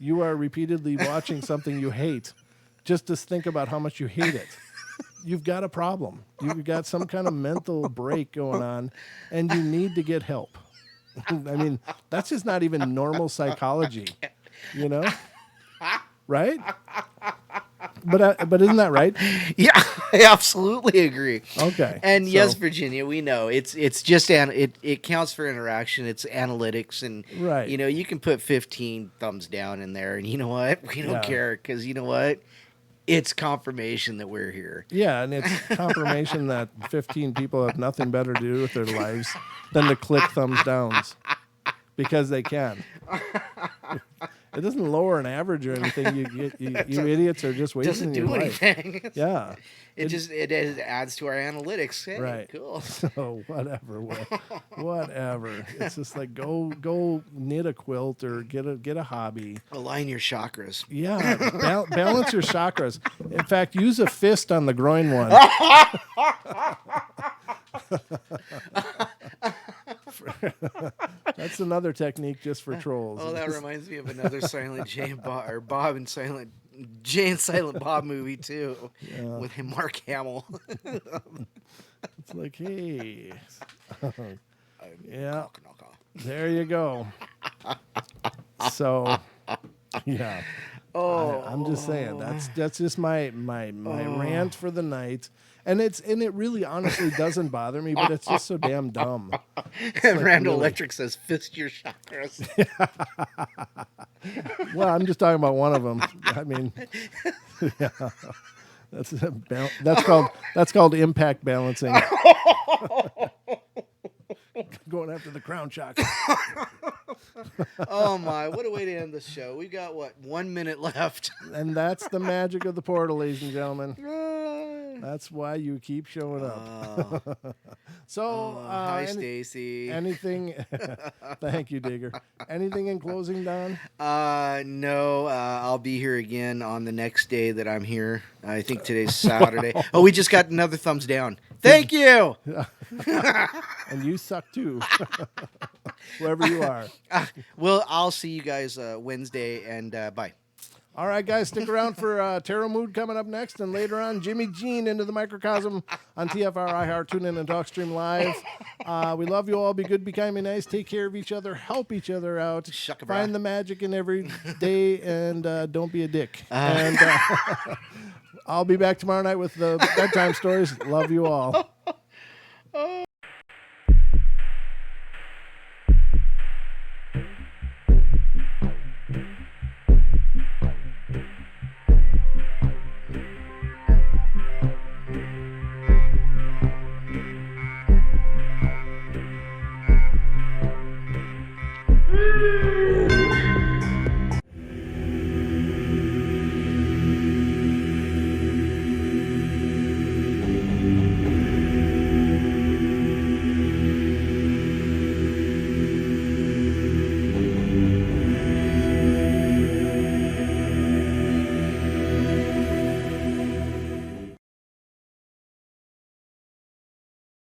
[SPEAKER 1] you are repeatedly watching something you hate just to think about how much you hate it. You've got a problem. You've got some kind of mental break going on, and you need to get help. I mean, that's just not even normal psychology, Right? But isn't that right?
[SPEAKER 2] Yeah, I absolutely agree.
[SPEAKER 1] Okay.
[SPEAKER 2] And yes, Virginia, we know it's just it counts for interaction. It's analytics, and
[SPEAKER 1] right.
[SPEAKER 2] You can put 15 thumbs down in there, and you know what? We don't care, because you know what? It's confirmation that we're here.
[SPEAKER 1] Yeah, and it's confirmation that 15 people have nothing better to do with their lives than to click thumbs downs because they can. It doesn't lower an average or anything. You idiots are just wasting your life.
[SPEAKER 2] Doesn't do anything.
[SPEAKER 1] Yeah.
[SPEAKER 2] It adds to our analytics. Hey,
[SPEAKER 1] right.
[SPEAKER 2] Cool.
[SPEAKER 1] So whatever. It's just like go knit a quilt or get a hobby.
[SPEAKER 2] Align your chakras.
[SPEAKER 1] Yeah. Balance your chakras. In fact, use a fist on the groin one. That's another technique just for trolls.
[SPEAKER 2] Oh, that reminds me of another Silent Jay and Bob and Silent Jay and Silent Bob movie too, with him, Mark Hamill.
[SPEAKER 1] It's like, hey, yeah, there you go. So, yeah.
[SPEAKER 2] Oh,
[SPEAKER 1] I'm just saying that's just my rant for the night. And it really honestly doesn't bother me, but it's just so damn dumb.
[SPEAKER 2] And Randall Electric says, "Fist your chakras."
[SPEAKER 1] Well, I'm just talking about one of them. I mean, yeah, that's called impact balancing. Going after the crown chakra.
[SPEAKER 2] Oh my, what a way to end the show. We've got, what, 1 minute left.
[SPEAKER 1] And that's the magic of the portal, ladies and gentlemen. That's why you keep showing up. So,
[SPEAKER 2] Hi, Stacy.
[SPEAKER 1] Anything? Thank you, Digger. Anything in closing, Don?
[SPEAKER 2] No, I'll be here again on the next day that I'm here. I think today's Saturday. Oh, we just got another thumbs down. Thank you.
[SPEAKER 1] And you suck too, wherever you are.
[SPEAKER 2] Well, I'll see you guys Wednesday, and bye.
[SPEAKER 1] All right, guys, stick around for Tarot Mood coming up next, and later on, Jimmy Jean into the Microcosm on TFR, iHeart, TuneIn, and TalkStream Live. We love you all. Be good, be kind, be nice. Take care of each other. Help each other out.
[SPEAKER 2] Shucka-bra.
[SPEAKER 1] Find the magic in every day, and don't be a dick. And I'll be back tomorrow night with the bedtime stories. Love you all.